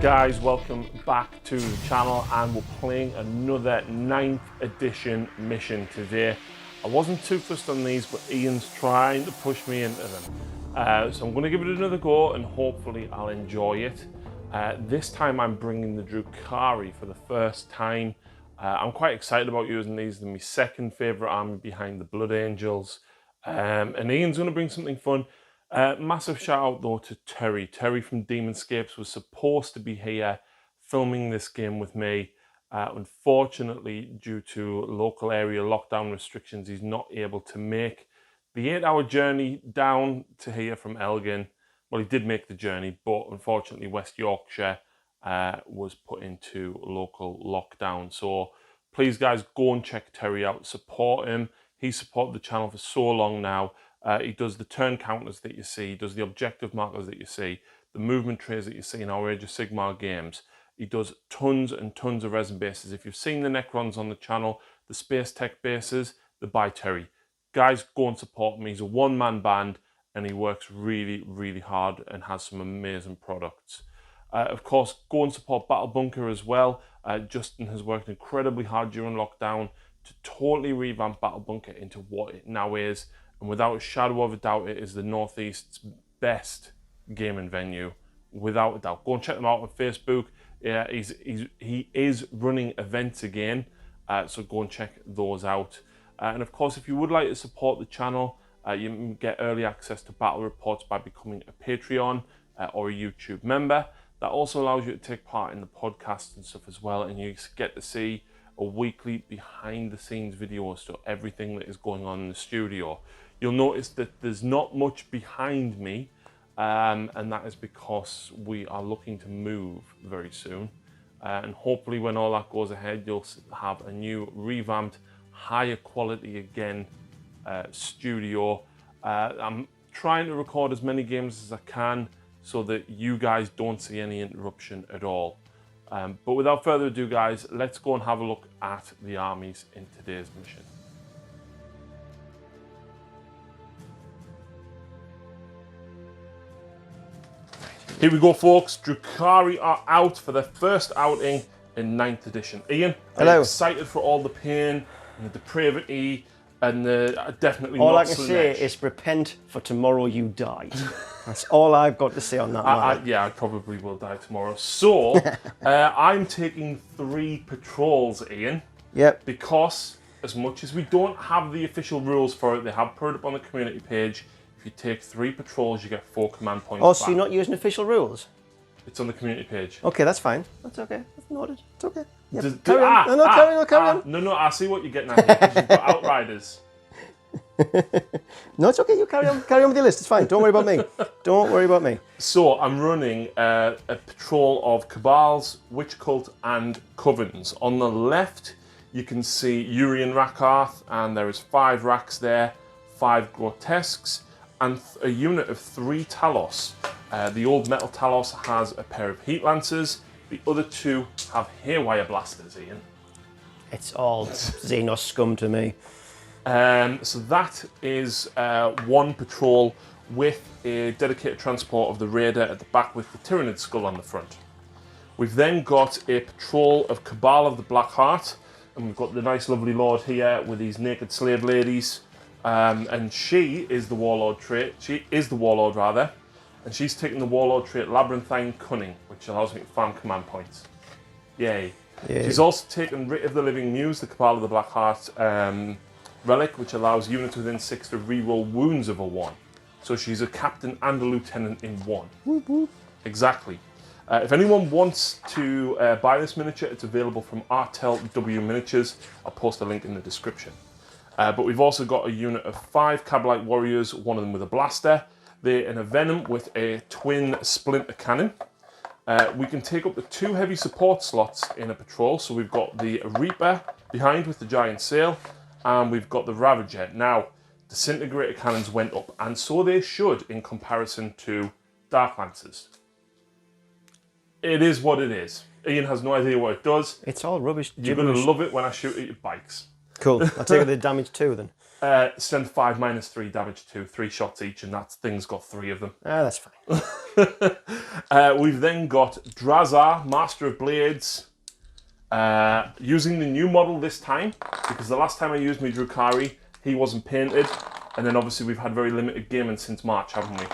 Guys, welcome back to the channel, and we're playing another 9th edition mission today. I wasn't too fussed on these, but Ian's trying to push me into them. So I'm going to give it another go and hopefully I'll enjoy it. This time I'm bringing the Drukhari for the first time. I'm quite excited about using these. They're my second favourite army behind the Blood Angels. And Ian's going to bring something fun. Massive shout out though to Terry. Terry from Demonscapes was supposed to be here filming this game with me. Unfortunately, due to local area lockdown restrictions, he's not able to make the 8-hour journey down to here from Elgin. Well, he did make the journey, but unfortunately West Yorkshire was put into local lockdown. So please guys, go and check Terry out, support him. He's supported the channel for so long now. He does the turn counters that you see, he does the objective markers that you see, the movement trays that you see in our Age of Sigmar games. He does tons and tons of resin bases. If you've seen the Necrons on the channel, the Space Tech bases, they're by Terry. Guys, go and support him. He's a one-man band and he works really, really hard and has some amazing products. Of course, go and support Battle Bunker as well. Justin has worked incredibly hard during lockdown to totally revamp Battle Bunker into what it now is. And without a shadow of a doubt, it is the Northeast's best gaming venue, without a doubt. Go and check them out on Facebook. Yeah, he is running events again, so go and check those out. And of course, if you would like to support the channel, you can get early access to battle reports by becoming a Patreon or a YouTube member. That also allows you to take part in the podcast and stuff as well, and you get to see a weekly behind-the-scenes video as to everything that is going on in the studio. You'll notice that there's not much behind me, and that is because we are looking to move very soon. And hopefully when all that goes ahead, you'll have a new revamped, higher quality again studio. I'm trying to record as many games as I can so that you guys don't see any interruption at all. But without further ado guys, let's go and have a look at the armies in today's mission. Here we go folks, Drukhari are out for their first outing in 9th edition. Ian, are you excited for all the pain and the depravity and the definitely all not I can say is repent for tomorrow you die. That's all I've got to say on that. Yeah, I probably will die tomorrow. So, I'm taking 3 patrols, Ian. Yep. Because as much as we don't have the official rules for it, they have put it up on the community page. If you take 3 patrols, you get 4 command points. Oh, so you're not using official rules? It's on the community page. Okay, that's fine. That's okay. That's noted. It's okay. Yep. Carry on. Carry on. No, I see what you're getting at here, because you've got Outriders. No, it's okay. You carry on. Carry on with your list. It's fine. Don't worry about me. Don't worry about me. So I'm running a patrol of Cabals, Witch Cult, and Covens. On the left, you can see Urian Rakarth, and there is 5 Raks there, 5 Grotesques, and a unit of 3 Talos. The old metal Talos has a pair of Heat Lancers. The other 2 have Haywire Blasters, Ian. It's all Xenos scum to me. So that is 1 patrol with a dedicated transport of the Raider at the back with the Tyrannid Skull on the front. We've then got a patrol of Cabal of the Black Heart, and we've got the nice lovely Lord here with these naked slave ladies. And she is the Warlord trait. She is the Warlord rather, and she's taking the Warlord trait Labyrinthine Cunning, which allows me to farm command points. Yay! Yeah. She's also taken Writ of the Living Muse, the Cabal of the Black Heart relic, which allows units within 6 to reroll wounds of a 1. So she's a captain and a lieutenant in 1. Whoop, whoop. Exactly. If anyone wants to buy this miniature, it's available from Artisans Miniatures. I'll post a link in the description. But we've also got a unit of 5 Cabalite Warriors, one of them with a blaster. They're in a Venom with a twin splinter cannon. We can take up to 2 heavy support slots in a patrol. So we've got the Reaper behind with the giant sail, and we've got the Ravager. Now, disintegrator cannons went up, and so they should in comparison to Dark Lancers. It is what it is. Ian has no idea what it does. It's all rubbish. You're going to love it when I shoot at your bikes. Cool. I'll take the damage too then. Strength 5, -3, damage 2, 3 shots each, and that thing's got 3 of them. Ah, that's fine. We've then got Drazar, Master of Blades, using the new model this time, because the last time I used my Drukhari, he wasn't painted, and then obviously we've had very limited gaming since March, haven't we?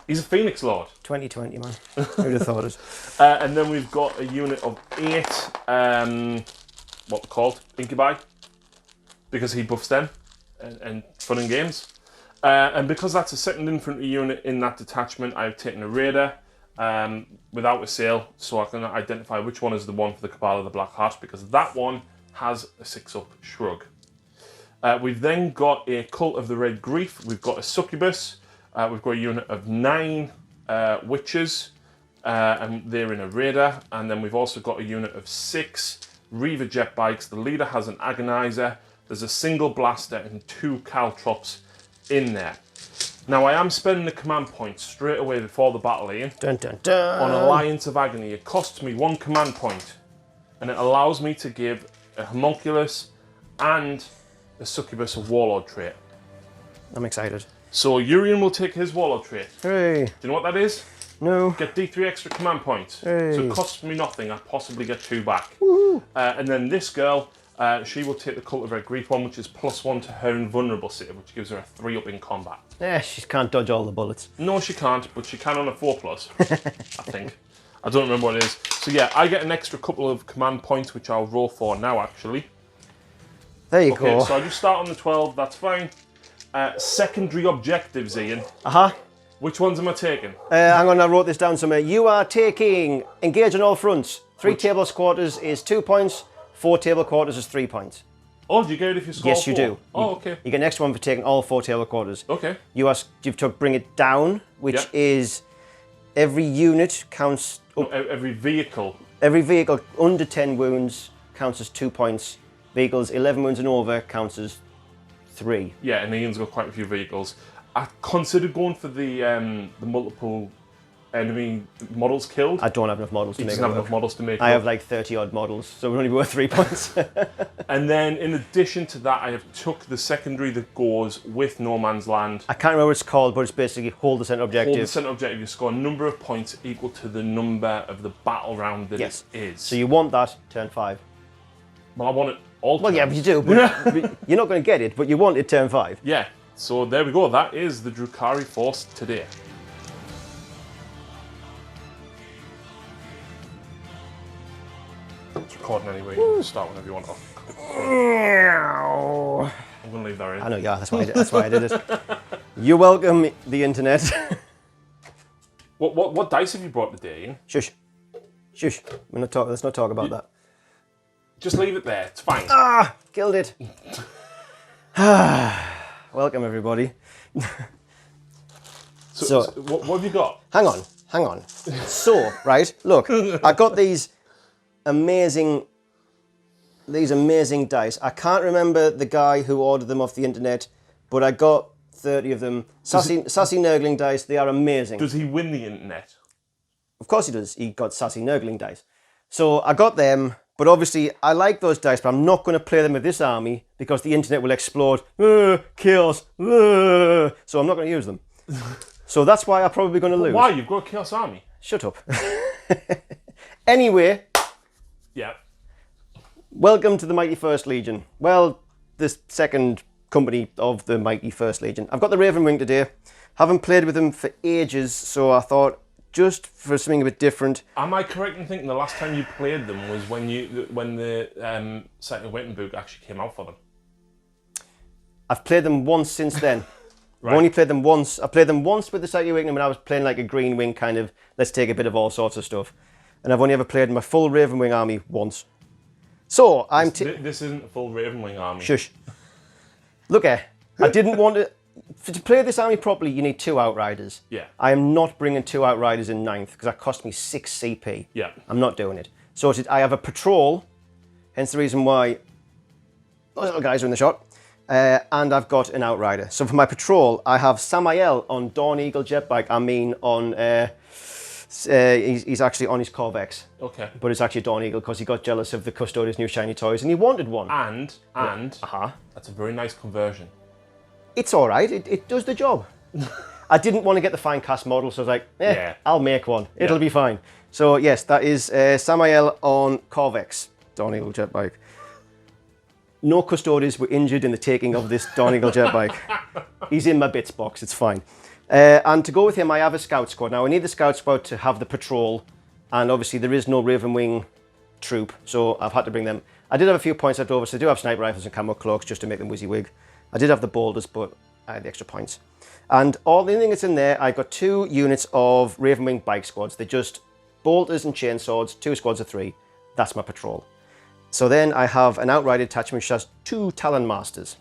He's a Phoenix Lord. 2020, man. Who'd have thought it? And then we've got a unit of 8, what they're called, Incubi, because he buffs them and fun and games. And because that's a second infantry unit in that detachment, I've taken a Raider without a sail, so I can identify which one is the one for the Cabal of the Black Heart, because that one has a 6-up shrug. We've then got a Cult of the Red Grief, we've got a Succubus, we've got a unit of 9 Witches, and they're in a Raider, and then we've also got a unit of 6 Reaver jet bikes. The leader has an Agonizer, there's a single blaster and 2 Caltrops in there. Now I am spending the command point straight away before the battle, Ian. Dun, dun, dun. On Alliance of Agony. It costs me 1 command point, and it allows me to give a Homunculus and a Succubus a Warlord trait. I'm excited. So Urian will take his Warlord trait. Hey. Do you know what that is? No. Get D3 extra command points. Hey. So it costs me nothing. I possibly get 2 back. Woohoo. And then this girl, she will take the Cult of Red Grief one, which is +1 to her invulnerable save, which gives her a 3-up in combat. Yeah, she can't dodge all the bullets. No, she can't, but she can on a 4+, I think. I don't remember what it is. So yeah, I get an extra couple of command points, which I'll roll for now, actually. There you go. So I just start on the 12, that's fine. Secondary objectives, Ian. Uh-huh. Which ones am I taking? Hang on, I wrote this down somewhere. You are taking engage on all fronts. 3 table quarters is 2 points. 4 table quarters is 3 points. Oh, do you get it if you score Yes, you 4? do. Oh, okay. You get an extra one for taking all 4 table quarters. Okay. You've to bring it down, which is every unit counts. No, every vehicle. Every vehicle under 10 wounds counts as 2 points. Vehicles 11 wounds and over counts as 3. Yeah, and Ian's got quite a few vehicles. I considered going for the multiple enemy models killed. I don't have enough models to make it work. enough models to make it I work. have like 30 odd models, so we're only worth 3 points. And then in addition to that, I have took the secondary that goes with No Man's Land. I can't remember what it's called, but it's basically hold the center objective. Hold the center objective, you score a number of points equal to the number of the battle round that it is. So you want that turn 5. Well, I want it all Well, yeah, but you do. But you're not going to get it, but you want it turn 5. Yeah, so there we go. That is the Drukhari force today. It's recording anyway. You can start whenever you want. I'm going to leave that in. I know, yeah, that's why I did it. You're welcome, the internet. What dice have you brought today, Ian? Shush. Shush. Let's not talk about that. Just leave it there. It's fine. Ah, killed it. Welcome, everybody. So what have you got? Hang on. So, right, look, I got these amazing dice. I can't remember the guy who ordered them off the internet, but I got 30 of them. Sassy Nurgling dice, they are amazing. Does he win the internet? Of course he does. He got Sassy Nurgling dice. So I got them, but obviously I like those dice, but I'm not going to play them with this army because the internet will explode. Chaos. So I'm not going to use them. So that's why I'm probably going to lose. Why? You've got a Chaos Army. Shut up. Anyway. Yeah. Welcome to the Mighty First Legion. Well, the second company of the Mighty First Legion. I've got the Ravenwing today. Haven't played with them for ages, so I thought just for something a bit different. Am I correct in thinking the last time you played them was when the Sight of Wittenberg actually came out for them? I've played them once since then. Right. I've only played them once. I played them once with the Sight of Wittenberg when I was playing like a Green Wing kind of, let's take a bit of all sorts of stuff. And I've only ever played my full Ravenwing army once. So I'm... This isn't a full Ravenwing army. Shush. Look I didn't want to play this army properly, you need 2 Outriders. Yeah. I am not bringing 2 Outriders in 9th because that cost me 6 CP. Yeah. I'm not doing it. So I have a patrol, hence the reason why those little guys are in the shot. And I've got an Outrider. So for my patrol, I have Samael on Dawn Eagle Jetbike. I mean on He's actually on his Corvex. Okay. But it's actually a Dawn Eagle because he got jealous of the Custodian's new shiny toys and he wanted one. And that's a very nice conversion. It's all right. It does the job. I didn't want to get the fine cast model, so I was like, yeah, I'll make one. It'll be fine. So yes, that is Samael on Corvex, Dawn Eagle jet bike. No custodians were injured in the taking of this Dawn Eagle jet bike. He's in my bits box, it's fine. And to go with him, I have a scout squad. Now, I need the scout squad to have the patrol, and obviously there is no Ravenwing troop, so I've had to bring them. I did have a few points left over, so I do have sniper rifles and camo cloaks just to make them WYSIWYG. I did have the boulders, but I had the extra points. And the only thing that's in there, I got 2 units of Ravenwing bike squads. They're just bolters and chainswords, 2 squads of 3. That's my patrol. So then I have an outrider detachment which has 2 Talon Masters.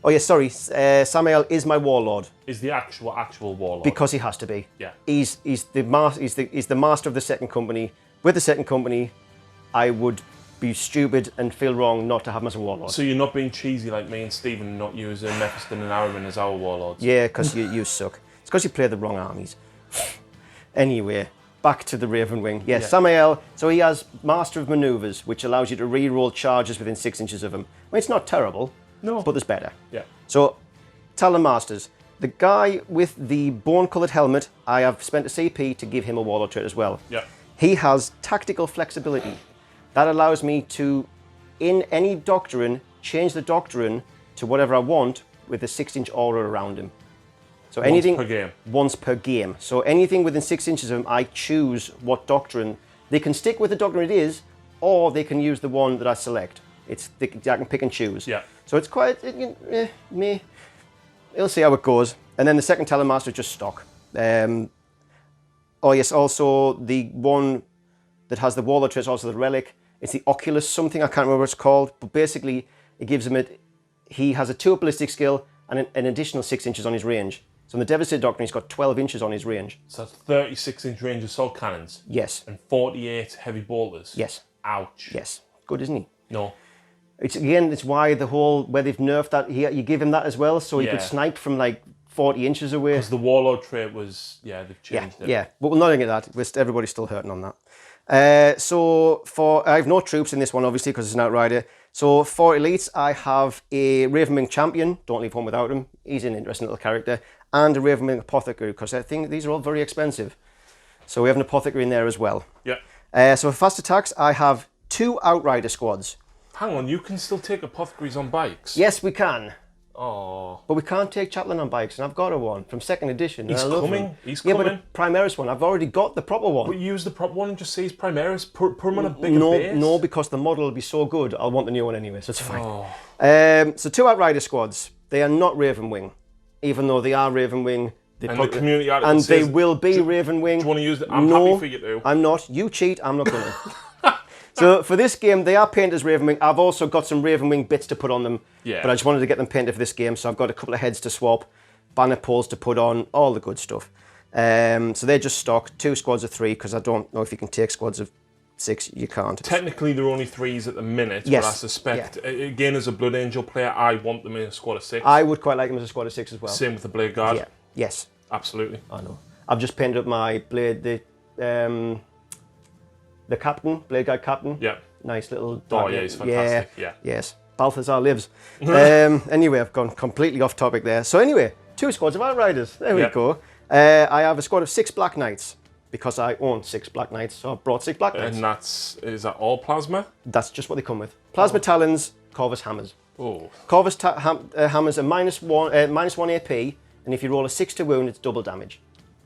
Oh yeah, sorry, Samael is my warlord. Is the actual warlord? Because he has to be. Yeah. He's the master of the second company. With the second company, I would be stupid and feel wrong not to have him as a warlord. So you're not being cheesy like me and Stephen, not using Mephiston and Araman as our warlords? Yeah, because you suck. It's because you play the wrong armies. Anyway, back to the Ravenwing. Yes, yeah. Samael, so he has Master of Maneuvers, which allows you to re-roll charges within 6 inches of him. I mean, it's not terrible, but there's better. Yeah. So, Talon Masters. The guy with the bone-coloured helmet, I have spent a CP to give him a warlord trait as well. Yeah. He has tactical flexibility. That allows me to, in any doctrine, change the doctrine to whatever I want with a 6-inch aura around him. So anything once per game. Once per game. So anything within 6 inches of him, I choose what doctrine. They can stick with the doctrine it is, or they can use the one that I select. I can pick and choose. Yeah. So it's quite me. We'll see how it goes. And then the second Talon Master is just stock. Oh yes, also the one that has the warlord trait is also the relic. It's the Oculus something, I can't remember what it's called, but basically it gives him he has a 2 ballistic skill and an additional 6 inches on his range. So in the Devastator Doctrine, he's got 12 inches on his range. So that's 36-inch range assault cannons? Yes. And 48 heavy bolters? Yes. Ouch. Yes. Good, isn't he? No. It's why where they've nerfed that, you give him that as well, so he could snipe from like 40 inches away. Because the warlord trait was, they've changed it. Yeah, but we're not going to get that. Everybody's still hurting on that. So I have no troops in this one, obviously, because it's an outrider. So for elites, I have a Ravenwing champion. Don't leave home without him. He's an interesting little character. And a Ravenwing apothecary, because I think these are all very expensive. So we have an apothecary in there as well. Yeah. So for fast attacks, I have 2 outrider squads. Hang on, you can still take apothecaries on bikes? Yes, we can. Oh. But we can't take Chaplain on bikes, and I've got a one from 2nd edition. He's coming. He's coming. Yeah, but the Primaris one, I've already got the proper one. But use the proper one and just say he's Primaris. Put him on a bigger base. No, because the model will be so good, I'll want the new one anyway, so it's fine. Oh. So 2 outrider squads. They are not Ravenwing, even though they are Ravenwing. The community article and says, they will be Ravenwing. Do you want to use it? I'm happy for you to. I'm not. You cheat, I'm not going to. So for this game, they are painted as Ravenwing. I've also got some Ravenwing bits to put on them. Yeah. But I just wanted to get them painted for this game, so I've got a couple of heads to swap, banner poles to put on, all the good stuff. So they're just stock, 2 squads of 3, because I don't know if you can take squads of 6. You can't. Technically, they're only 3s at the minute, yes. But I suspect, again, as a Blood Angel player, I want them in a squad of 6. I would quite like them as a squad of 6 as well. Same with the Blade Guard. Yeah. Yes. Absolutely. I know. I've just painted up my blade, the captain, Blade Guard captain. Yeah. Nice little... Oh, yeah, he's fantastic. Yeah. Yes. Balthazar lives. Anyway, I've gone completely off topic there. So anyway, 2 squads of Outriders. There we go. I have a squad of 6 Black Knights because I own 6 Black Knights, so I've brought 6 Black Knights. And is that all plasma? That's just what they come with. Plasma Talons, Corvus Hammers. Oh. Corvus Hammers are -1 AP, and if you roll a 6 to wound, it's double damage.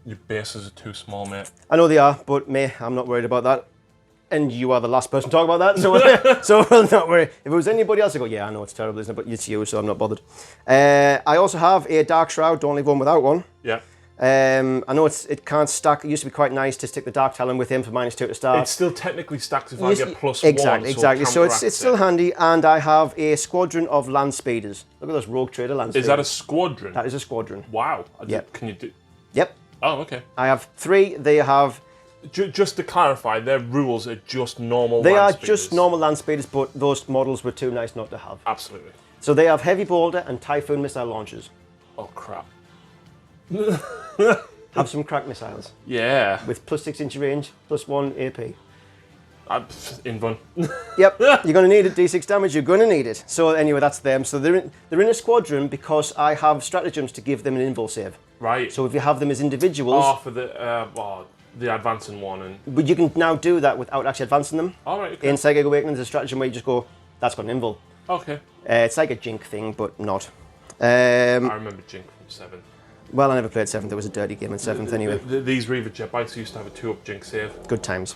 Your bases are too small, mate. I know they are, but I'm not worried about that. And you are the last person to talk about that, so we'll not worry. If it was anybody else, I'd go, yeah, I know it's terrible, isn't it? But it's you, so I'm not bothered. I also have a Dark Shroud, don't leave one without one. Yeah. I know it can't stack. It used to be quite nice to stick the Dark Talon with him for -2 to start. It still technically stacks if I get +1. Exactly. So it's still handy. And I have a squadron of land speeders. Look at those rogue trader land speeders. Is that a squadron? That is a squadron. Wow. Yep. Can you do? Yep. Oh, okay. I have 3. They have... Just to clarify, their rules are just normal They land are speeders. just normal land speeders, but those models were too nice not to have. Absolutely. So they have heavy boulder and Typhoon missile launchers. Oh, crap. Have some crack missiles Yeah. with plus 6 inch range, plus 1 AP. I'm in fun. Yep, you're going to need it. D6 damage, you're going to need it. So anyway, that's them. So they're in a squadron because I have stratagems to give them an invul save. Right. So if you have them as individuals... Oh, for the advancing one. And But you can now do that without actually advancing them. all right, okay. In Psychic Awakening, there's a stratagem where you just go, that's got an invul. Okay. It's like a Jink thing, but not. I remember Jink from 7th. Well, I never played 7th. There was a dirty game in 7th anyway. These Reaver jet bikes used to have a 2-up Jink save. Good times.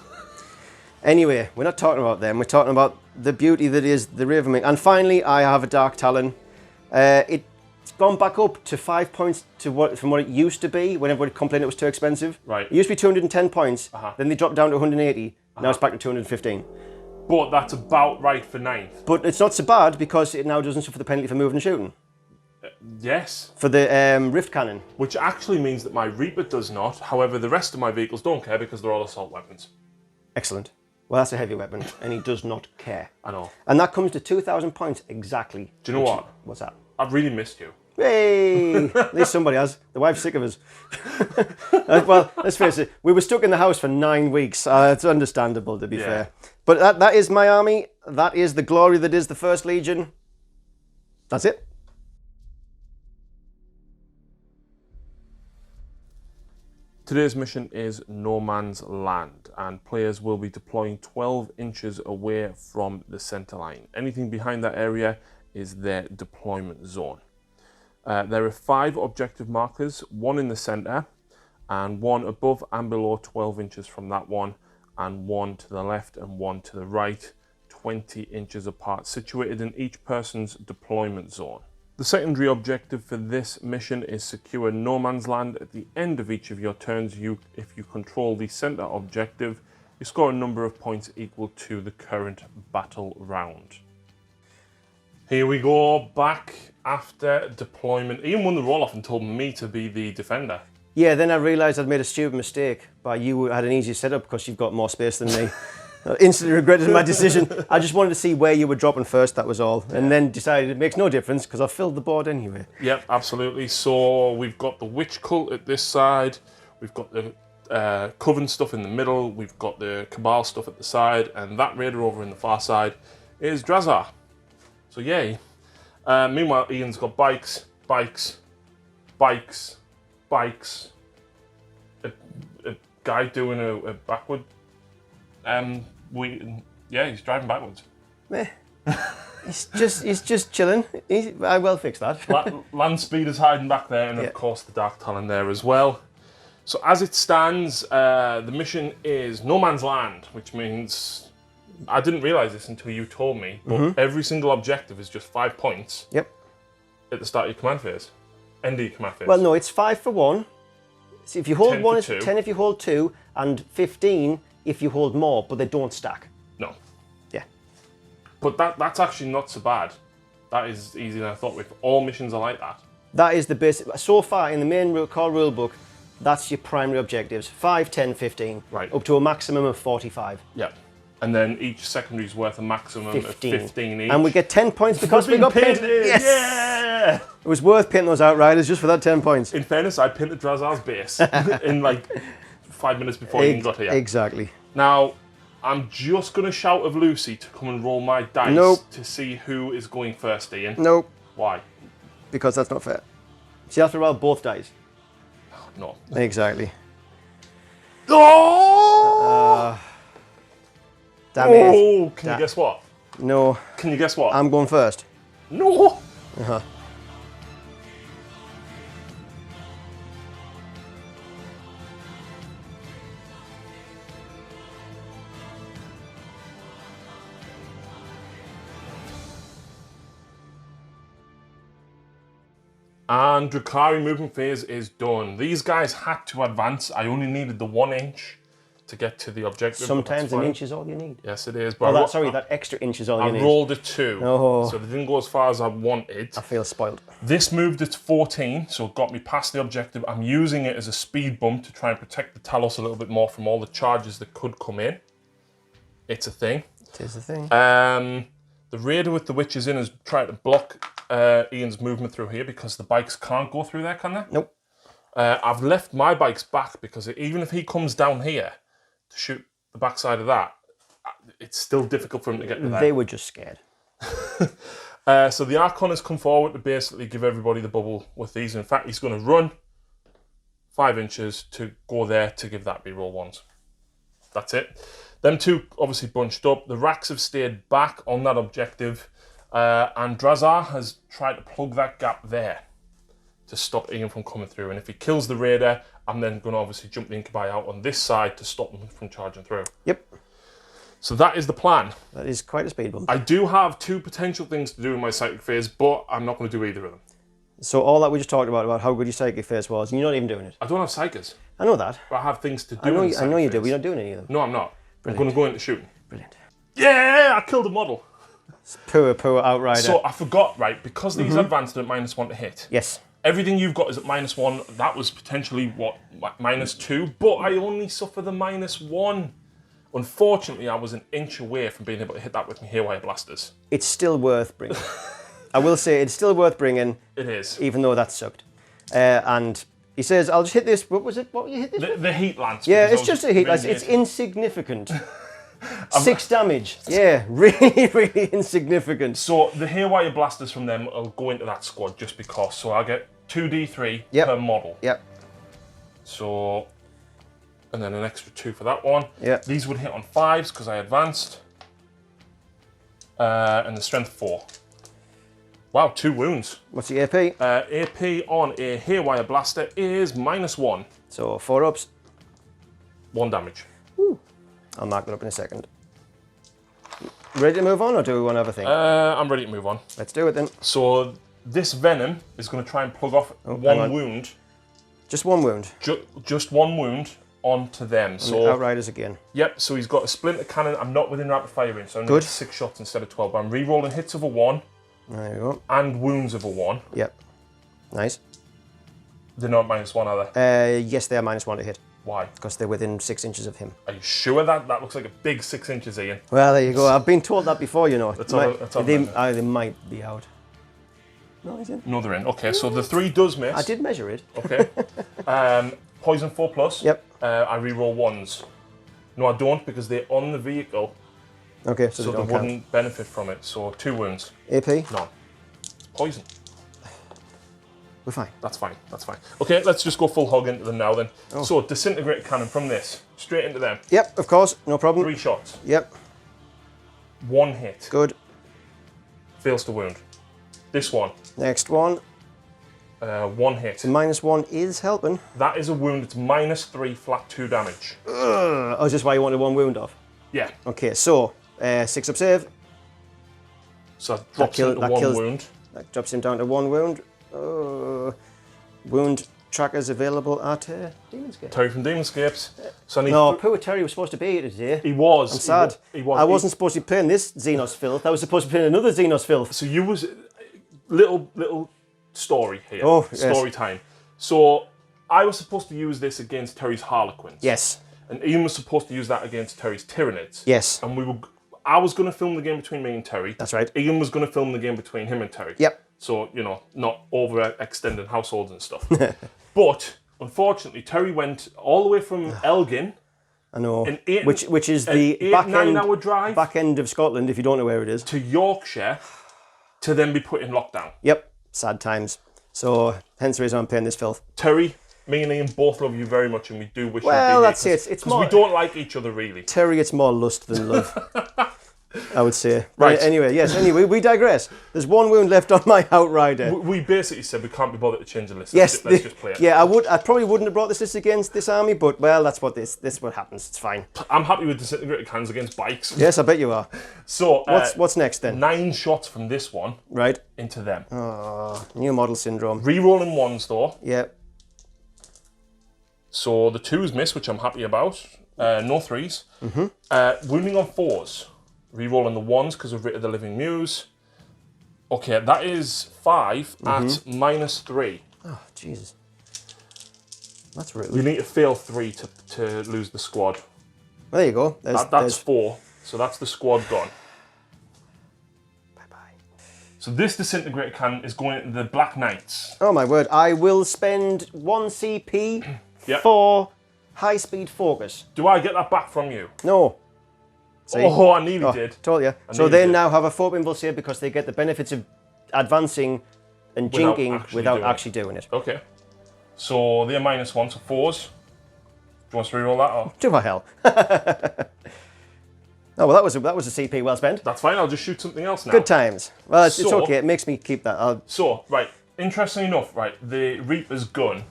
Anyway, we're not talking about them. We're talking about the beauty that is the Ravenwing. And finally, I have a Dark Talon. It's gone back up to 5 points from what it used to be when everybody complained it was too expensive. Right. It used to be 210 points. Then they dropped down to 180. Now it's back to 215. But that's about right for 9th. But it's not so bad because it now doesn't suffer the penalty for moving and shooting. Yes. For the Rift Cannon. Which actually means that my Reaper does not. However, the rest of my vehicles don't care because they're all assault weapons. Excellent. Well, that's a heavy weapon, and he does not care. I know. And that comes to 2,000 points exactly. Do you know what? What's that? I've really missed you. Hey! At least somebody has. The wife's sick of us. Well, let's face it, we were stuck in the house for 9 weeks. It's understandable, to be fair. But that is my army. That is the glory that is the First Legion. That's it. Today's mission is No Man's Land, and players will be deploying 12 inches away from the centre line. Anything behind that area is their deployment zone. There are 5 objective markers, 1 in the centre, and 1 above and below 12 inches from that one, and 1 to the left and 1 to the right, 20 inches apart, situated in each person's deployment zone. The secondary objective for this mission is secure no man's land. At the end of each of your turns, if you control the centre objective, you score a number of points equal to the current battle round. Here we go, back after deployment. Ian won the roll-off and told me to be the defender. Yeah, then I realised I'd made a stupid mistake by you had an easier setup because you've got more space than me. I instantly regretted my decision. I just wanted to see where you were dropping first, that was all. And then decided it makes no difference because I filled the board anyway. Yep, absolutely. So we've got the Witch Cult at this side. We've got the Coven stuff in the middle. We've got the Cabal stuff at the side. And that raider over in the far side is Drazar. So yay. Meanwhile, Ian's got bikes. A guy doing a backward. He's driving backwards. Meh. He's just chilling. I will fix that. Land speed is hiding back there, and of course the Dark Talon there as well. So as it stands, the mission is No Man's Land, which means I didn't realise this until you told me, but every single objective is just 5 points. Yep. At the start of your command phase, end of your command phase. Well, no, it's 5 for 1. So if you hold 1, it's 2. 10 if you hold 2, and 15 if you hold more, but they don't stack. No. Yeah. But that's actually not so bad. That is easier than I thought. With all missions are like that. That is the basic. So far in the main core rulebook, that's your primary objectives. 5, 10, 15. Right. Up to a maximum of 45. Yeah. And then each secondary is worth a maximum of 15 each. And we get 10 points because we got painted. Yes! Yeah! It was worth painting those Outriders just for that 10 points. In fairness, I painted Drazar's base in like 5 minutes before you even got here. Exactly. Now, I'm just going to shout of Lucy to come and roll my dice to see who is going first, Ian. Nope. Why? Because that's not fair. So you have to roll both dice. No. Exactly. Oh! Damn it. Oh, can you guess what? No. Can you guess what? I'm going first. No! Uh-huh. And Drukhari movement phase is done. These guys had to advance. I only needed the 1 inch to get to the objective. Sometimes an inch is all you need. Yes, it is. But that extra inch is all you need. I rolled a 2, Oh. so they didn't go as far as I wanted. I feel spoiled. This moved it to 14, so it got me past the objective. I'm using it as a speed bump to try and protect the Talos a little bit more from all the charges that could come in. It's a thing. It is a thing. The raider with the witches in is trying to block Ian's movement through here because the bikes can't go through there, can they? Nope. I've left my bikes back because even if he comes down here to shoot the backside of that, it's still difficult for him to get to that. They were just scared. So the Archon has come forward to basically give everybody the bubble with these. In fact, he's going to run 5 inches to go there to give that reroll ones. That's it. Them two obviously bunched up. The racks have stayed back on that objective. And Drazar has tried to plug that gap there to stop Ian from coming through. And if he kills the Raider, I'm then going to obviously jump the Incubi out on this side to stop him from charging through. Yep. So that is the plan. That is quite a speed bump. I do have 2 potential things to do in my psychic phase, but I'm not going to do either of them. So all that we just talked about how good your psychic phase was, and you're not even doing it. I don't have psychers. I know that. But I have things to do. I know you do, but you're not doing any of them. No, I'm not. Brilliant. I'm going to go into shooting. Brilliant. Yeah, I killed a model. It's poor Outrider. So I forgot, right, because these advanced at -1 to hit. Yes. Everything you've got is at -1. That was potentially, what, -2? But I only suffer the -1. Unfortunately, I was an inch away from being able to hit that with my Haywire blasters. It's still worth bringing. I will say it's still worth bringing. It is. Even though that sucked. And he says, I'll just hit this. What was it? What you hit this? The heat lance. Yeah, it's just a heat lance. It's insignificant. 6 damage. Yeah, really, really insignificant. So the Haywire blasters from them will go into that squad just because. So I get 2d3 per model. Yep. So, and then an extra 2 for that one. Yeah. These would hit on 5s because I advanced. And the strength 4. Wow, 2 wounds. What's the AP? AP on a Haywire blaster is -1. So 4 ups. 1 damage. Ooh. I'll mark that up in a second. Ready to move on, or do we want to have a thing? I'm ready to move on. Let's do it then. So this venom is going to try and plug off one wound. Just 1 wound. Just 1 wound onto them. And so Outriders again. Yep. So he's got a splinter cannon. I'm not within rapid fire range, so I'm going to 6 shots instead of 12. But I'm re-rolling hits of a 1. There you go. And wounds of a 1. Yep. Nice. They're not -1, are they? Yes, they are -1 to hit. Why? Because they're within 6 inches of him. Are you sure that looks like a big 6 inches, Ian? Well, there you go. I've been told that before, you know. They might be out. No, he's in. No, they're in. Okay, so the 3 does miss. I did measure it. Okay. Poison 4+. Yep. I re-roll 1s. No, I don't, because they're on the vehicle. Okay, so they wouldn't benefit from it. So 2 wounds. AP? No. Poison. We're fine. That's fine. That's fine. Okay, let's just go full hog into them now then. Oh. So disintegrate cannon from this straight into them. Yep, of course, no problem. 3 shots. Yep. 1 hit. Good. Fails to wound. This one. Next one. 1 hit. -1 is helping. That is a wound. It's -3 flat 2 damage. Oh, is this why you wanted 1 wound off? Yeah. Okay, so 6 up save. So that drops him to 1 wound. That drops him down to 1 wound. Wound trackers available at Demonscape. Terry from Demonscapes. So no, poor Terry was supposed to be here today. He was. I'm sad. He was. I wasn't supposed to be playing this Xenos filth. I was supposed to be playing another Xenos filth. So you was little story here. Oh, yes. Story time. So I was supposed to use this against Terry's Harlequins. Yes. And Ian was supposed to use that against Terry's Tyranids. Yes. And I was going to film the game between me and Terry. That's right. Ian was going to film the game between him and Terry. Yep. So, you know, not overextending households and stuff. But, unfortunately, Terry went all the way from Elgin. I know. Which is the 9-hour drive. Back end of Scotland, if you don't know where it is. To Yorkshire, to then be put in lockdown. Yep. Sad times. So, hence the reason I'm playing this filth. Terry, me and Ian both love you very much, and we do wish you'd be here. Well, that's it. It's more... we don't like each other, really. Terry, it's more lust than love. I would say. Right. Anyway, we digress. There's 1 wound left on my Outrider. We basically said we can't be bothered to change the list. Yes. Let's just play it. Yeah, I probably wouldn't have brought this list against this army, but, well, that's what what happens. It's fine. I'm happy with disintegrated cannons against bikes. Yes, I bet you are. So, what's next then? 9 shots from this one. Right. Into them. Oh, new model syndrome. Rerolling 1s, though. Yep. So the 2s miss, which I'm happy about. No 3s. Wounding on 4s. Rerolling the 1s because of Writ of the Living Muse. Okay, that is 5 at -3. Oh, Jesus. That's rude. You need to fail 3 to lose the squad. There you go. That's 4. So that's the squad gone. Bye-bye. So this disintegrator cannon is going into the Black Knights. Oh my word, I will spend 1 CP Yep. for high speed focus. Do I get that back from you? No. See? Oh, I nearly did. Told you. So nearly they did. now have a 4 pinball save because they get the benefits of advancing and jinking without actually doing it. Okay. So they're -1, so 4s. Do you want us to reroll that? Or? Do I hell? Oh well, that was a CP well spent. That's fine, I'll just shoot something else now. Good times. Well, it's So- okay. It makes me keep that. So, right, interestingly enough, right, the Reaper's gun,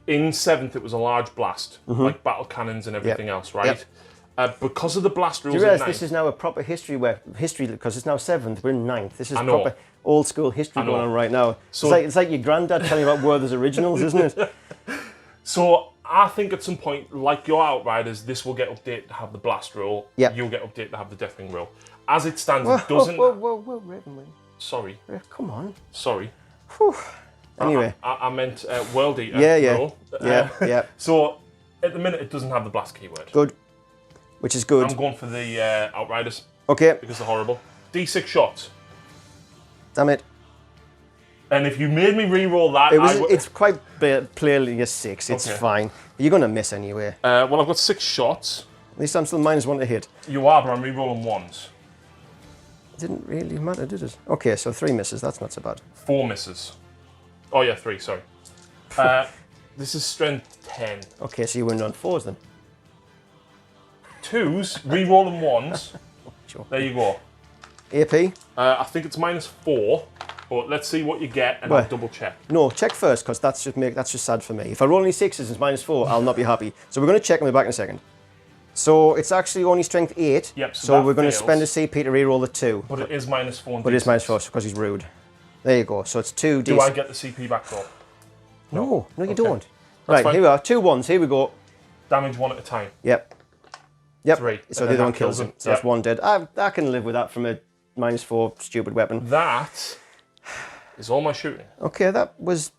in 7th it was a large blast, like battle cannons and everything else, right? Because of the blast rules Do you realise in this 9th, is now a proper history because it's now 7th, we're in 9th. This is I know. proper old school history know. going on right now. So- it's like your granddad telling you about Werther's originals, isn't it? so I think at some point, like your Outriders, this will get updated to have the blast rule, Yep. you'll get updated to have the Deathwing rule. As it stands, Whoa, it doesn't... whoa, Ravenwing. Sorry, Come on. sorry. Whew. Anyway. I meant World Eater Yeah. rule. Yeah. So, at the minute, it doesn't have the blast keyword. Good. Which is good. I'm going for the Outriders, Okay. because they're horrible. D6 shots. Damn it. And if you made me re-roll that, It's quite clearly a 6. It's Okay. fine. You're going to miss anyway. well, I've got 6 shots. At least I'm still -1 to hit. You are, but I'm re-rolling 1s. It didn't really matter, did it? Okay, so 3 misses. That's not so bad. 4 misses. Oh yeah, 3, sorry. This is strength 10. Okay, so you win on 4s then. 2s, re-rolling 1s. Sure. There you go. AP? I think it's -4, but let's see what you get and Well- I'll double check. No, check first, because that's just sad for me. If I roll any 6s and it's -4, I'll not be happy. So we're going to check and we're back in a second. So it's actually only strength 8. Yep, so so that we're going to fails. spend a CP to re-roll the 2. But it is -4 and But it's D6. -4 because he's rude. There you go. So it's 2 D6. Do I get the CP back though? No, you Okay. don't. Right, fine. here we are. 2 1s. Here we go. Damage 1 at a time. Yep. 3. So And the then other one that kills him. So Yep. that's 1 dead. I can live with that from a -4 stupid weapon. That is all my shooting. Okay, that was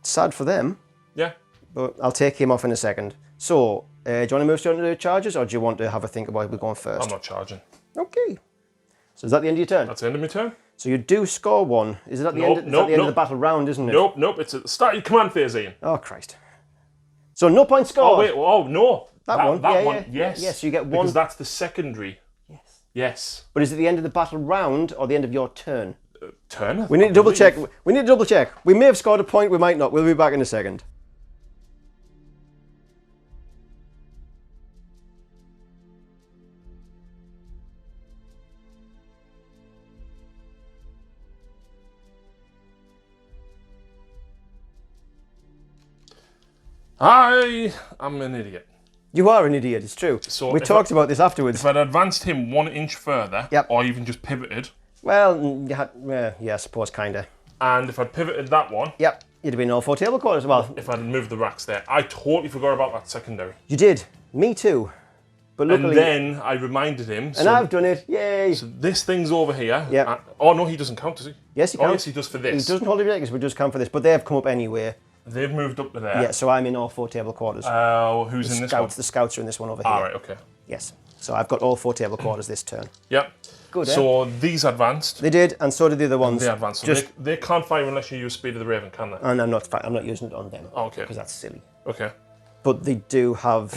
sad for them. Yeah. But I'll take him off in a second. So, do you want to move straight into the charges, or do you want to have a think about where we're going first? I'm not charging. Okay. So is that the end of your turn? That's the end of my turn. So you do score 1. Is it at the Nope, end? Is that nope, the end of nope. the battle round, isn't it? Nope. It's at the start of your command phase, Ian. Oh Christ. So no point scored. Oh wait. Oh no. That one? That Yeah, one. yeah. Yes. Yes, you get 1. Because that's the secondary. Yes. Yes. But is it the end of the battle round or the end of your turn? Turn. We need to double check. We need to double check. We may have scored a point. We might not. We'll be back in a second. I am an idiot. You are an idiot. It's true. So we if talked about this afterwards. If I'd advanced him 1 inch further, Yep. or even just pivoted, Well, you had, yeah, I suppose kinda. and if I'd pivoted that one, Yep. You'd have been all 4 table quarters. Well, if I'd moved the racks there, I totally forgot about that secondary. you did. Me too. But luckily, And then I reminded him. and I've done it. Yay. So this thing's over here. Yep. Oh no, he doesn't count, does he? Yes, he Oh counts. yes, he does for He this. doesn't hold it because we just come for this, but they've come up anyway. They've moved up to there. Yeah, so I'm in all 4 table quarters. Who's in this Scouts, one? the scouts are in this one over here. All right. Okay. Yes. So I've got all 4 table quarters this turn. Yep. Good. So these advanced. They did, and so did the other ones. They advanced. So Just, they can't fire unless you use Speed of the Raven, can they? and I'm not using it on them. Oh, okay. Because that's silly. Okay. But they do have.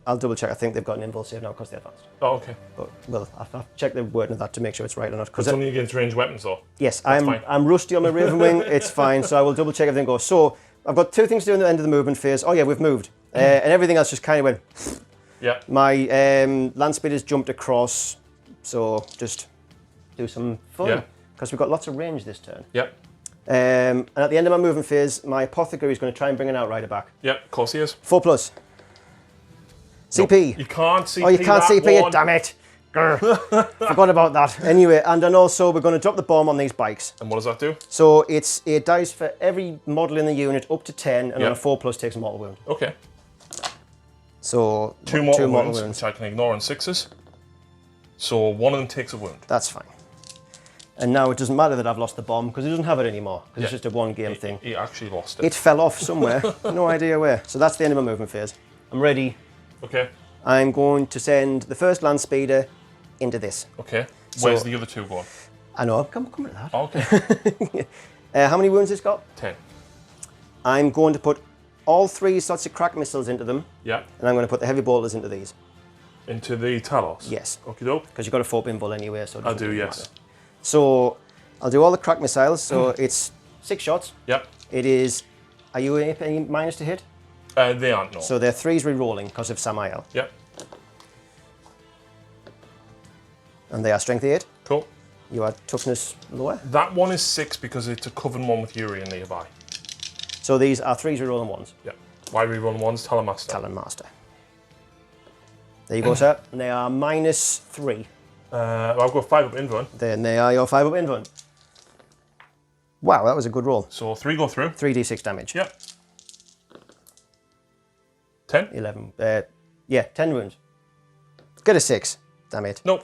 I'll double check. I think they've got an invul save now because they're advanced. Oh, okay. But well, I'll have to check the wording of that to make sure it's right or not. It's only against ranged weapons, though. Yes, fine. I'm rusty on my Ravenwing. It's fine. So I will double check everything goes. So I've got 2 things to do at the end of the movement phase. Oh yeah, we've moved, and everything else just kind of went. Yeah. My land speeders jumped across, so just do some fun Yeah. because we've got lots of range this turn. Yep. And at the end of my movement phase, my apothecary is going to try and bring an outrider back. Yep. Of course he is. 4+. CP. You can't CP. Oh, you can't that CP one. it, damn it. Grr. Forgot about that. Anyway, and then also we're going to drop the bomb on these bikes. And what does that do? So it dies for every model in the unit up to 10, and Yep. on a 4+ takes a mortal wound. Okay. So 2 mortal wounds, which I can ignore on 6s. So one of them takes a wound. That's fine. And now it doesn't matter that I've lost the bomb because it doesn't have it anymore. Because Yeah. it's just a 1 game thing. He actually lost it. It fell off somewhere. No idea where. So that's the end of my movement phase. I'm ready. Okay. I'm going to send the first land speeder into this. Okay. Where's So- the other 2 going? I know, come to that. Okay. How many wounds it's got? 10. I'm going to put all 3 sorts of crack missiles into them. Yeah. And I'm going to put the heavy bolters into these. Into the Talos? Yes. Okie doke. Because you've got a 4-pinball anyway. So I do, yes. So I'll do all the crack missiles. So it's 6 shots. Yep. It is, are you any minus to hit? They aren't, no. So they're 3s re-rolling because of Samael. Yep. And they are strength 8. Cool. You are toughness lower. That one is 6 because it's a coven one with Urian nearby. So these are 3s re-rolling 1s. Yep. Why rerun 1s? Talonmaster. Talonmaster. There you go, sir. And they are minus 3. I've got 5 up invuln. Then they are your 5 up invuln. Wow, that was a good roll. So 3 go through. 3d6 damage. Yep. 10? 11. Yeah, 10 wounds. Get a 6. Damn it. Nope.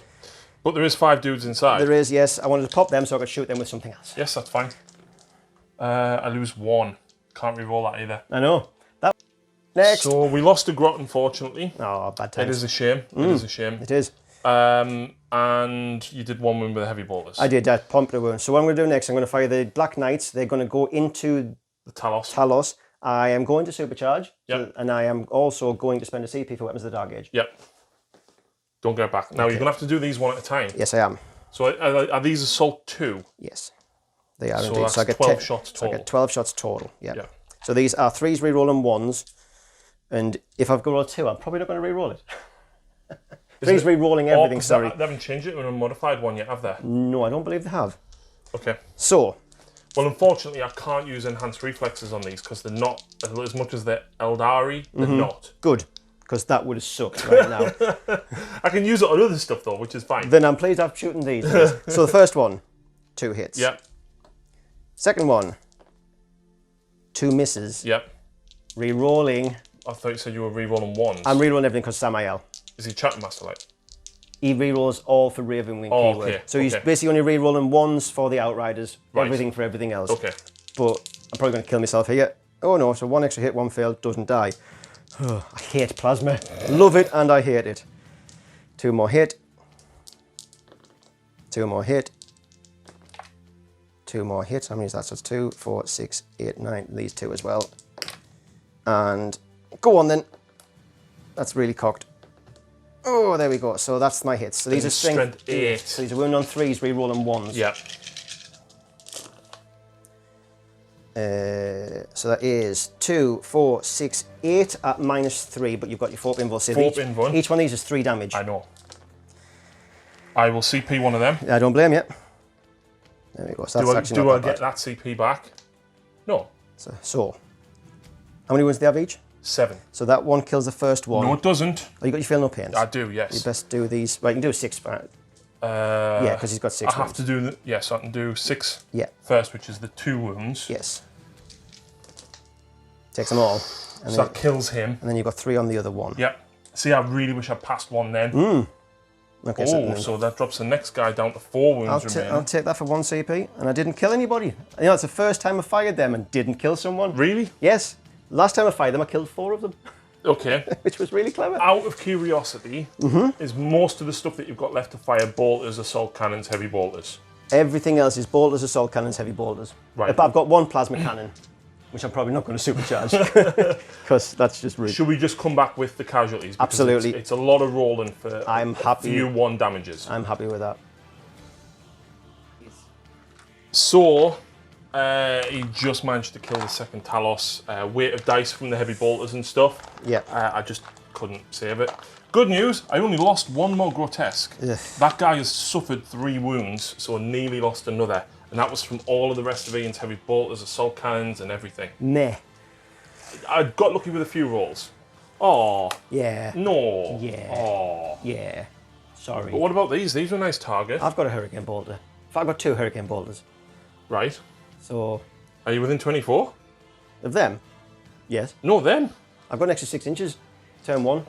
But there is 5 dudes inside. There is, yes. I wanted to pop them so I could shoot them with something else. Yes, that's fine. I lose 1. Can't re-roll that either. I know. That next. So we lost a grot, unfortunately. Oh, bad times. It is a shame. It is a shame. It is. And you did 1 wound with the heavy bolters. I did. I pumped a wound. So what I'm going to do next, I'm going to fire the Black Knights. They're going to go into The Talos. Talos. I am going to supercharge. Yep. And I am also going to spend a CP for Weapons of the Dark Age. Yep. Don't go back. Now, you're going to have to do these one at a time. Yes, I am. So are these Assault 2? Yes. They are So indeed. that's So I get 12 shots So I total. get 12 shots total. Yeah. Yeah. So these are 3s re-rolling 1s. And if I've got roll 2, I'm probably not going to re-roll it. 3s re-rolling everything, sorry. They haven't changed it in a modified one yet, have they? No, I don't believe they have. Okay. So, Well, unfortunately, I can't use enhanced reflexes on these because they're not, as much as they're Eldari, they're not. good. Because that would have sucked right now. I can use it on other stuff, though, which is fine. Then I'm pleased I'm shooting these. So the first one, 2 hits. Yep. Second one, 2 misses. Yep. Re-rolling. I thought you said you were re-rolling 1s. I'm re-rolling everything because Samael. Is he Chatting Master, like? He re-rolls all for Ravenwing Oh, keyword. okay, So he's okay. basically only re-rolling 1s for the Outriders, Right. everything for everything else. Okay. But I'm probably going to kill myself here. Oh no, so 1 extra hit, 1 failed, doesn't die. I hate plasma. Love it and I hate it. 2 more hit. 2 more hit. 2 more hits. How many is that? So it's 2, 4, 6, 8, 9. These 2 as well. And go on then. That's really cocked. Oh, there we go. So that's my hits. So these are strength 8. So these are wound on 3s, re-rolling 1s. Yep. So that is 2, 4, 6, 8 at minus 3, but you've got your 4 pinball save. 4 pinball. Each one of these is 3 damage. I know. I will CP one of them. I don't blame you. There we go. So that's actually Do not I that get bad. that CP back? No. So, how many wounds do they have each? 7. So that one kills the first one. No, it doesn't. Oh, you got your feel no pains. I do, You yes. best do these. Right, you can do 6. Yeah, because he's got 6 I have wounds. to do, yes, I can do 6 Yeah. first, which is the 2 wounds. Yes. Takes them all. And, So then, that kills him. and then you've got 3 on the other one. Yep. See, I really wish I passed one then. Okay, Oh, so that drops the next guy down to 4 wounds remaining. I'll take that for 1 CP. And I didn't kill anybody. You know, it's the first time I fired them and didn't kill someone. Really? Yes. Last time I fired them, I killed 4 of them, Okay. which was really clever. Out of curiosity, is most of the stuff that you've got left to fire bolters, assault cannons, heavy bolters? Everything else is bolters, assault cannons, heavy bolters. Right. But I've got 1 plasma cannon, which I'm probably not going to supercharge because that's just rude. Should we just come back with the casualties? Because Absolutely. It's a lot of rolling for I'm happy. few 1 damages. I'm happy with that. So, he just managed to kill the second Talos. Weight of dice from the heavy bolters and stuff. Yeah. I just couldn't save it. Good news, I only lost 1 more grotesque. Ugh. That guy has suffered 3 wounds, so I nearly lost another. And that was from all of the rest of Ian's heavy bolters, assault cannons and everything. Meh. I got lucky with a few rolls. Oh, Yeah. no. Yeah. Oh. Yeah. Sorry. But what about these? These were a nice target. I've got a hurricane bolter. In fact, I've got 2 hurricane bolters. Right. So, Are you within 24? of them, yes. No, them. I've got an extra 6 inches. Turn 1. On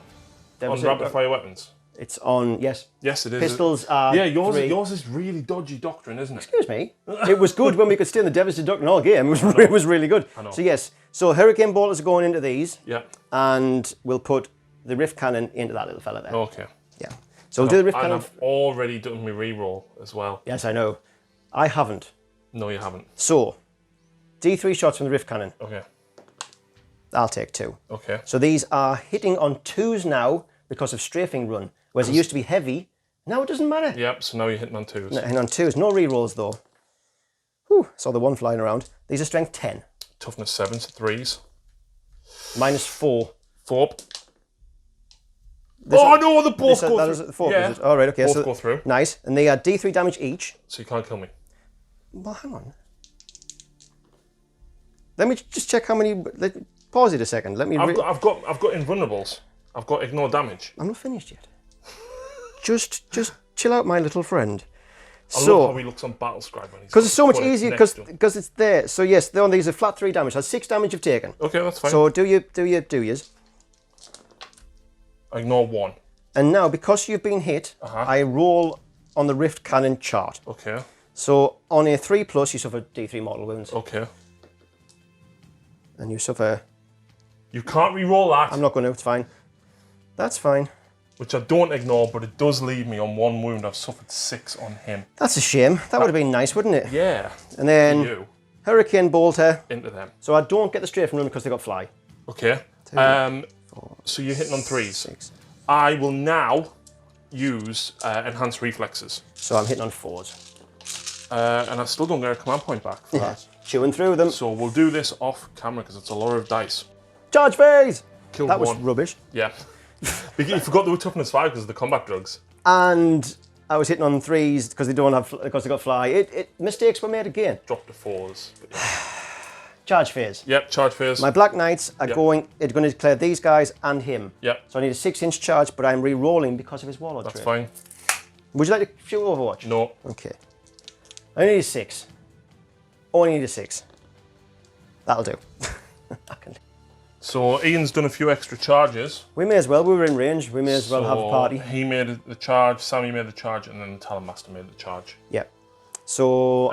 Devastator. rapid fire weapons. It's on, yes. Yes, it is. Pistols are Yeah, yours 3. is really dodgy doctrine, isn't it? Excuse me. It was good when we could stay in the Devastator Doctrine all game. It was really good. I know. So yes, so hurricane bolters are going into these, Yeah. and we'll put the rift cannon into that little fella there. Okay. Yeah. So we'll do the rift And cannon. I've already done my reroll as well. Yes, I know. I haven't. No, you haven't. So, D3 shots from the Rift Cannon. Okay. I'll take 2. Okay. So these are hitting on 2s now because of strafing run. Whereas it used to be heavy. Now it doesn't matter. Yep, so now you're hitting on 2s. Hitting on 2s. No rerolls though. Whew, saw the one flying around. These are strength 10. Toughness 7, so 3s. -4. 4. Oh no, the both go that through. Is the 4, yeah. is it? All right, okay. Both so go through. Nice. And they are D3 damage each. So you can't kill me. Well, hang on. Let me just check how many. Pause it a second. Let me. I've got invulnerables. I've got ignore damage. I'm not finished yet. just chill out, my little friend. I love how he looks on Battlescribe. Because it's so much easier because it's there. So yes, these are flat 3 damage. That's 6 damage you've taken. Okay, that's fine. So do yours. Ignore 1. And now because you've been hit, I roll on the Rift Cannon chart. Okay. So on a 3+, you suffer D3 mortal wounds. Okay. And you suffer. You can't re-roll that. I'm not going to. It's fine. That's fine. Which I don't ignore, but it does leave me on 1 wound. I've suffered 6 on him. That's a shame. That would have been nice, wouldn't it? Yeah. And then you. Hurricane Bolter. Into them. So I don't get the strafe run because they got fly. Okay. 2, 4, so you're hitting on 3s. 6. I will now use enhanced reflexes. So I'm hitting on 4s. And I still don't get a command point back for that. Chewing through them. So we'll do this off camera because it's a lot of dice. Charge phase! Killed that 1. was rubbish. Yeah. You forgot they were toughness 5 because of the combat drugs. And I was hitting on 3s because they got fly. Mistakes were made again. Dropped to 4s. But yeah. Charge phase. Yep, charge phase. My Black Knights are going to declare these guys and him. Yep. So I need a 6-inch charge, but I'm re-rolling because of his Warlord That's trait. fine. Would you like to shoot Overwatch? No. Okay. I need a 6. Only need a 6. That'll do. So Ian's done a few extra charges. We may as well. We were in range. We may as well have a party. He made the charge, Sammy made the charge, and then the Talon Master made the charge. Yeah. So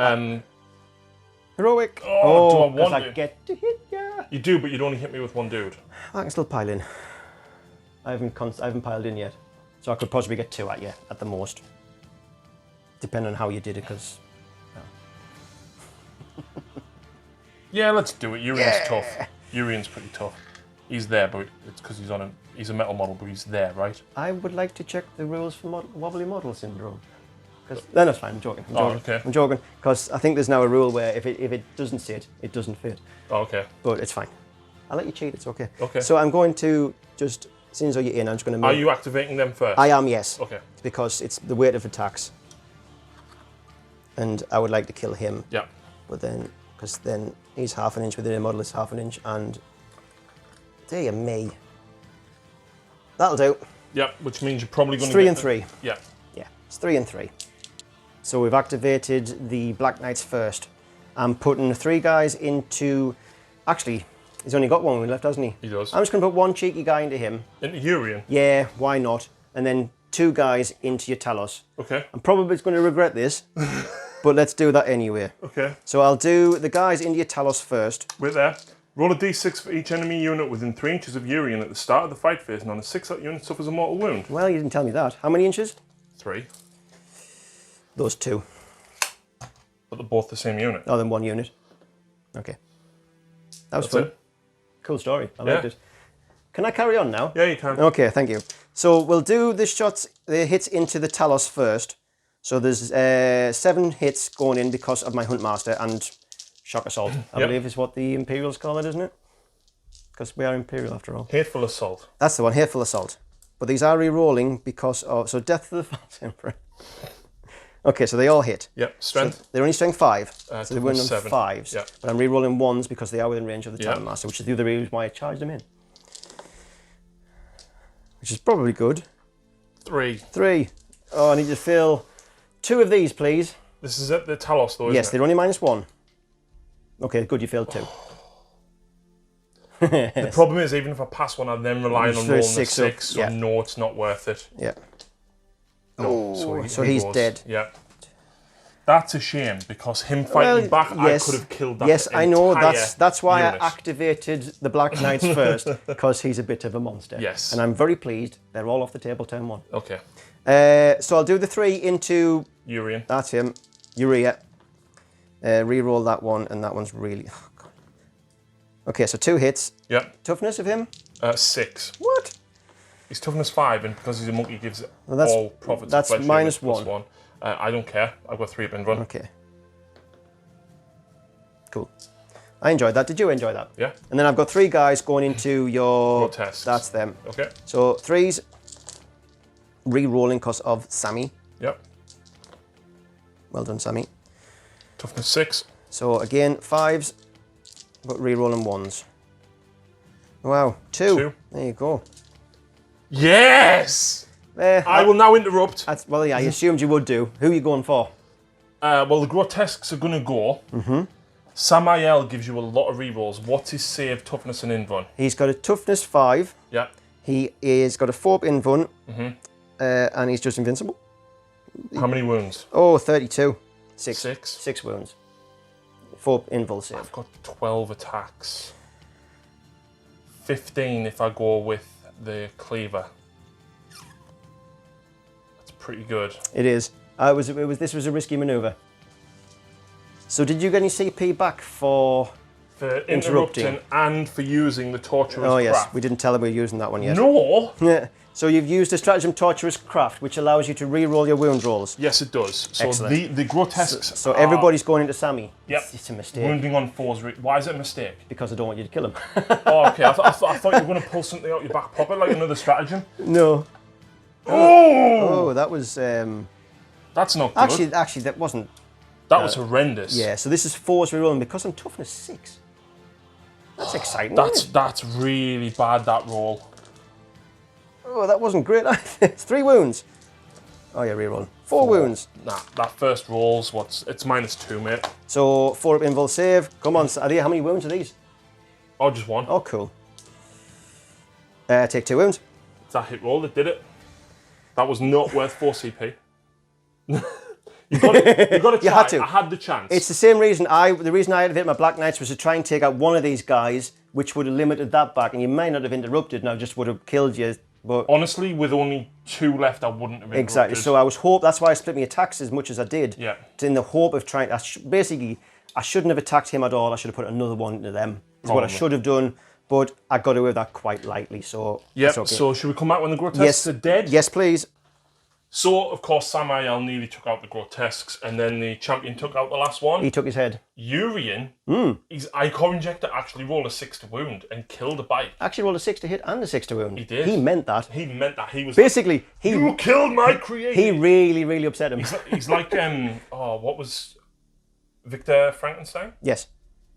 heroic. Do I want I to? get to hit ya. You do, but you'd only hit me with 1 dude. I can still pile in. I haven't piled in yet, so I could possibly get 2 at you at the most, depending on how you did it. Because Yeah, let's do it. Urian's tough. Urian's pretty tough. He's there, but it's because he's a metal model, but he's there, right? I would like to check the rules for wobbly model syndrome. No, that's fine. I'm joking. Okay. I'm joking because I think there's now a rule where if it doesn't sit, it doesn't fit. Oh, okay. But it's fine. I'll let you cheat. It's okay. Okay. So I'm going to just, since you're in, I'm just going to. Are you activating them first? I am, yes. Okay. Because it's the weight of attacks, and I would like to kill him. Yeah. But then, because then he's half an inch within a model is half an inch, and dear me, that'll do. Yeah, which means you're probably going to. 3 and 3. Yeah. Yeah, it's 3 and 3. So we've activated the Black Knights first. I'm putting 3 guys into. Actually, he's only got 1 left, hasn't he? He does. I'm just going to put 1 cheeky guy into him. Into Urian? Yeah, why not? And then 2 guys into your Talos. Okay. I'm probably going to regret this, but let's do that anyway. Okay. So I'll do the guys into your Talos first. Wait there. Roll a d6 for each enemy unit within 3 inches of Urian at the start of the fight phase, and on a 6 that unit suffers a mortal wound. Well, you didn't tell me that. How many inches? 3. Those 2. But they're both the same unit. Oh, then 1 unit. Okay. That was That's fun. it. Cool story. I liked it. Can I carry on now? Yeah, you can. Okay, thank you. So we'll do the shots, the hits into the Talos first. So there's 7 hits going in because of my Huntmaster and Shock Assault. I believe is what the Imperials call it, isn't it? Because we are Imperial after all. Hateful Assault. That's the one, Hateful Assault. But these are re-rolling because of... So Death to the False Emperor. Okay, so they all hit. Yep, strength. So they're only strength 5. So So they win on 7. 5s. Yep. But I'm re-rolling 1s because they are within range of the Yep. Talon Master, which is the other reason why I charged them in. Which is probably good. 3. 3. Oh, I need to fill 2 of these, please. This is at the Talos, though, isn't Yes, it? they're only -1. Okay, good, you filled 2. The problem is, even if I pass one, I'm then relying on rolling a 6, so yeah. no, it's not worth it. Yeah. Oh, so he's goes. dead. Yeah. That's a shame, because him fighting back, yes, I could have killed that. Yes, I know. entire That's why unit. I activated the Black Knights first, because he's a bit of a monster. Yes. And I'm very pleased. They're all off the table turn 1. Okay. So I'll do the 3 into... Urian. That's him. Urea. Reroll that one, and that one's really... Oh, God. Okay, so 2 hits. Yep. Toughness of him? 6. What? He's toughness 5, and because he's a monkey, he gives Well, that's, all profits. that's of flesh minus units 1. I don't care. I've got 3 up in run. Okay. Cool. I enjoyed that. Did you enjoy that? Yeah. And then I've got 3 guys going into your... Grotesques. That's them. Okay. So 3s, re-rolling because of Sammy. Yep. Well done, Sammy. Toughness 6. So again, 5s, but re-rolling 1s. Wow, 2. There you go. Yes! I will now interrupt. Well, yeah, I assumed you would do. Who are you going for? Well, the Grotesques are going to go. Samael gives you a lot of rerolls. What's his save, toughness, and invuln? He's got a toughness 5. Yeah. He is got a 4 invuln, and he's just invincible. How many wounds? Oh, 32. 6. 6. 6 wounds. 4 invul save. I've got 12 attacks. 15 if I go with the cleaver. That's pretty good. It is. This was a risky maneuver. So did you get any CP back for interrupting and for using the torturer's craft? Oh yes, we didn't tell them we were using that one yet. No! Yeah. So you've used a stratagem torturer's craft, which allows you to re-roll your wound rolls. Yes, it does. So Excellent. the grotesques. So everybody's going into Sammy. Yep. It's a mistake. Wounding on 4s. Why is it a mistake? Because I don't want you to kill him. Oh, okay. I thought you were going to pull something out your back pocket, like another stratagem. No. Oh! Oh, that was. That's not good. Actually, that wasn't. That was horrendous. Yeah. So this is 4s re-rolling because I'm toughness 6. That's exciting. That's really bad. That roll. Oh, that wasn't great. It's 3 wounds. Oh yeah, re-roll. 4 wounds. Nah, that first roll's it's -2, mate. So 4 up invul save. Come on, Sadia, how many wounds are these? Oh, just 1. Oh, cool. Take 2 wounds. It's that hit roll that did it. That was not worth 4 CP. You got to try. You had to. I had the chance. It's the same reason the reason I had hit my Black Knights was to try and take out one of these guys, which would have limited that back, and you may not have interrupted, and I just would have killed you. But honestly, with only 2 left, I wouldn't have interrupted. Exactly. So that's why I split my attacks as much as I did. Yeah. In the hope of trying. Basically, I shouldn't have attacked him at all. I should have put another one into them. Is what I should have done. But I got away with that quite lightly. So yeah. Okay. So should we come out when the grotesques are dead? Yes, please. So, of course, Samael nearly took out the grotesques, and then the champion took out the last one. He took his head. Urian, his Icor Injector actually rolled a 6 to wound and killed a bite. Actually rolled a 6 to hit and a 6 to wound. He did. He meant that. He meant that. He was basically you killed my creation. He really, really upset him. He's like what was Victor Frankenstein? Yes.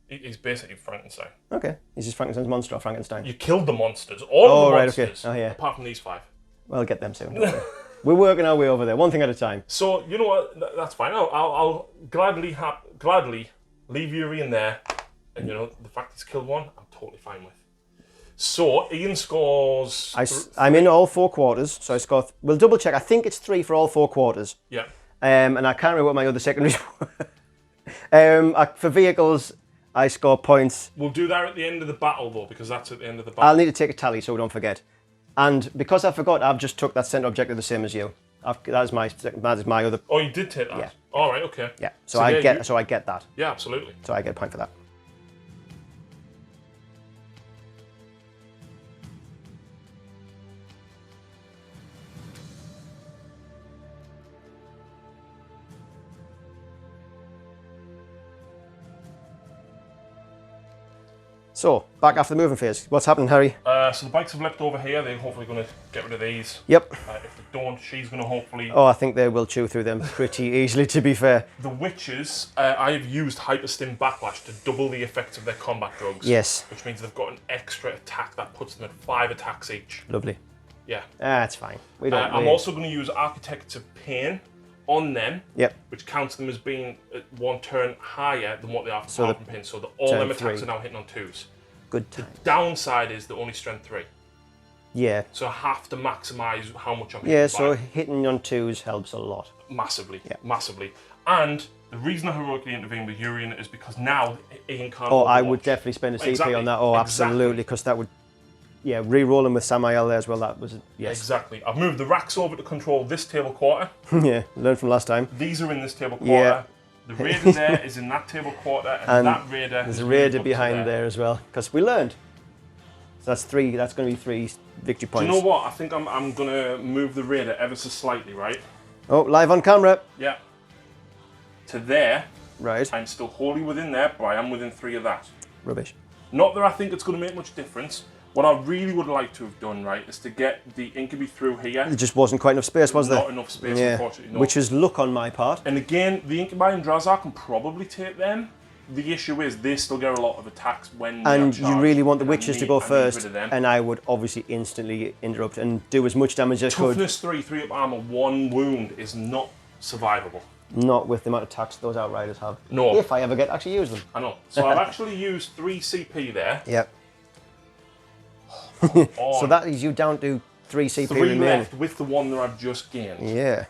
He's basically Frankenstein. Okay. He's just Frankenstein's monster or Frankenstein. You killed the monsters. All the monsters. Okay. Oh yeah. Apart from these 5. We'll get them soon. We're working our way over there, one thing at a time. So, you know what, that's fine. I'll gladly leave Yuri in there. And, you know, the fact he's killed one, I'm totally fine with. So, Ian scores... I'm in all 4 quarters, so I score... We'll double check. I think it's 3 for all 4 quarters. Yeah. And I can't remember what my other secondaries were. For vehicles, I score points. We'll do that at the end of the battle, though, because that's at the end of the battle. I'll need to take a tally so we don't forget. And because I forgot, I've just took that center objective the same as you. That is my other. Oh, you did take that. Yeah. All right. Okay. Yeah. So I get that. Yeah, absolutely. So I get a point for that. So, back after the moving phase. What's happening, Harry? So the bikes have leapt over here. They're hopefully going to get rid of these. Yep. If they don't, she's going to hopefully... Oh, I think they will chew through them pretty easily, to be fair. The witches, I have used Hyperstim Backlash to double the effects of their combat drugs. Yes. Which means they've got an extra attack that puts them at 5 attacks each. Lovely. Yeah. That's fine. I'm also going to use Architects of Pain on them, yep, which counts them as being 1 turn higher than what they are for so Powerful Pin. So all them attacks are now hitting on 2s. Good time. The downside is they're only strength 3. Yeah. So I have to maximise how much I'm hitting. Yeah, so hitting on 2s helps a lot. Massively. Yeah. Massively. And the reason I heroically intervened with Urian is because now Ian can't. Oh, I would definitely spend a CP on that. Oh, absolutely, because that would. Yeah, re-rolling with Samael there as well, that was, yes. Exactly. I've moved the racks over to control this table quarter. Yeah, learned from last time. These are in this table quarter. Yeah. The raider there is in that table quarter, and that raider. There's a raider behind there as well, because we learned. So that's 3. That's going to be 3 victory points. Do you know what? I think I'm going to move the raider ever so slightly, right? Oh, live on camera. Yeah. To there. Right. I'm still wholly within there, but I am within 3 of that. Rubbish. Not that I think it's going to make much difference. What I really would like to have done, right, is to get the incubi through here. There just wasn't quite enough space, was there? Not enough space, unfortunately. No. Which is luck on my part. And again, the incubi and Drazar can probably take them. The issue is they still get a lot of attacks when and you really want the witches to go first, and I would obviously instantly interrupt and do as much damage as I could. Toughness 3, 3 up armor, 1 wound is not survivable. Not with the amount of attacks those Outriders have. No. If I ever get to actually use them. I know. So I've actually used 3 CP there. Yep. So that is you down to 3 CP 3 remaining. left with the 1 that I've just gained. Yeah.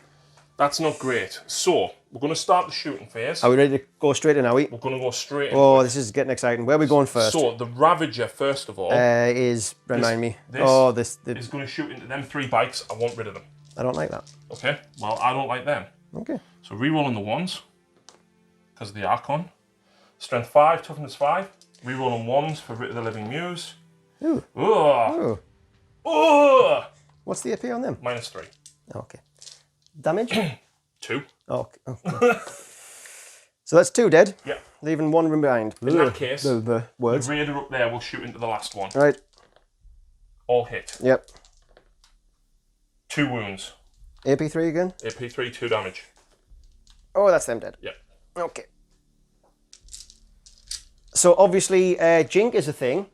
That's not great. So, we're going to start the shooting phase. Are we ready to go straight in, are we? We're going to go straight in. Oh, this is getting exciting. Where are we going first? So, the Ravager, first of all, remind me. This is going to shoot into them 3 bikes. I want rid of them. I don't like that. Okay, well, I don't like them. Okay. So, re-rolling the 1s, because of the Archon. Strength 5, toughness 5. Re-rolling 1s for Writ of the Living Muse. Ooh. Ugh. Ooh. Ugh. What's the AP on them? -3. Okay. Damage? 2. Oh, okay. So that's 2 dead. Yeah. Leaving 1 behind. In that case, the words. the raider up there will shoot into the last one. Right. All hit. Yep. 2 wounds. AP3 again? AP3, 2 damage. Oh, that's them dead. Yeah. Okay. So obviously, Jink is a thing.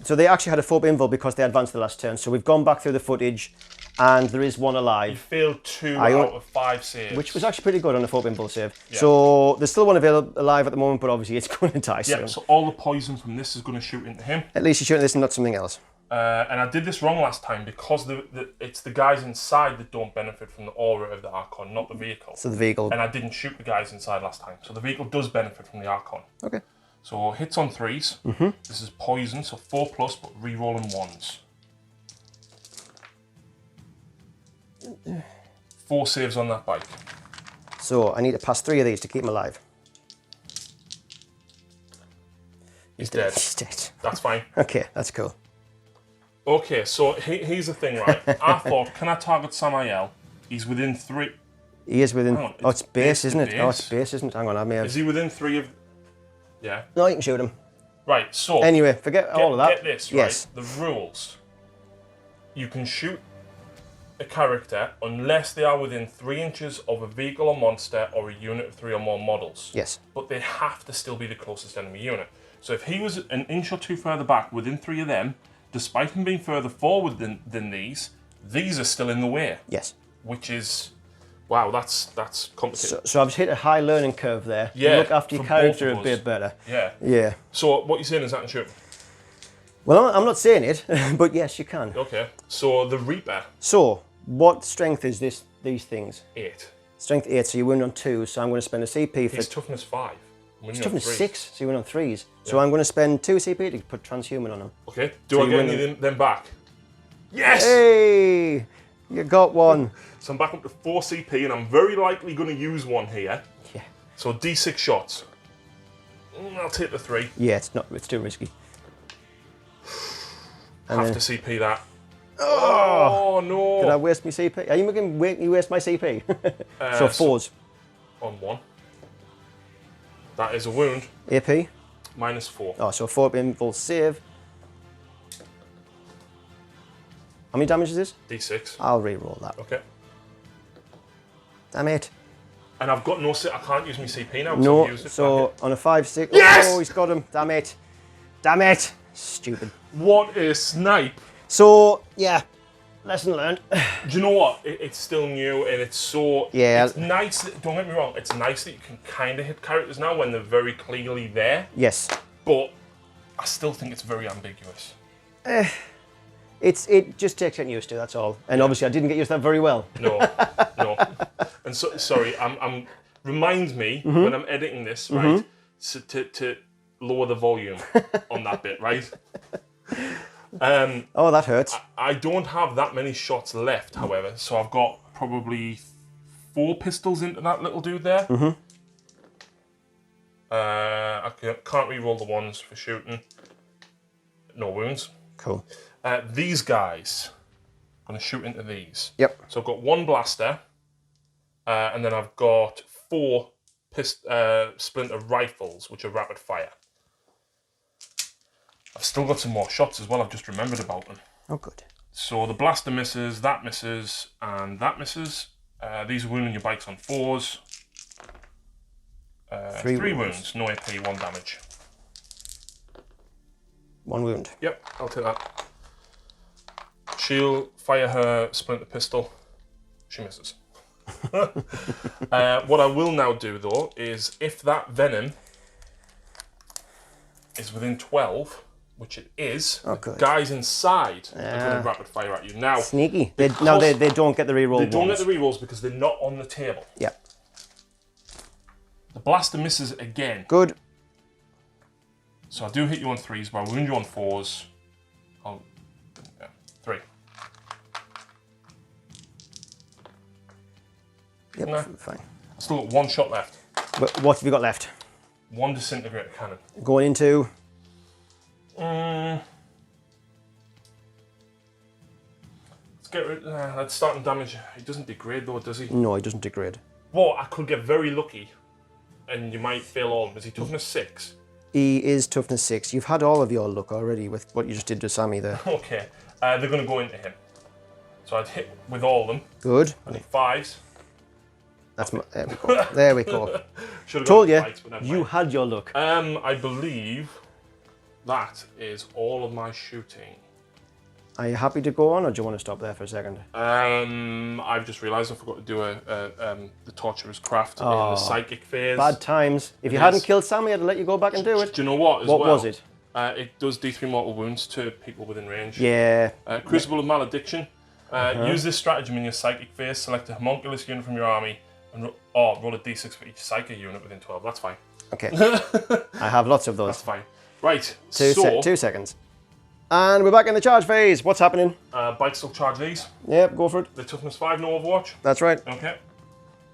So they actually had a 4 invul because they advanced the last turn. So we've gone back through the footage, and there is 1 You alive, failed 2 out of 5 saves. which was actually pretty good on a 4 invul save. Yeah. So there's still 1 alive at the moment, but obviously it's going to die soon. Yeah, so all the poison from this is going to shoot into him. At least you're shooting this and not something else. And I did this wrong last time because it's the guys inside that don't benefit from the aura of the Archon, not the vehicle. So the vehicle. And I didn't shoot the guys inside last time. So the vehicle does benefit from the Archon. Okay. So hits on 3s. This is poison, so 4+, but re-rolling 1s. 4 saves on that bike. So I need to pass 3 of these to keep him alive. He's dead. He's dead. That's fine. Okay, that's cool. Okay, so here's the thing, right? I thought, can I target Samael? He's within 3. He is within. Hang on, Oh, it's base, isn't it? base. Oh, it's base, isn't it? Hang on, I may have. Is he within 3 of... Yeah. No, you can shoot him. Right, so... Anyway, forget all of that. Get this, right? Yes. The rules. You can shoot a character unless they are within 3 inches of a vehicle or monster or a unit of 3 or more models. Yes. But they have to still be the closest enemy unit. So if he was an inch or 2 further back within 3 of them, despite him being further forward than these are still in the way. Yes. Which is... Wow, that's complicated. So I've hit a high learning curve there. Yeah, Look after your for character both a of bit us. better. Yeah. Yeah. So what you're saying is that can shoot? Well, I'm not saying it, but yes, you can. Okay. So the Reaper. So, what strength is these things? 8. Strength 8, so you win on 2, so I'm going to spend a CP for... His toughness 5. It's toughness 6, so you win on 3s. Yeah. So I'm going to spend 2 CP to put transhuman on him. Okay. Do I get any of them back? Yes! Hey! You got 1. So I'm back up to 4 CP, and I'm very likely going to use 1 here. Yeah. So D6 shots. I'll take the 3. Yeah, it's too risky. Have to CP that. Oh no! Did I waste my CP? Are you making me waste my CP? So 4s. On 1. That is a wound. AP? -4. Oh, so 4 invul save. How many damage is this? D6. I'll re-roll that. Okay. Damn it. And I've got no... I can't use my CP now because No, I've used it. so on a 5-6... Yes! Oh, he's got him. Damn it. Damn it. Stupid. What a snipe. So, yeah. Lesson learned. Do you know what? It's still new and it's so... Yeah. It's nice... Don't get me wrong. It's nice that you can kind of hit characters now when they're very clearly there. Yes. But I still think it's very ambiguous. It just takes getting used to, that's all. And obviously I didn't get used to that very well. No, no. And so, sorry, remind me when I'm editing this, right, so to lower the volume on that bit, right? Oh, that hurts. I don't have that many shots left, however, so I've got probably 4 pistols into that little dude there. I can't re-roll the ones for shooting. No wounds. Cool. These guys, I'm going to shoot into these. Yep. So I've got 1 blaster, and then I've got 4 splinter rifles, which are rapid fire. I've still got some more shots as well. I've just remembered about them. Oh, good. So the blaster misses, that misses, and that misses. These are wounding your bikes on 4s. 3 wounds, no AP, 1 damage. 1 wound. Yep, I'll take that. She'll fire her splinter pistol. She misses. What I will now do though is if that venom is within 12, which it is, the guys inside are going to rapid fire at you. Now, sneaky. They don't get the reroll. They don't get the rerolls because they're not on the table. Yep. The blaster misses again. Good. So I do hit you on 3s, but I wound you on 4s. I'll, 3. Yep, No. fine. I've still got 1 shot left. But what have you got left? 1 disintegrator cannon. Going into... Let's get rid. That's starting damage. He doesn't degrade though, does he? No, he doesn't degrade. Well, I could get very lucky, and you might fail all. Is he toughness 6? He is toughness 6. You've had all of your luck already with what you just did to Sammy there. Okay, they're going to go into him. So I'd hit with all of them. Good. I need 5s. That's my, there we go. There we go. Should've Told you, got the fights, you had your luck. I believe that is all of my shooting. Are you happy to go on, or do you want to stop there for a second? I've just realised I forgot to do the Torturer's Craft in the Psychic phase. Bad times. If you hadn't killed Sammy, I'd let you go back and do it. Do you know what? What was it? It does D3 mortal wounds to people within range. Yeah. Crucible of Malediction. Use this stratagem in your Psychic phase. Select a homunculus unit from your army and roll a D6 for each Psychic unit within 12. That's fine. Okay. I have lots of those. That's fine. Right. 2 seconds. And we're back in the charge phase. What's happening? Bikes will charge these. Yep, go for it. The toughness 5, no Overwatch. That's right. Okay.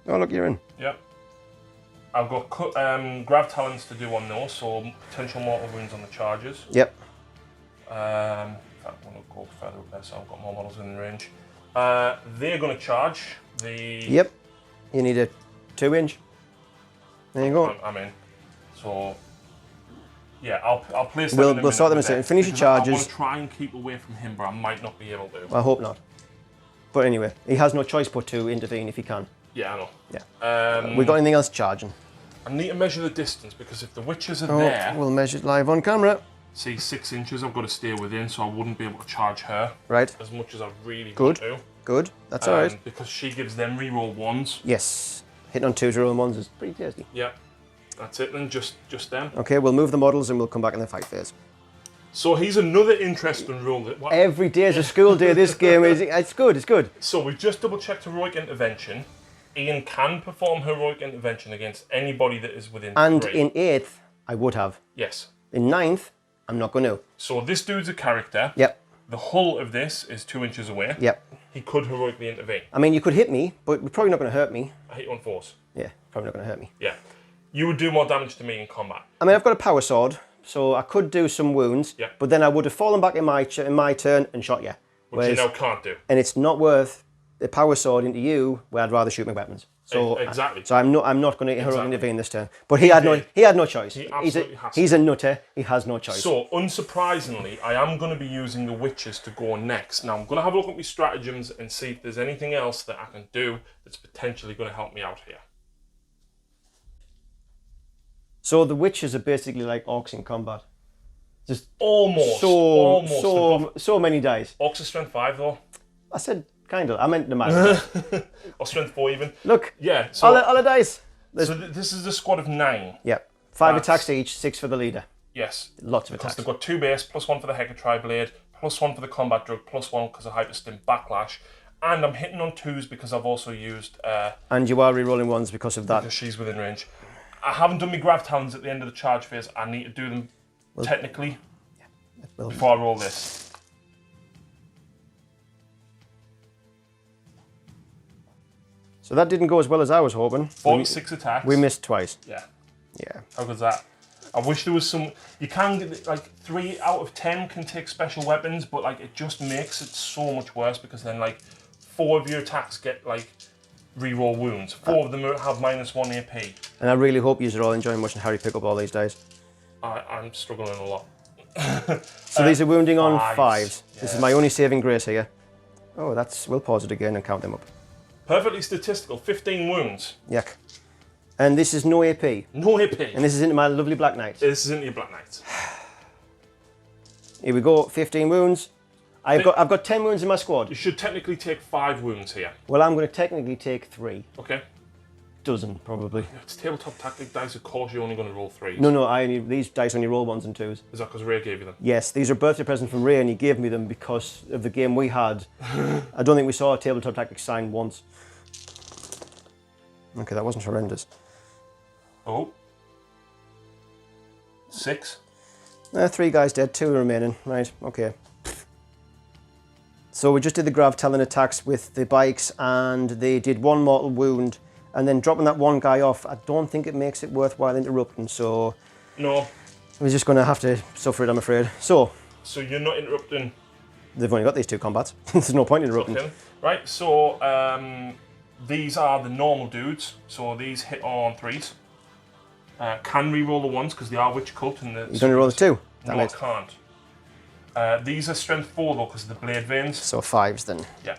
Oh, look, you're in. Yep. I've got grav talons to do on those, so potential mortal wounds on the charges. Yep. In fact, I want to go further up there, so I've got more models in range. They're going to charge the... Yep. You need a 2-inch. There you go. I'm in. So... Yeah, I'll place them. We'll sort them in a second. Finish your charges. I want to try and keep away from him, but I might not be able to. I hope not. But anyway, he has no choice but to intervene if he can. Yeah, I know. Yeah. We got anything else charging? I need to measure the distance because if the witches are there... We'll measure it live on camera. See, 6 inches, I've got to stay within, so I wouldn't be able to charge her. Right. As much as I really want to. Good. That's all right. Because she gives them reroll 1s. Yes. Hitting on 2s, rolling 1s is pretty tasty. Yeah. That's it then, just them. Okay, we'll move the models and we'll come back in the fight phase. So here's another interesting rule. Every day is a school day, this game. It's good. So we've just double checked heroic intervention. Ian can perform heroic intervention against anybody that is within 3. And in 8th, I would have. Yes. In 9th, I'm not going to. So this dude's a character. Yep. The hull of this is 2 inches away. Yep. He could heroically intervene. I mean, you could hit me, but you're probably not going to hurt me. I hit you on 4s. Yeah, probably not going to hurt me. Yeah. You would do more damage to me in combat. I mean, I've got a power sword, so I could do some wounds. Yeah. But then I would have fallen back in my turn and shot you. Which you now can't do. And it's not worth the power sword into you, where I'd rather shoot my weapons. So exactly. So I'm not going to heroically intervene this turn. But he had no choice. He absolutely has. He's a nutter. He has no choice. So unsurprisingly, I am going to be using the witches to go next. Now I'm going to have a look at my stratagems and see if there's anything else that I can do that's potentially going to help me out here. So the witches are basically like orcs in combat. Just almost. So many dice. Orcs are strength 5 though. I said kind of. I meant no matter. Or strength 4 even. Look. Yeah. So all the dice. So this is a squad of 9. Yeah. 5 attacks each, 6 for the leader. Yes. Lots of because attacks. They've got 2 base, +1 for the Hecatribe Blade, +1 for the Combat Drug, +1 because of Hyperstim Backlash. And I'm hitting on 2s because I've also used... and you are re-rolling 1s because of that. Because she's within range. I haven't done my grav talons at the end of the charge phase. I need to do them technically before I roll this. So that didn't go as well as I was hoping. 46 attacks. We missed twice. Yeah. Yeah. How good's that? I wish there was some. You can get like 3 out of 10 can take special weapons, but like it just makes it so much worse because then like 4 of your attacks get like reroll wounds. 4 of them have -1 AP. And I really hope you're all enjoying watching Harry pick up all these dice. I'm struggling a lot. So these are wounding on 5s. Yeah. This is my only saving grace here. Oh, we'll pause it again and count them up. Perfectly statistical, 15 wounds. Yuck. And this is no AP. No AP. And this is into my lovely Black Knight. This is into your Black Knight. Here we go, 15 wounds. I've got 10 wounds in my squad. You should technically take 5 wounds here. Well, I'm going to technically take 3. Okay. Dozen, probably. It's tabletop tactic dice, of course you're only going to roll 3s. No, these dice only roll 1s and 2s. Is that because Ray gave you them? Yes, these are a birthday present from Ray and he gave me them because of the game we had. I don't think we saw a tabletop tactics sign once. Okay, that wasn't horrendous. Oh. 6. 3 guys dead, 2 remaining. Right, okay. So we just did the grav talon attacks with the bikes and they did 1 mortal wound and then dropping that 1 guy off, I don't think it makes it worthwhile interrupting, so... No. We're just going to have to suffer it, I'm afraid. So you're not interrupting... They've only got these 2 combats. There's no point in interrupting. Okay. Right, so these are the normal dudes, so these hit on 3s. Can re-roll the 1s because they are witch cult and the... You're going to roll the 2? No, I can't. These are strength 4 though because of the blade veins. So 5s then. Yeah.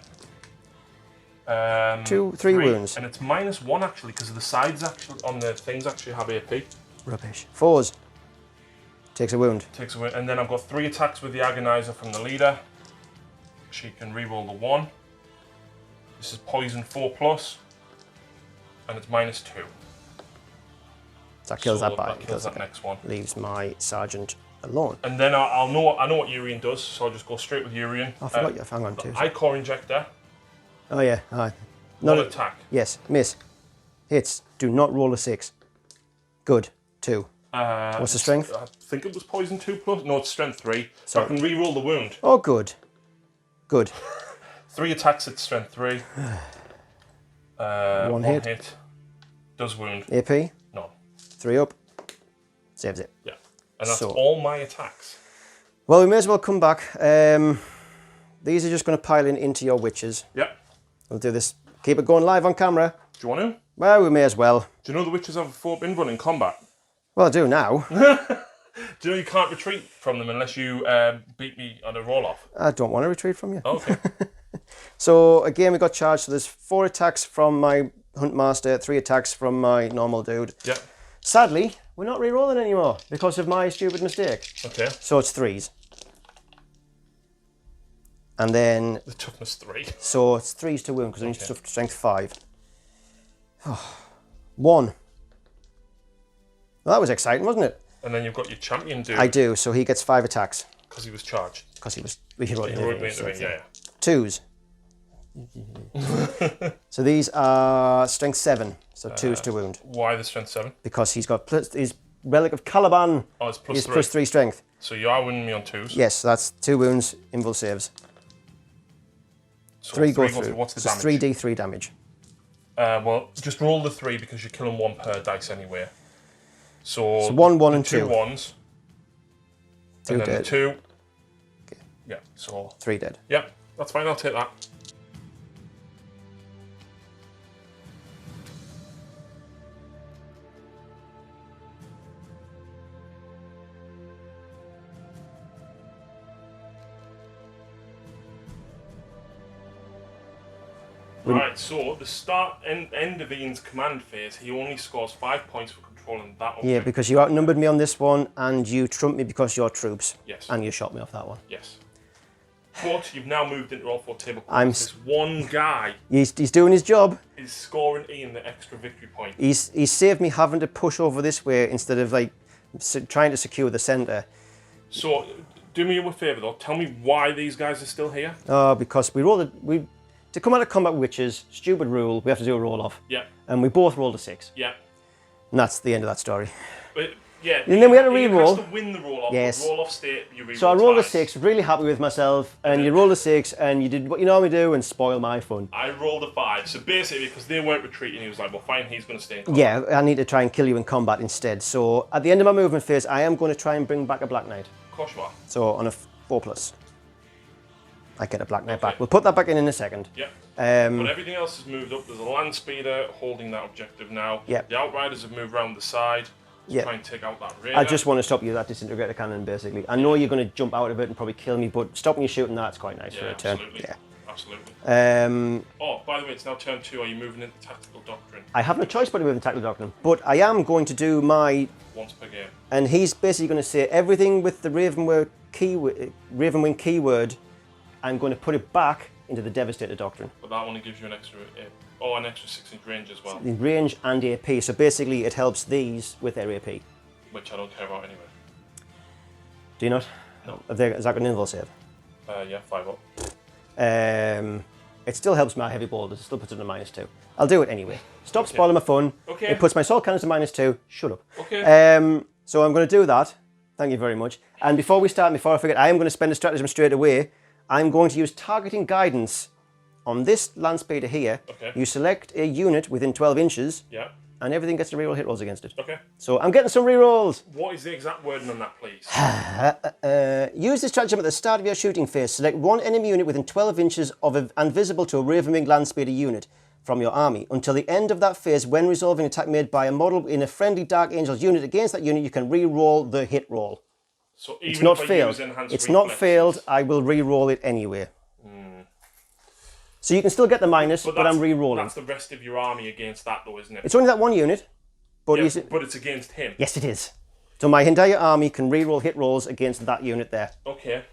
3 wounds. And it's -1 actually because of the sides actually on the things actually have AP. Rubbish. 4s. Takes a wound. Takes a wound. And then I've got 3 attacks with the agonizer from the leader. She can re-roll the 1. This is poison 4+, and it's -2. That kills So that guy. that kills that next one. Leaves my sergeant alone. And then I know what Urian does, so I'll just go straight with Urian. I forgot you. Hang on, too. Icor injector. Oh yeah. Not attack. Yes, miss. Hits. Do not roll a 6. Good. 2. What's the strength? I think it was poison 2+. No, it's strength 3. So I can re-roll the wound. Oh, good. Good. 3 attacks at strength 3. 1 hit. Does wound. AP? No. 3 up. Saves it. Yeah. And that's all my attacks. Well, we may as well come back. These are just going to pile into your witches. Yeah. We'll do this. Keep it going live on camera. Do you want to? Well, we may as well. Do you know the witches have been running combat? Well, I do now. Do you know you can't retreat from them unless you beat me on a roll-off? I don't want to retreat from you. Okay. So, again, we got charged. So there's 4 attacks from my Huntmaster, 3 attacks from my normal dude. Yeah. Sadly, we're not re-rolling anymore because of my stupid mistake. Okay. So it's 3s. And then... The toughness 3. So it's 3s to wound because I need to suffer strength 5. 1. Well, that was exciting, wasn't it? And then you've got your champion dude. I do, so he gets 5 attacks. Because he was charged. Because he rolled He in rode the me in the ring, yeah. 2s. So these are strength 7, so 2s to wound. Why the strength 7? Because he's got his Relic of Caliban. Oh, it's plus is 3. +3 strength. So you are winning me on 2s. Yes, so that's 2 wounds, invul saves. So 3 go through. What's the so damage? 3d3 damage. Well, just roll the 3 because you're killing 1 per dice anyway. So 1, 1 and 2 2. 1s. 2 and then dead. the 2. Okay. Yeah, so... 3 dead. Yeah, that's fine, I'll take that. Right, so the start and end of Ian's command phase, he only scores 5 points for controlling that object. Yeah, because you outnumbered me on this one, and you trumped me because you're troops. Yes. And you shot me off that one. Yes. But you've now moved into all 4 table I'm points. This one guy He's doing his job. is scoring Ian the extra victory point. He's saved me having to push over this way instead of like trying to secure the centre. So, do me a favour though, tell me why these guys are still here. Because to come out of combat witches, stupid rule, we have to do a roll off. Yeah. And we both rolled a 6. Yeah. And that's the end of that story. But Yeah. And then we had a Ian re-roll. has to win the roll off. Yes. Roll off state, you re-roll So I rolled a twice. 6, really happy with myself, and you rolled a 6, and you did what you normally do and spoil my fun. I rolled a 5. So basically, because they weren't retreating, he was like, well, fine, he's going to stay in combat. Yeah, I need to try and kill you in combat instead. So at the end of my movement phase, I am going to try and bring back a Black Knight. Of course you are. So on a 4+. I get a Black Knight back. We'll put that back in a second. Yep. But everything else has moved up. There's a land speeder holding that objective now. Yep. The outriders have moved around the side to try and take out that raider. I just want to stop you with that disintegrator cannon, basically. I know you're going to jump out of it and probably kill me, but stopping you shooting that's quite nice for a turn. Absolutely. Yeah, absolutely. Oh, by the way, it's now turn 2. Are you moving into tactical doctrine? I have no choice but to move in tactical doctrine, but I am going to do my. Once per game. And he's basically going to say everything with the Ravenwing keyword. I'm going to put it back into the Devastator doctrine. But that only gives you an extra, an extra 6-inch range as well. In range and AP, so basically it helps these with their AP. Which I don't care about anyway. Do you not? No. Is that got an invul save? Yeah, 5 up. It still helps my heavy boulders, it still puts it on a -2. I'll do it anyway. Stop spoiling my fun. Okay. It puts my assault cannons to -2. Shut up. Okay. So I'm going to do that. Thank you very much. And before we start, before I forget, I am going to spend a stratagem straight away. I'm going to use targeting guidance on this land speeder here. Okay. You select a unit within 12 inches. Yeah. And everything gets to reroll hit rolls against it. Okay. So I'm getting some rerolls. What is the exact wording on that, please? Use this stratagem at the start of your shooting phase. Select one enemy unit within 12 inches and visible to a Ravenwing land speeder unit from your army. Until the end of that phase, when resolving an attack made by a model in a friendly Dark Angels unit against that unit, you can re-roll the hit roll. So even it's not if I failed. use enhanced It's not reflexes, failed. I will re-roll it anyway. So you can still get the minus, but I'm re-rolling. That's the rest of your army against that, though, isn't it? It's only that one unit. But, yeah, but it's against him. Yes, it is. So my entire army can re-roll hit rolls against that unit there. Okay.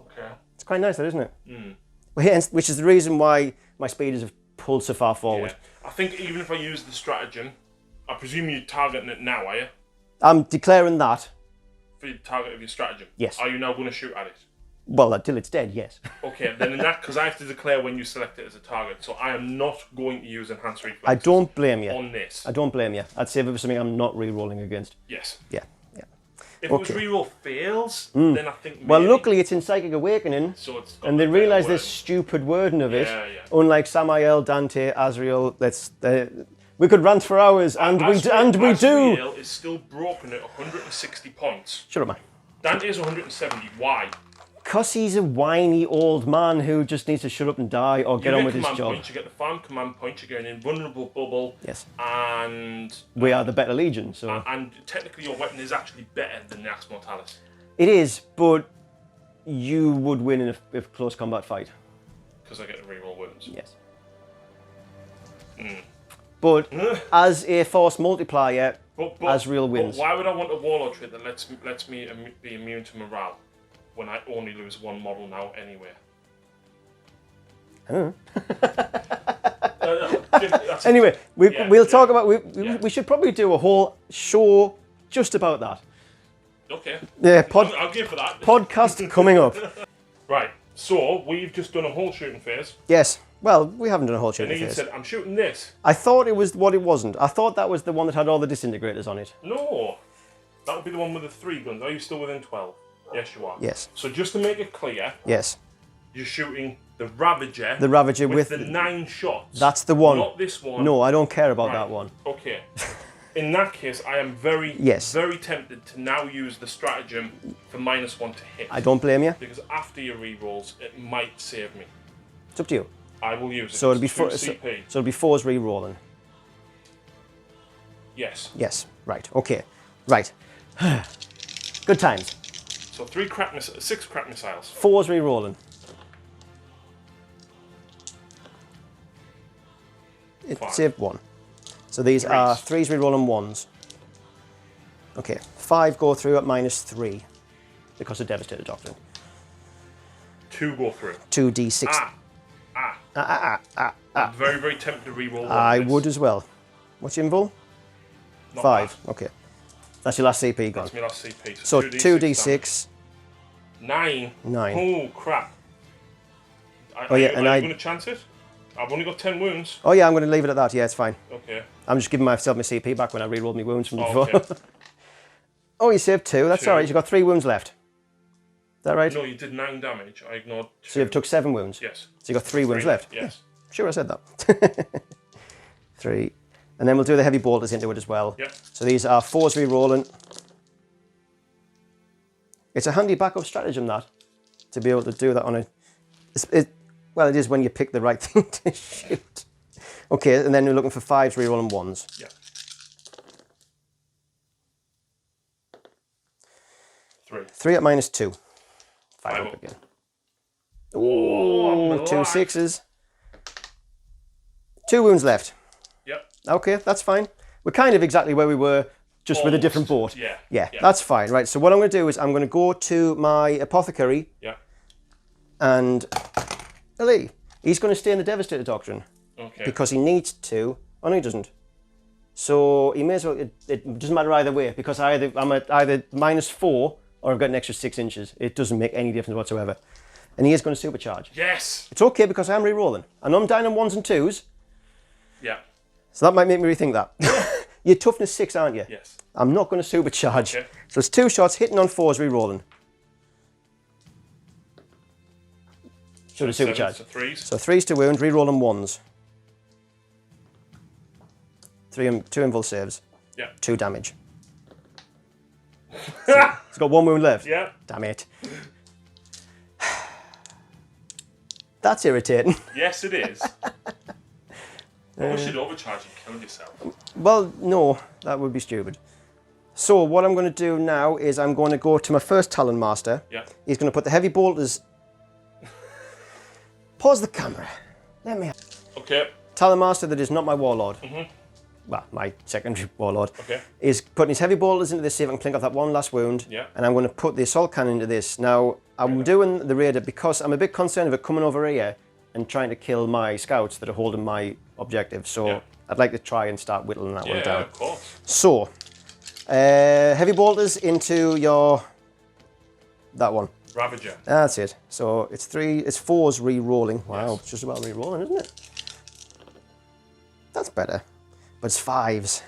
Okay. It's quite nice, though, isn't it? Well, which is the reason why my speeders have pulled so far forward. Yeah. I think even if I use the stratagem, I presume you're targeting it now, are you? I'm declaring that. For the target of your stratagem? Yes. Are you now going to shoot at it? Well, until it's dead, yes. Okay, then in that, because I have to declare when you select it as a target, so I am not going to use enhanced reflexes. I don't blame you. On this. I don't blame you. I'd save it for something I'm not re-rolling against. Yes. Yeah, yeah. If it was reroll fails, then I think maybe. Well, luckily it's in Psychic Awakening, so it's and they realise this stupid wording of it. Yeah, yeah. Unlike Samael, Dante, Azrael, we could rant for hours, and we do. Azrael is still broken at 160 points. Shut up, man. Dante is 170. Why? Because he's a whiny old man who just needs to shut up and die or get on with his job. Points, you get the farm command points, you get an invulnerable bubble. Yes. And we are the better legion, so. And technically, your weapon is actually better than the Axe Mortalis. It is, but you would win in a close combat fight. Because I get to reroll wounds. Yes. But as a force multiplier, Azrael wins. But why would I want a warlord trait that lets me be immune to morale when I only lose one model now anyway? Anyway, we'll talk about. We should probably do a whole show just about that. Okay. Yeah, I'll give for that. Podcast coming up. Right. So we've just done a whole shooting phase. Yes. Well, we haven't done a whole shooting phase. And Ian said, "I'm shooting this." I thought it was what it wasn't. I thought that was the one that had all the disintegrators on it. No, that would be the one with the 3 guns. Are you still within 12? Yes, you are. Yes. So just to make it clear. Yes. You're shooting the Ravager. The Ravager with the 9 shots. That's the one. Not this one. No, I don't care about that one. Okay. In that case, I am very tempted to now use the stratagem for -1 to hit. I don't blame you. Because after your rerolls, it might save me. It's up to you. I will use it. So it'll be CP. So it'll be 4's re-rolling. Yes. Yes. Right. Okay. Right. Good times. So 6 crack missiles. 4's re-rolling. It saved 1. So these are 3's re-rolling 1s. Okay. 5 go through at -3 because of Devastator Doctrine. 2 go through. 2d6. I'm very, very tempted to re-roll. I would as well. What's your invul? 5. Okay. That's your last CP gone. That's my last CP. So 2d6. 9. 9. Oh, crap. Are you going to chance it? I've only got 10 wounds. Oh yeah, I'm going to leave it at that. Yeah, it's fine. Okay. I'm just giving myself my CP back when I re-rolled my wounds from before. Okay. Oh, you saved 2. That's 2. all right. You've got 3 wounds left. Is that right? No, you did 9 damage. I ignored 2. So you've took 7 wounds? Yes. So you've got 3 wounds left? Yes. Yeah, sure I said that. 3. And then we'll do the heavy bolters into it as well. Yeah. So these are 4s re-rolling. It's a handy backup stratagem, that, to be able to do that on a... Well, it is when you pick the right thing to shoot. Okay, and then we're looking for 5s re-rolling 1s. Yeah. 3. 3 at -2. 5 5 up up. again. Oh, Oh, 2 6s. 2 wounds left. Yep. Okay, that's fine. We're kind of exactly where we were, just with a different board. Yeah. Yeah, that's fine. Right, so what I'm going to do is I'm going to go to my apothecary. Yeah. And Ali, he's going to stay in the Devastator Doctrine. Okay. Because he needs to. Oh, no, he doesn't. So he may as well, it doesn't matter either way, because I'm at either -4 or I've got an extra 6 inches. It doesn't make any difference whatsoever. And he is going to supercharge. Yes. It's okay because I am re-rolling. I know I'm down on 1s and 2s. Yeah. So that might make me rethink that. You're toughness 6, aren't you? Yes. I'm not going to supercharge. Okay. So it's 2 shots, hitting on 4s, re-rolling. Should have supercharged. So 3s. So 3s to wound, re-rolling 1s. 2 invul saves. Yeah. 2 damage. It's got 1 wound left. Yeah. Damn it. That's irritating. Yes, it is. I wish you'd overcharge and kill yourself. Well, no, that would be stupid. So what I'm going to do now is I'm going to go to my first Talon Master. Yeah. He's going to put the heavy bolters... Pause the camera. Let me... Okay. Talon Master that is not my Warlord. Mm-hmm. Well, my secondary Warlord. Okay. Is putting his heavy bolters into this, see if I can clink off that one last wound. Yeah. And I'm going to put the assault cannon into this. Now, I'm doing the raider because I'm a bit concerned of it coming over here and trying to kill my scouts that are holding my objective. So Yeah. I'd like to try and start whittling that one Yeah, down. of course. So, heavy bolters into your... that one. Ravager. That's it. So it's 4s re-rolling. Wow, Yes. it's just about re-rolling, isn't it? That's better. But it's 5s.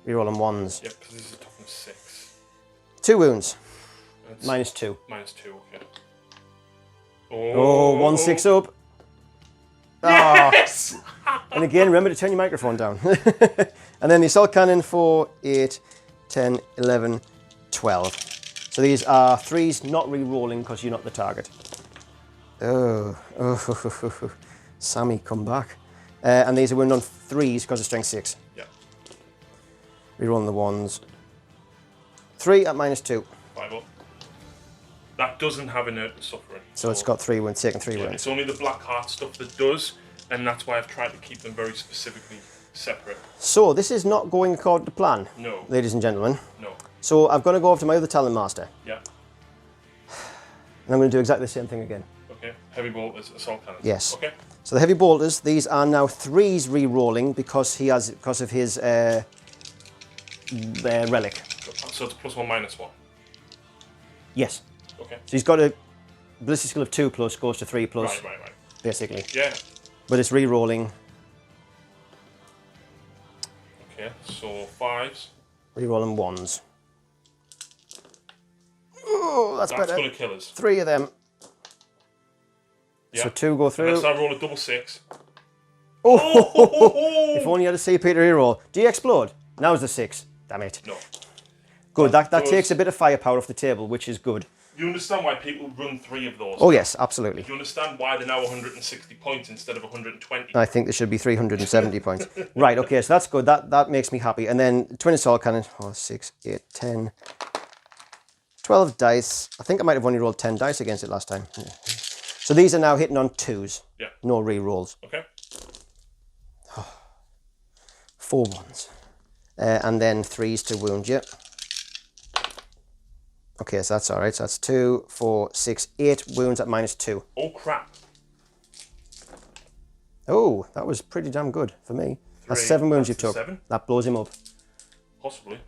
Re-rolling 1s. Yep, because this is a toughness 6. 2 wounds. That's -2. -2, okay. Oh, 1 6 up. Yes! Oh. And again, remember to turn your microphone down. And then the assault cannon for 8, 10, 11, 12. So these are 3s not re-rolling because you're not the target. Oh. Sammy, come back. And these are wound on 3s because of strength 6. Yeah. Re-rolling the 1s. 3 at -2. 5 up. That doesn't have inert suffering. So it's got 3 wounds, taken 3 Yeah, wounds. it's only the black heart stuff that does, and that's why I've tried to keep them very specifically separate. So this is not going according to plan, No. ladies and gentlemen. No. So I've got to go over to my other Talon Master. Yeah. And I'm going to do exactly the same thing again. Okay. Heavy bolt is assault cannon. Yes. Okay. So the heavy bolters, these are now 3s re-rolling because of his relic. So it's +1 -1. Yes. Okay. So he's got a ballistic skill of 2 plus, goes to 3 plus, Right. basically. Yeah. But it's re-rolling, Okay. So 5s. re-rolling 1s. Oh, that's That's better. gonna kill us. 3 of them. Yeah. So 2 go through. Unless I roll a double 6. Oh! If only you had a C Peter reroll. Do you explode? Now's the 6. Damn it. No. Good, that Does- takes a bit of firepower off the table, which is good. You understand why people run 3 of those? Oh yes, absolutely. Do you understand why they're now 160 points instead of 120? I think there should be 370 points. Right, okay, so that's good. That makes me happy. And then twin assault cannon. 6, 8, 10, 12 dice. I think I might have only rolled 10 dice against it last time. Yeah. So these are now hitting on 2s. Yeah. No re-rolls. Okay. 4 1s. And then 3s to wound you. Okay, so that's all right. So that's 2, 4, 6, 8 wounds at -2. Oh crap. Oh, that was pretty damn good for me. That's 3, 7 wounds you that's a took. 7? That blows him up. Possibly.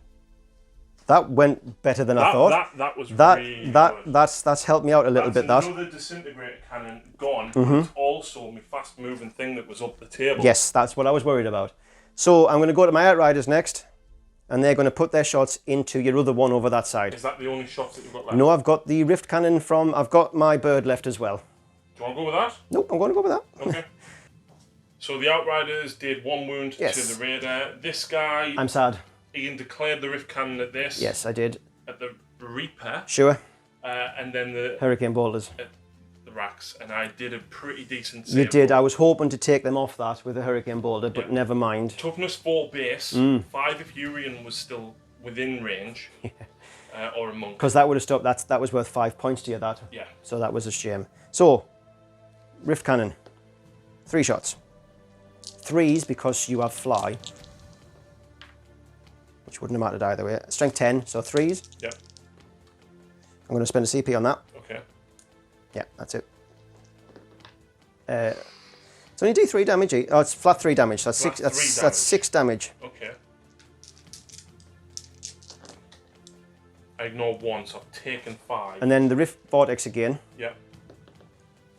That went better than I thought. That was really good. That's helped me out a little bit. That. Another disintegrator cannon gone. But it's also my fast moving thing that was up the table. Yes, that's what I was worried about. So I'm going to go to my Outriders next. and they're going to put their shots into your other one over that side. Is that the only shots that you've got left? No, I've got the rift cannon from... I've got my bird left as well. Do you want to go with that? Nope, I'm going to go with that. Okay. So the Outriders did 1 wound to the Raider. This guy... I'm sad. Ian declared the rift cannon at this. Yes, I did. At the Reaper. Sure. And then the... Hurricane bolters. The racks, and I did a pretty decent save. You did. I was hoping to take them off that with a hurricane boulder, but never mind. Toughness 4 base, 5 if Urian was still within range, or a monk. Because that would have stopped. That was worth 5 points to you. That. Yeah. So that was a shame. So, rift cannon, 3 shots, 3s because you have fly, which wouldn't have mattered either way. Strength 10, so 3s. Yeah. I'm going to spend a CP on that. Okay. Yeah, that's it. It's only D3 damage. Oh, it's flat 3 damage. So that's flat 6. That's 6 damage. Okay. I ignored 1, so I've taken 5. And then the rift vortex again. Yeah.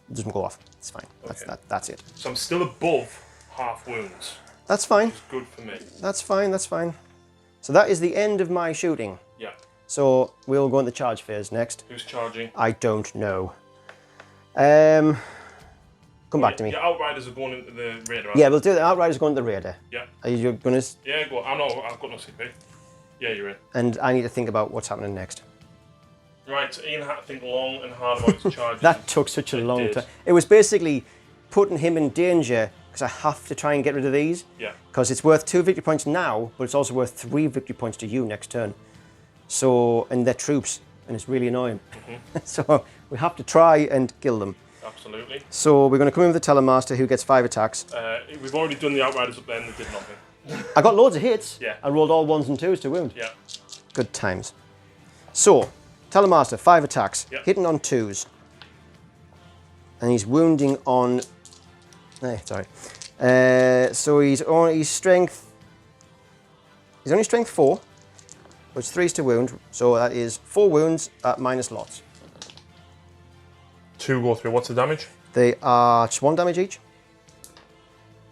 It doesn't go off. It's fine. Okay. That's it. So I'm still above half wounds. That's fine. It's good for me. That's fine. That's fine. So that is the end of my shooting. Yeah. So we'll go into charge phase next. Who's charging? I don't know. Come back to me. Your Outriders are going into the Raider. Yeah, we'll do the Outriders going to the Raider. Yeah. Are you going to? Yeah, go on. I know, I've got no CP. Yeah, you're in. And I need to think about what's happening next. Right, so Ian had to think long and hard about his charges. That took such a long time. It was basically putting him in danger because I have to try and get rid of these. Yeah. Because it's worth 2 victory points now, but it's also worth 3 victory points to you next turn. So, and they're troops, and it's really annoying. So we have to try and kill them. Absolutely. So we're going to come in with the Telemaster who gets 5 attacks. We've already done the Outriders up there and they did nothing. I got loads of hits. Yeah. I rolled all 1s and 2s to wound. Yeah. Good times. So, Telemaster, 5 attacks, Yep. hitting on 2s. And he's wounding on... sorry. So he's strength... He's only strength 4, which 3s to wound. So that is 4 wounds at minus lots. 2 go through. What's the damage? They are just 1 damage each.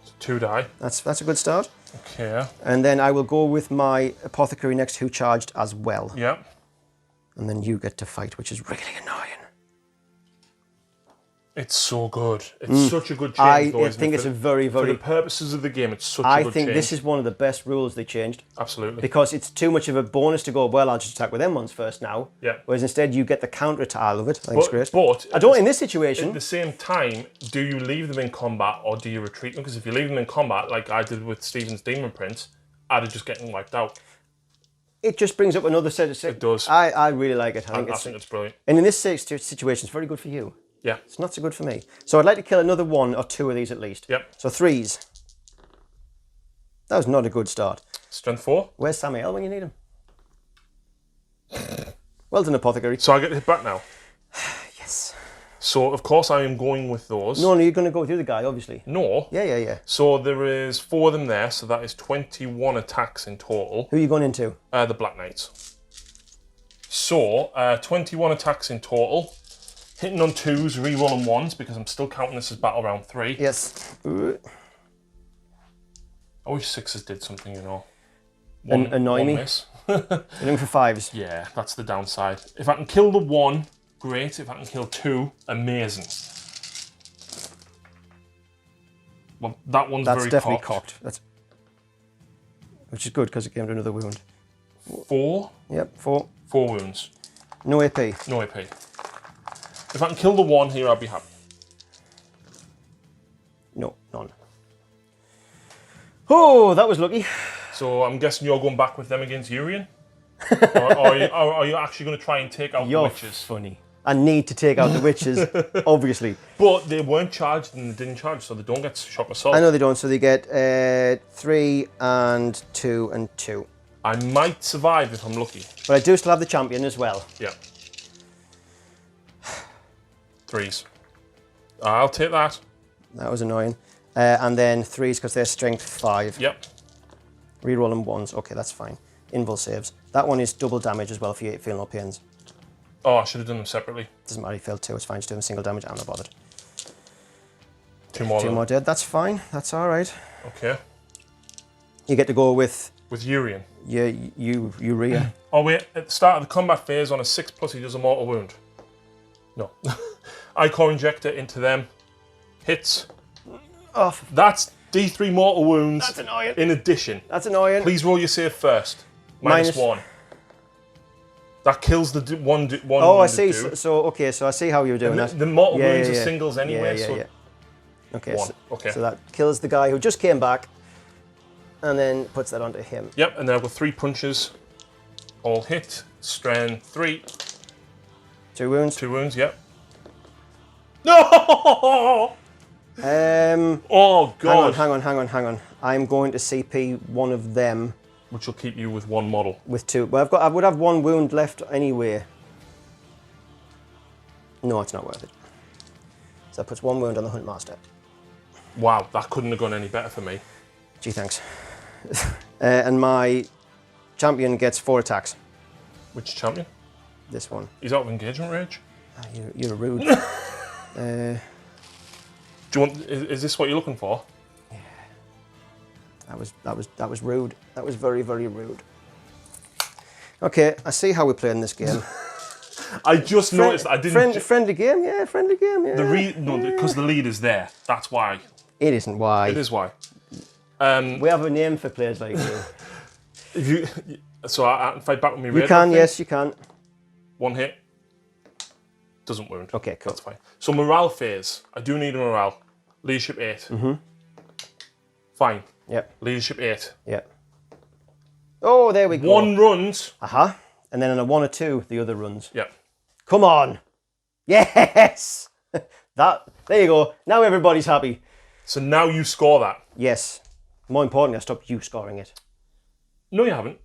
So 2 die. That's a good start. Okay. And then I will go with my Apothecary next, who charged as well. Yeah. And then you get to fight, which is really annoying. It's so good. It's such a good change, though, I think it's a very, very... For the purposes of the game, it's such a good change. I think this is one of the best rules they changed. Absolutely. Because it's too much of a bonus to go, well, I'll just attack with them ones first now. Yeah. Whereas instead you get the counter attack. I love it. I think it's great. But I don't in this situation. At the same time, do you leave them in combat or do you retreat them? Because if you leave them in combat, like I did with Stephen's Demon Prince, I'd have just getting wiped out. It just brings up another set of... It does. I really like it. I think it's brilliant. And in this situation, it's very good for you. Yeah. It's not so good for me. So I'd like to kill another 1 or 2 of these at least. Yep. So 3s. That was not a good start. Strength 4. Where's Samael when you need him? Well done, Apothecary. So I get to hit back now. Yes. So, of course, I am going with those. No, you're going to go with the other guy, obviously. No. Yeah. So there is 4 of them there, so that is 21 attacks in total. Who are you going into? The Black Knights. So, 21 attacks in total. Hitting on 2s, re-rolling 1s, because I'm still counting this as battle round 3. Yes. I wish 6s did something, you know. Annoy me. Miss. You're looking for 5s. Yeah, that's the downside. If I can kill the 1, great. If I can kill 2, amazing. Well, that one's That's very definitely cocked. cocked. Which is good because it came to another wound. 4? Yep, 4. 4 wounds. No AP. No AP. If I can kill the 1 here, I'll be happy. No, none. Oh, that was lucky. So I'm guessing you're going back with them against Urian? or are you actually going to try and take out the witches? Funny. I need to take out the witches, obviously. But they weren't charged and they didn't charge, so they don't get shock assault. I know they don't, so they get 3 and 2 and 2. I might survive if I'm lucky. But I do still have the champion as well. Yeah. 3s. I'll take that. That was annoying. And then 3s because they're strength 5. Yep. Rerolling 1s. Okay, that's fine. Invul saves. That one is double damage as well if you feel no pains. Oh, I should have done them separately. Doesn't matter, you failed 2. It's fine. Just do them single damage. I'm not bothered. 2 more. 2 more dead. That's fine. That's all right. Okay. You get to go with... With Urian. Yeah, urea. Oh wait, at the start of the combat phase on a 6+, he does a mortal wound. No. Icor injector into them. Hits. Oh, That's D3 mortal wounds. That's annoying. In addition. That's annoying. Please roll your save first. -1. That kills the one. Oh, I see. So okay, so I see how you're doing that. The mortal wounds are singles anyway. Okay, Okay. So that kills the guy who just came back, and then puts that onto him. Yep, and then I've got 3 punches. All hit. Strength 3. 2 wounds. 2 wounds. Yep. No. Oh god. Hang on. I'm going to CP one of them. Which will keep you with 1 model. With 2. Well, I would have 1 wound left anyway. No, it's not worth it. So that puts 1 wound on the Huntmaster. Wow, that couldn't have gone any better for me. Gee, thanks. And my champion gets 4 attacks. Which champion? This one. He's out of engagement range. You're rude. Do you want? Is this what you're looking for? Yeah. That was rude. That was very, very rude. Okay, I see how we're playing this game. I just noticed. I didn't. Friendly game, yeah. Friendly game, yeah. Because the lead is there. That's why. It isn't why. It is why. We have a name for players like you. So I can fight back with me. You can, yes, you can. 1 hit. Doesn't wound. Okay, cool. That's fine. So morale phase. I do need a morale. Leadership 8. Mm-hmm. Fine. Yep. Leadership 8. Yep. Oh, there we go. 1 runs. And then on a 1 or 2, the other runs. Yep. Come on. Yes. There you go. Now everybody's happy. So now you score that. Yes. More importantly, I stopped you scoring it. No, you haven't.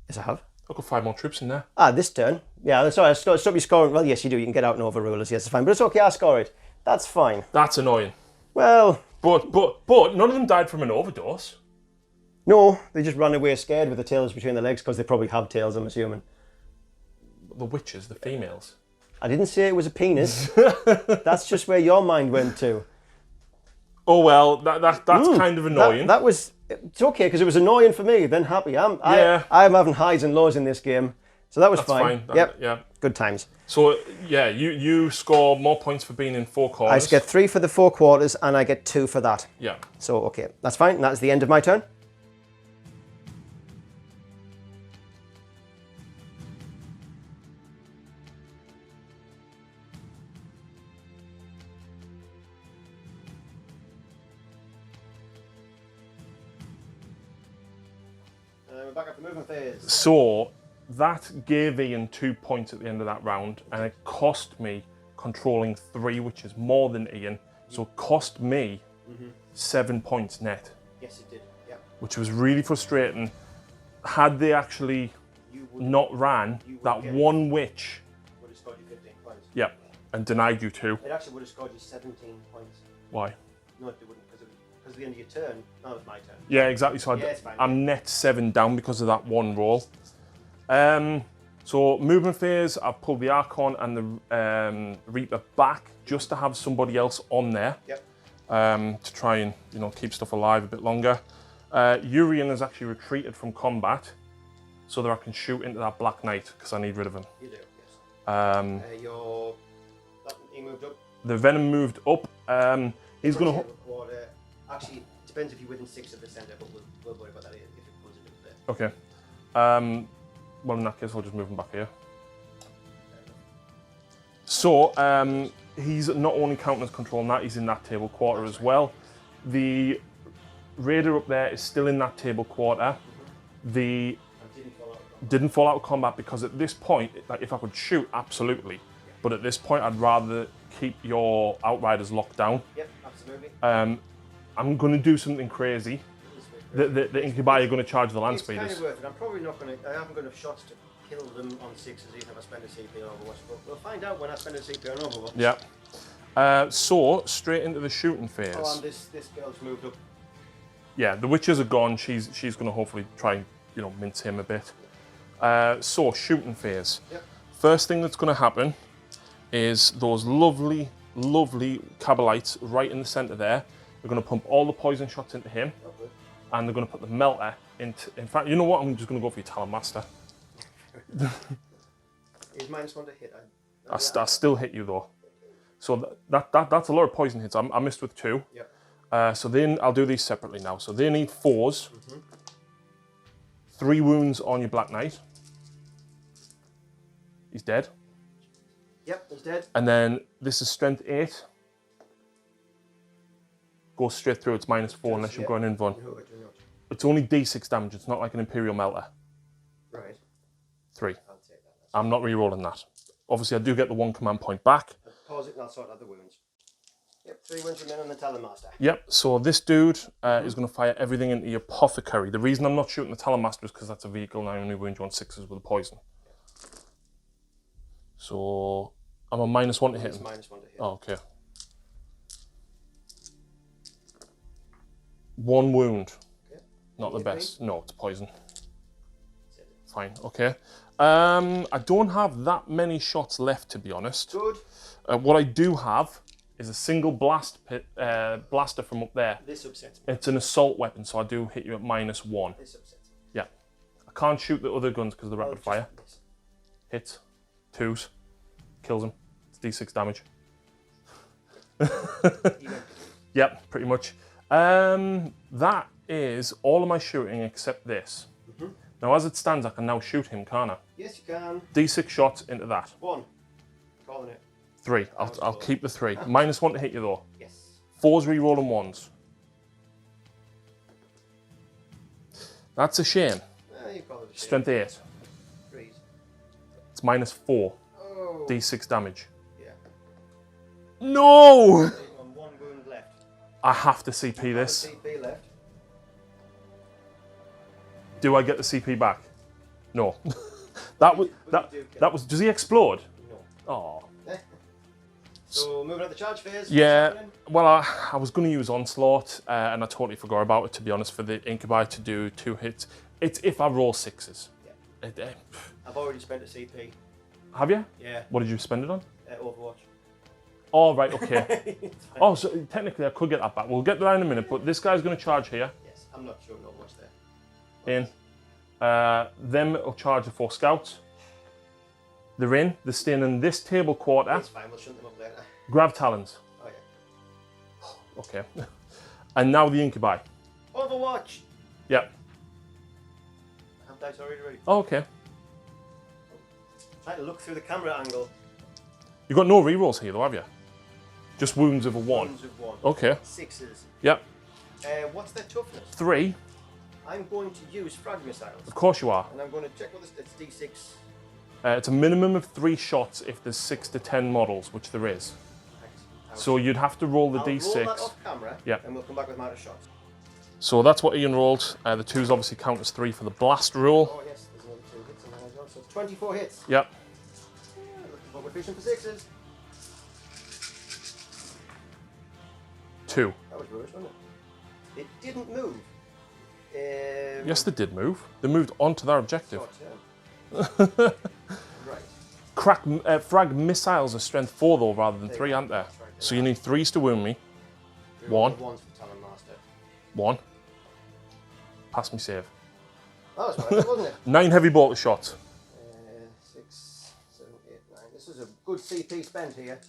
Yes, I have. I've got 5 more troops in there. This turn. Yeah, sorry, I stopped you scoring. Well, yes, you do. You can get out and overrule us. Yes, it's fine. But it's okay, I'll score it. That's fine. That's annoying. Well... But none of them died from an overdose. No, they just ran away scared with the tails between their legs because they probably have tails, I'm assuming. The witches, the females. I didn't say it was a penis. That's just where your mind went to. Oh well, that's kind of annoying. That was... It's okay, because it was annoying for me, then happy. I'm having highs and lows in this game. So that was fine. Yep. Yeah. Good times. So, yeah, you score more points for being in 4 corners. I get 3 for the 4 quarters, and I get 2 for that. Yeah. So, okay, that's fine. That's the end of my turn. We're back up to movement phase. So that gave Ian 2 points at the end of that round, and it cost me controlling 3, which is more than Ian. So it cost me 7 points net. Yes, it did. Yeah. Which was really frustrating. Had they actually not ran, that one witch would have scored you 15 points. Yep, and denied you 2. It actually would have scored you 17 points. Why? No, it wouldn't, because at the end of your turn. No, it was my turn. Yeah, exactly. So I'm net 7 down because of that 1 roll. So movement phase, I've pulled the Archon and the Reaper back just to have somebody else on there. Yep. To try and keep stuff alive a bit longer. Urian has actually retreated from combat, so that I can shoot into that Black Knight because I need rid of him. You do, yes. He moved up. The Venom moved up. He's going to... Actually, it depends if you're within 6 of the centre, but we'll worry about that if it pulls it up there. Okay. Well, in that case, I'll just move him back here. So, he's not only counting as controlling that, he's in that table quarter as well. The Raider up there is still in that table quarter. The didn't fall out of combat because at this point, like, if I could shoot, absolutely. But at this point, I'd rather keep your Outriders locked down. Yep, absolutely. I'm going to do something crazy. The Incubi are going to charge the land speeders. It's kind of worth it. I'm probably not going to... I haven't got enough shots to kill them on 6s even if I spend a CP on Overwatch. But we'll find out when I spend a CP on Overwatch. Yeah. So, straight into the shooting phase. Oh, and this girl's moved up. Yeah, the witches are gone. She's going to hopefully try and, mince him a bit. So, shooting phase. Yep. First thing that's going to happen is those lovely, lovely Kabalites right in the centre there. We're going to pump all the poison shots into him. Okay. and they're going to put the melter into. In fact, you know what? I'm just going to go for your Talon Master. Is -1 to hit? I still hit you though. So that's a lot of poison hits. I missed with 2. Yep. So then I'll do these separately now. So they need 4s. 3 wounds on your Black Knight. He's dead. Yep, he's dead. And then this is strength 8. Goes straight through. It's -4 unless you're going in one. No, I do not. It's only D6 damage. It's not like an Imperial Melter. Right. 3. I'll take that. I'm not re-rolling that. Obviously, I do get the 1 command point back. I'll pause it and I'll sort out the wounds. Yep, 3 wounds remain on the Talon Master. Yep, so this dude is going to fire everything into your Apothecary. The reason I'm not shooting the Talon Master is because that's a vehicle and I only wound you on 6s with a poison. So I'm on -1 to hit him. -1 to hit. Oh, okay. 1 wound. Okay. Not the Hit best. me? No, it's poison. Set it. Fine, okay. I don't have that many shots left, to be honest. Good. What I do have is a single blaster from up there. This upsets me. It's an assault weapon, so I do hit you at -1. This upsets me. Yeah. I can't shoot the other guns because of the rapid fire. Miss. Hits. 2s. Kills him. It's D6 damage. Yep, pretty much. That is all of my shooting except this. Now, as it stands, I can now shoot him, can't I? Yes, you can. D6 shots into that. 1. Calling it. 3. I'll keep the 3. -1 to hit you though. Yes. 4s re-rolling 1s. That's a shame. You call it a shame. Strength 8. 3s. It's -4. Oh. D6 damage. Yeah. No! On 1 wound left. I have to CP this. CP left. Do I get the CP back? No. that was. Does he explode? No. Oh. So moving on to the charge phase. Yeah. Well, I was going to use Onslaught, and I totally forgot about it. To be honest, for the Incubi to do 2 hits, it's if I roll 6s. Yeah. I've already spent a CP. Have you? Yeah. What did you spend it on? Overwatch. Oh right, okay. Oh, so technically I could get that back. We'll get that in a minute. But this guy's going to charge here. Yes. I'm not sure not much there. In. Them will charge the 4 scouts. They're in. They're staying in this table quarter. That's fine. We'll shut them up later. Grab talons. Oh yeah. Okay. And now the Incubi. Overwatch. Yep. Have dice already ready. Oh, okay. Trying to look through the camera angle. You've got no rerolls here though, have you? Just wounds of a 1. Wounds of 1. Okay. 6s. Yep. What's their toughness? 3. I'm going to use frag missiles. Of course you are. And I'm going to check what this. It's D6. It's a minimum of 3 shots if there's 6 to 10 models, which there is. Thanks. So you'd have to roll the I'll D6. roll that off camera. Yep. And we'll come back with amount of shots. So that's what Ian rolled. The 2s obviously count as 3 for the blast rule. Oh yes, there's another 2 hits in there as well. So it's 24 hits. Yep. Yeah, looking forward to fishing for 6s. 2. That was rubbish, wasn't it? It didn't move. Yes, they did move. They moved onto their objective. Short term. Right. Frag missiles are strength 4 though, rather than 3, aren't there? So you need 3s to wound me. 1. 1's for Talon Master. 1. Pass me save. That was right, wasn't it? 9 heavy bolter shots. 6, 7, 8, 9. This is a good CP spent here.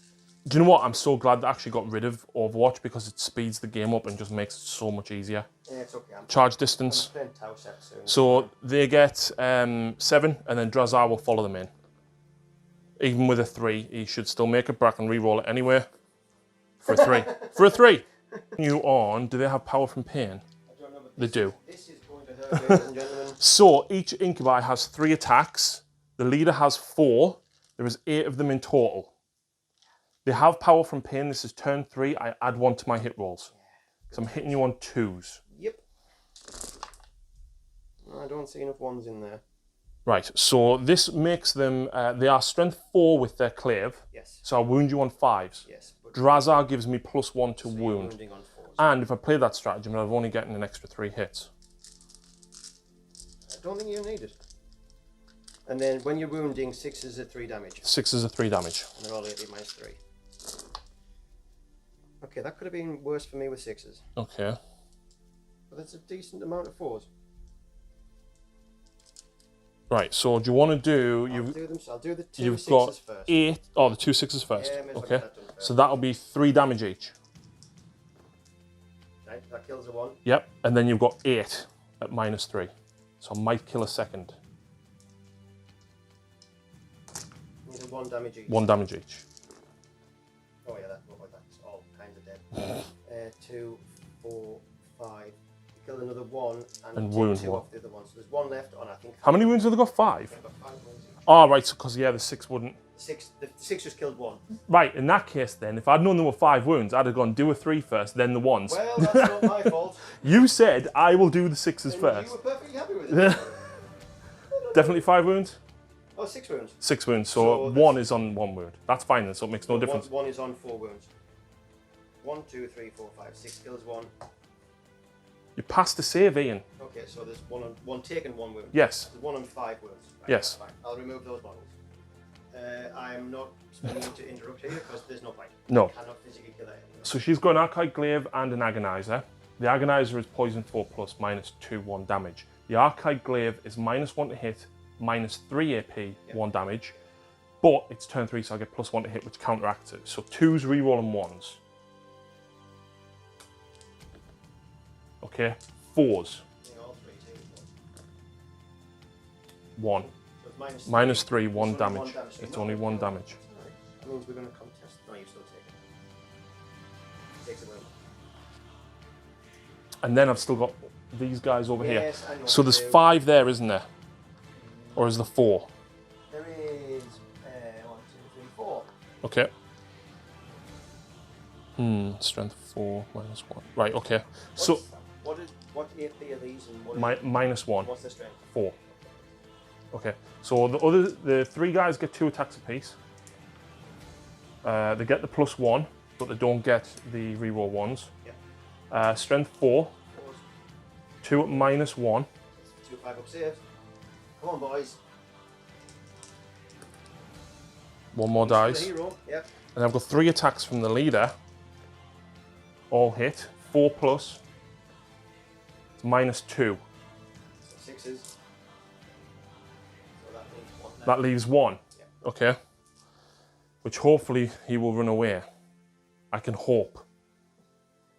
Do you know what? I'm so glad they actually got rid of Overwatch because it speeds the game up and just makes it so much easier. Yeah, it's okay. Charge distance. I'm playing Tau set soon. So they get 7 and then Drazar will follow them in. Even with a 3, he should still make it back and re-roll it anyway. For a 3. For a 3! You on, do they have power from pain? I don't know, but They do. This is going to hurt, ladies and gentlemen. So each Incubi has 3 attacks. The leader has 4. There is 8 of them in total. They have power from pain. This is turn 3. I add 1 to my hit rolls. So I'm hitting you on 2s. Yep. I don't see enough 1s in there. Right, so this makes them, they are strength 4 with their clave. Yes. So I'll wound you on 5s. Yes. But Drazar gives me +1 to so you're wound. wounding on 4s. And if I play that stratagem, I'm only getting an extra 3 hits. I don't think you need it. And then when you're wounding, 6s are 3 damage. 6s are 3 damage. And they're all 8 -3. Okay, that could have been worse for me with 6s. Okay. But that's a decent amount of 4s. Right, so do you want to do... I'll do the 2 you've 6s got first. 8... Oh, the 2 6s first. Yeah, may as well okay. get that done first. So that'll be 3 damage each. Right, that kills a 1. Yep, and then you've got 8 at -3. So I might kill a second. These are 1 damage each. 1 damage each. Oh yeah, that's all kinds of dead. 2, 4, 5. You kill another 1 and take wound 2 one. off the other one. So there's 1 left on, I think. How many wounds have they got? 5? I've got 5 wounds each. Oh, right, because, yeah, the 6 wouldn't... The 6 just killed 1. Right, in that case then, if I'd known there were 5 wounds, I'd have gone do a 3 first, then the 1s. Well, that's not my fault. You said I will do the 6s And first. you were perfectly happy with it. Definitely 5 wounds? Oh, 6 wounds. 6 wounds, so So 1 is on 1 wound. That's fine then, so it makes no difference. 1 is on 4 wounds. 1, 2, 3, 4, 5, 6 kills 1. You passed the save, Ian. Okay, so there's 1 taken, 1 wound. Yes. There's 1 on 5 wounds. Right, Yes. that's fine. I'll remove those models. I'm not meaning to interrupt here because there's no point. No. I cannot physically kill it. So she's got an Archive Glaive and an Agonizer. The Agonizer is poison 4 plus -2, 1 damage. The Archive Glaive is -1 to hit, -3 AP, 1 damage. But it's turn 3, so I get +1 to hit, which counteracts it. So 2s reroll and 1s. Okay, 4s. All 3, 2, 1. So it's -3, 1 only damage. 1 damage, so It's you're only not- 1 damage. That means we're going to contest. No, you still take it. Takes a wound. And then I've still got these guys over Yes, I know here. what So to there's do. 5 there, isn't there? Or is there 4? There is 1, 2, 3, 4. Okay. Strength 4, -1. Right, okay. So, What AP are these and what -1, what's the strength? 4. Okay. So the 3 guys get 2 attacks apiece. They get the +1, but they don't get the reroll 1s. Yeah. Strength 4, 4s. 2 at -1. 2, 5 up saves. Come on, boys. 1 more The dice. hero. Yep. And I've got 3 attacks from the leader. All hit. 4 plus. It's -2. So 6s. So that leaves 1 left. That leaves 1. Yeah. Okay. Which hopefully he will run away. I can hope.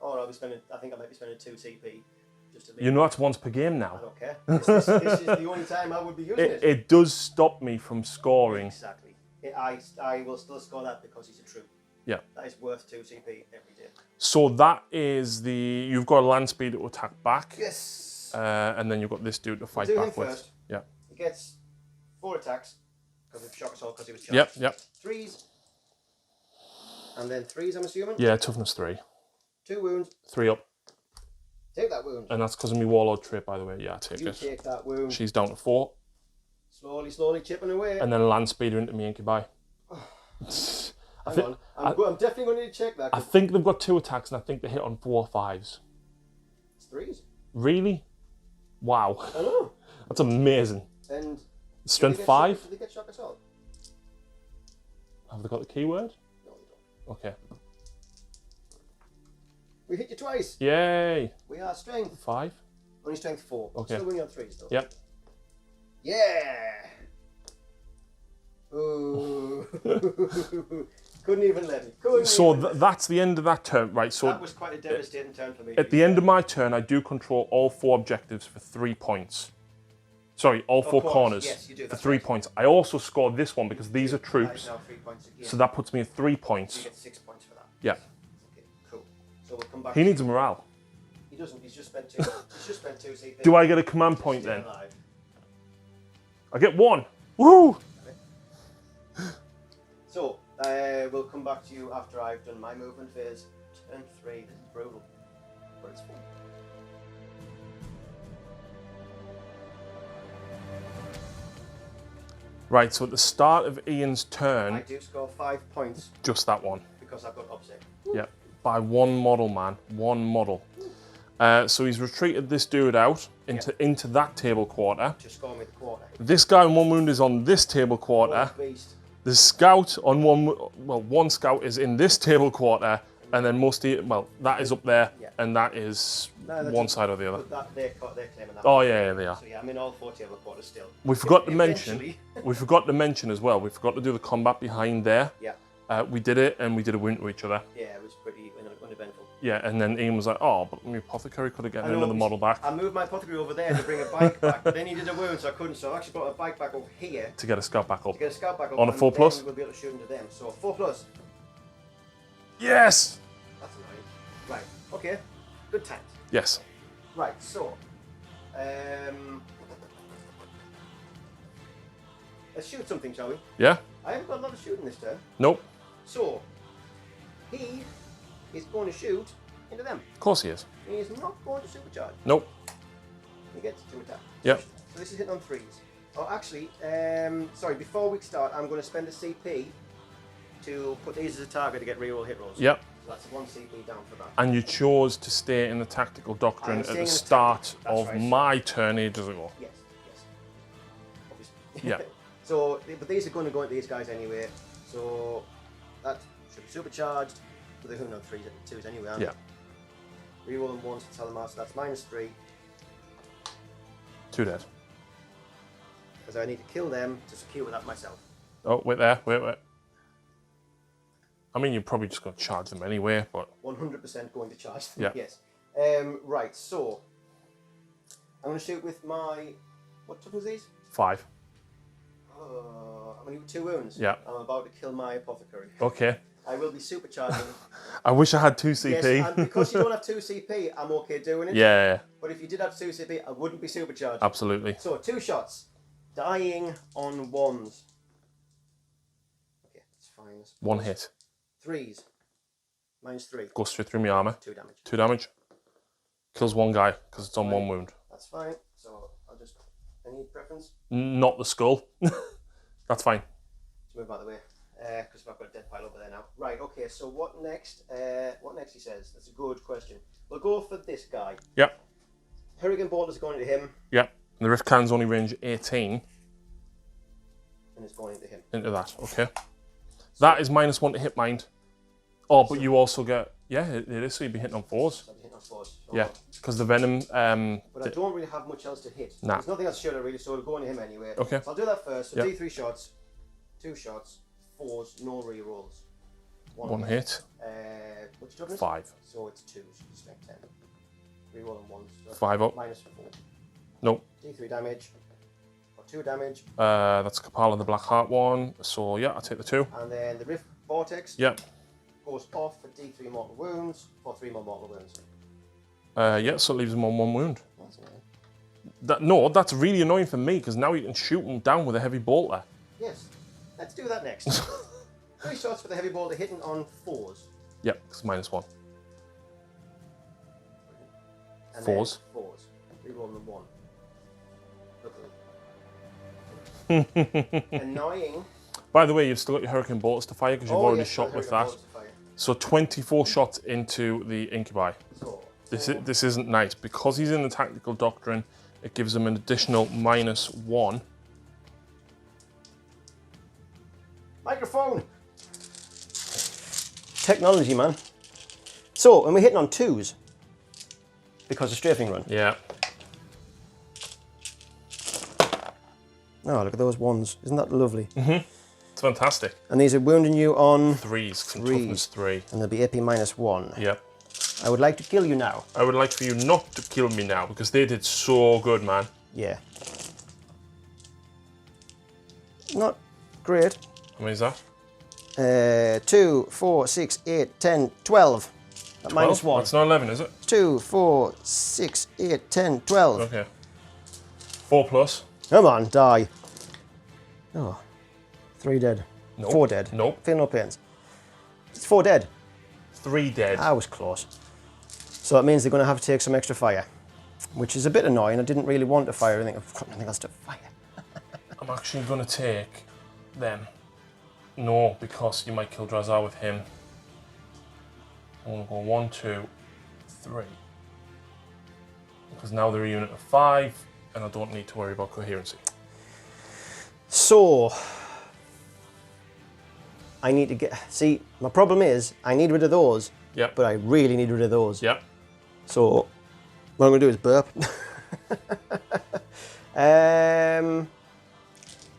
Oh, no, I think I might be spending 2 TP just to leave. You know that's once per game I now. don't care. This is the only time I would be using it. It does stop me from scoring. Exactly. I will still score that because he's a troop. Yeah. That is worth 2 CP every day. So that is you've got a land speed to attack back. Yes. And then you've got this dude to fight do him back with. first. Yeah. He gets 4 attacks because of shock assault because he was Yep, charged. yep. 3s. And then 3s, I'm assuming. Yeah, toughness 3. 2 wounds. 3 up. Take that wound. And that's because of my warlord trait, by the way. Yeah, I take You it. take that wound. She's down to 4. Slowly chipping away. And then land speeder into me incubi. Hang on. I'm definitely going to need to check that. I think they've got 2 attacks, and I think they hit on 4 or 5s. It's 3s. Really? Wow. I know. That's amazing. And Strength do they get 5? Do they get shock assault? Have they got the keyword? No, they don't. Okay. We hit you twice. Yay. We are strength. 5? Only strength 4. Okay. Still winning on 3s though. Yep. Yeah. Ooh. Couldn't even let me. So that's the end of that turn, right? So that was quite a devastating turn for me. at the end of my turn, I do control all 4 objectives for 3 points. Sorry, all 4 course, corners yes, you do, for that's 3 right. points. I also scored this one because these are That is troops, now 3 points again. so that puts me at 3 You points. get 6 points for that. Yeah. Okay, cool. So we'll come back. He needs a morale. He doesn't. He's just spent 2. He's just spent 2 CP. Do I get a command point Staying then? alive. I get 1. Woo! So we'll come back to you after I've done my movement phase. Turn 3. This is brutal, but it's fun. Right, so at the start of Ian's I turn, do score 5 points just that one. because I've got upset. Yep, by 1 model, man. 1 model. So he's retreated this dude out into that table quarter. Just score me the quarter. This guy on 1 wound is on this table quarter. Oh, beast. The scout on 1 scout is in this table quarter, And then well, that is up there, Yeah. and that is No, that's one up- side or the other. But they're claiming that. Oh yeah, they are. So yeah, I'm in all 40 other quarters still. We forgot to mention. Eventually. We forgot to mention as well. We forgot to do the combat behind there. Yeah. We did it, and we did a wound to each other. Yeah, it was pretty uneventful. Yeah, and then Ian was like, "Oh, but my apothecary could have gotten I know, another model back I moved my apothecary over there to bring a bike back, but then he did a wound, so I couldn't. So I actually brought a bike back over here to get a scout back up." to get a scout back up. On a and 4+? then we'll be able to shoot into them. So 4+. Yes. That's annoying. Right. Okay. Good times. Yes. Right. So, let's shoot something, shall we? Yeah. I haven't got a lot of shooting this turn. Nope. So, he is going to shoot into them. Of course he is. He is not going to supercharge. Nope. He gets 2 attacks. Yep. So this is hitting on 3s. Oh, actually, sorry, before we start, I'm going to spend a CP to put these as a target to get reroll hit rolls. Yep. So that's 1 CP down for that. And you chose to stay in the tactical doctrine I'm at staying the in the start That's of right. my turn ages ago. Yes, yes. Obviously. Yeah. So, but these are going to go into these guys anyway. So that should be supercharged. But they're going on 3s and 2s anyway, aren't Yeah. they? Reroll them once to tell them out, so that's -3. 2 dead. Because I need to kill them to secure that myself. Oh, wait there. Wait. I mean, you're probably just going to charge them anyway, but 100% going to charge them. Yeah. Yes. Right, so I'm going to shoot with my. What toughness these? 5. I'm going to do 2 wounds. Yeah. I'm about to kill my apothecary. Okay. I will be supercharging. I wish I had 2 CP. Yes, and because you don't have 2 CP, I'm okay doing it. Yeah, But if you did have 2 CP, I wouldn't be supercharged. absolutely. So 2 shots. Dying on 1s. Okay, that's fine. That's 1 hit. 3s. -3. Goes straight through my armor. 2 damage. 2 damage. Kills 1 guy because it's on 1 wound. That's fine. So I'll just. Any preference? Not the skull. That's fine. Let's move out of the way. Because I've got a dead pile over there now. Right, okay, so what next? What next, he says? That's a good question. We'll go for this guy. Yep. Hurricane Bolter's going into him, Yep. And the Rift Cannon's only range 18 and it's going into him. into that. Okay. That is -1 to hit mind. Oh, but you also get... Yeah, it is, so you'd be hitting on 4s. So I'll be hitting on 4s. So Yeah, because the Venom... But I don't really have much else to hit. Nah. There's nothing else to shoot at really, so we'll go into him anyway. Okay. So I'll do that first. So Yep. D3 shots, 2 shots, 4s, no re-rolls. 1 hit. What's your toughness? 5. So it's 2, so you spend 10. Re-roll on 1s. So 5 up. -4. Nope. D3 damage. Or 2 damage. That's Kapala, the Black Heart one. So, yeah, I'll take the 2. And then the Rift Vortex Yep. goes off for D3 mortal wounds, or 3 more mortal wounds. Yeah, so it leaves him on 1 wound. That's annoying. No, that's really annoying for me, because now you can shoot him down with a heavy bolter. Yes, let's do that next. 3 shots for the heavy bolter hitting on 4s. Yep, because -1. And 4s. Then 4s. Reroll them 1. Annoying. By the way, you've still got your Hurricane Bolters to fire, because you've already yes, shot with Hurricane that. bolters to fire. So 24 shots into the Incubi. So, This isn't nice. Because he's in the Tactical Doctrine, it gives him an additional -1. microphone! Technology, man. So, and we're hitting on 2s. Because of strafing run. Yeah. Oh, look at those 1s. Isn't that lovely? It's fantastic. And these are wounding you on 3s, some 3. toughness 3. And they'll be AP -1. Yep. I would like to kill you now. I would like for you not to kill me now, because they did so good, man. Yeah. Not great. How many is that? 2, 4, 6, 8, 10, 12. At 12? -1. That's not 11, is it? 2, 4, 6, 8, 10, 12. Okay. 4+. Come on, die. Oh. 3 dead. Nope. 4 dead. Nope. Feel no pains. It's 4 dead. 3 dead. I was close. So that means they're going to have to take some extra fire. Which is a bit annoying. I didn't really want to fire. I think I've got nothing else to fire. I'm actually going to take them. No, because you might kill Drazar with him. I'm going to go 1, 2, 3. Because now they're a unit of 5, and I don't need to worry about coherency. So, I need to get... See, my problem is I need rid of those, Yep. but I really need rid of those. Yep. So what I'm going to do is burp.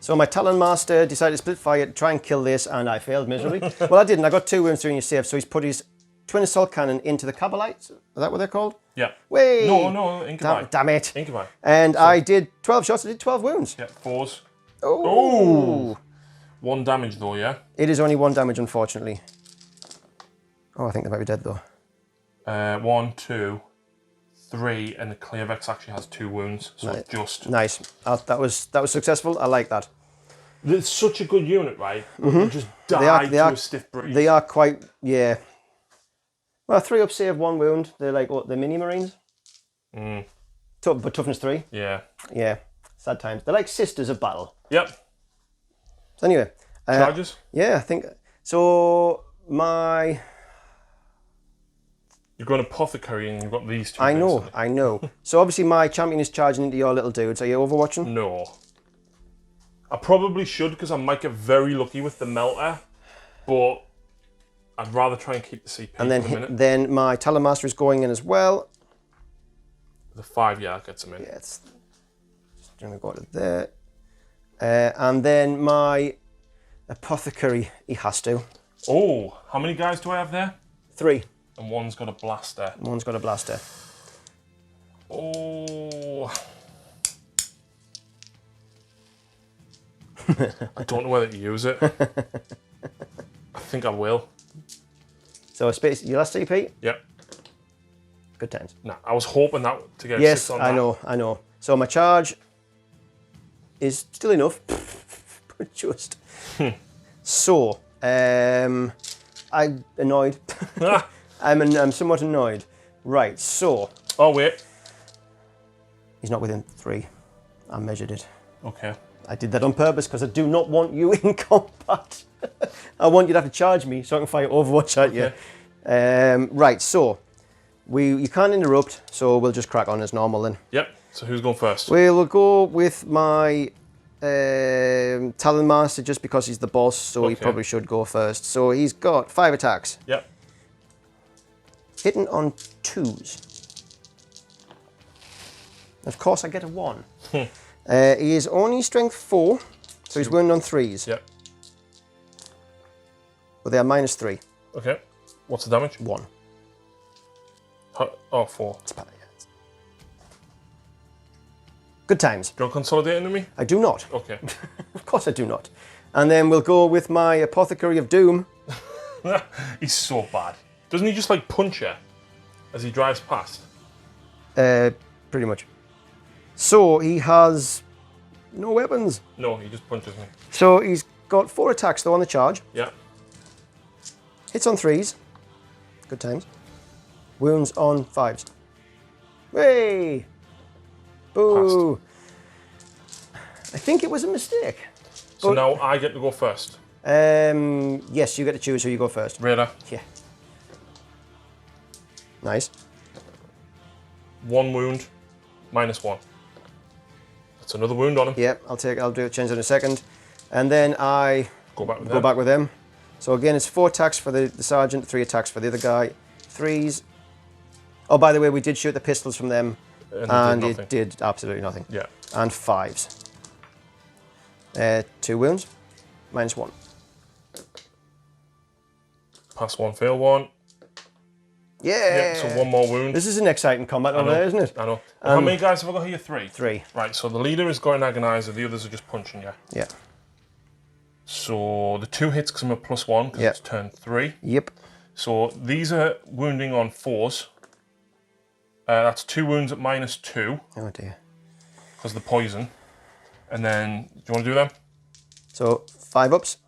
So my Talon Master decided to split fire to try and kill this, and I failed miserably. Well, I didn't. I got 2 wounds during your save, so he's put his twin assault cannon into the Kabalites. Is that what they're called? Yeah. Way! No, Incubi. Damn it. Incubi. And I did 12 shots. I did 12 wounds. Yeah, 4s. Oh! 1 damage though, yeah? It is only 1 damage, unfortunately. Oh, I think they might be dead, though. 1, 2, 3, and the Clearvex actually has 2 wounds, so Nice. just... Nice. That was successful. I like that. It's such a good unit, right? They just died to a stiff breeze. They are quite, yeah. Well, 3 up save, 1 wound. They're like, what, the mini Marines? But toughness 3. Yeah. Yeah. Sad times. They're like sisters of battle. Yep. So anyway. Charges? Yeah, I think, so my... You've got Apothecary and you've got these 2. I know, basically. I know. So obviously my champion is charging into your little dudes. Are you overwatching? No. I probably should because I might get very lucky with the melter, but I'd rather try and keep the CP And then, for the minute. then my Talon Master is going in as well. The 5 gets him in. Yeah, it's just going to go to there. And then my Apothecary, he has to. Oh, how many guys do I have there? 3. And 1's got a blaster. One's got a blaster. Oh. I don't know whether to use it. I think I will. So space, your last CP? Yep. Good times. Nah, I was hoping that to get a Yes, 6 on I that. I know. So my charge is still enough, but just. So, I'm annoyed. I'm somewhat annoyed. Right, so. Oh, wait. He's not within 3. I measured it. Okay. I did that on purpose because I do not want you in combat. I want you to have to charge me so I can fire Overwatch at you. Right, so you can't interrupt, so we'll just crack on as normal then. Yep. So who's going first? We'll go with my Talon Master just because he's the boss, so he probably should go first. So he's got 5 attacks. Yep. Hitting on 2s. Of course I get a 1. He is only strength 4, so he's wounded on 3s. Yep. But they are minus 3. Okay. What's the damage? 1. Oh, 4. It's bad, yeah. Good times. Do you want to consolidate enemy? I do not. Okay. Of course I do not. And then we'll go with my Apothecary of Doom. He's so bad. Doesn't he just like punch you as he drives past? Pretty much. So he has no weapons. No, he just punches me. So he's got 4 attacks though on the charge. Yeah. Hits on 3s. Good times. Wounds on 5s. Hey! Boo! I think it was a mistake. So now I get to go first. Yes, you get to choose who you go first. Raider. Yeah. Nice. 1 wound, -1. That's another wound on him. Yep, I'll do it, change it in a second. And then I Go back with go them. back with them. So again, it's 4 attacks for the sergeant, 3 attacks for the other guy. 3s. Oh, by the way, we did shoot the pistols from them, and it did absolutely nothing. Yeah. And 5s. 2 wounds, -1. Pass 1, fail 1. Yeah. Yeah, so 1 more wound. This is an exciting combat over there, isn't it? I know. How many guys have I got here? 3? 3. Right, so the leader is going agonizer, the others are just punching you. Yeah. So the 2 hits come a +1 because it's turn 3. Yep. So these are wounding on 4s. That's 2 wounds at -2 Oh dear. because of the poison. And then, do you want to do them? So 5 ups.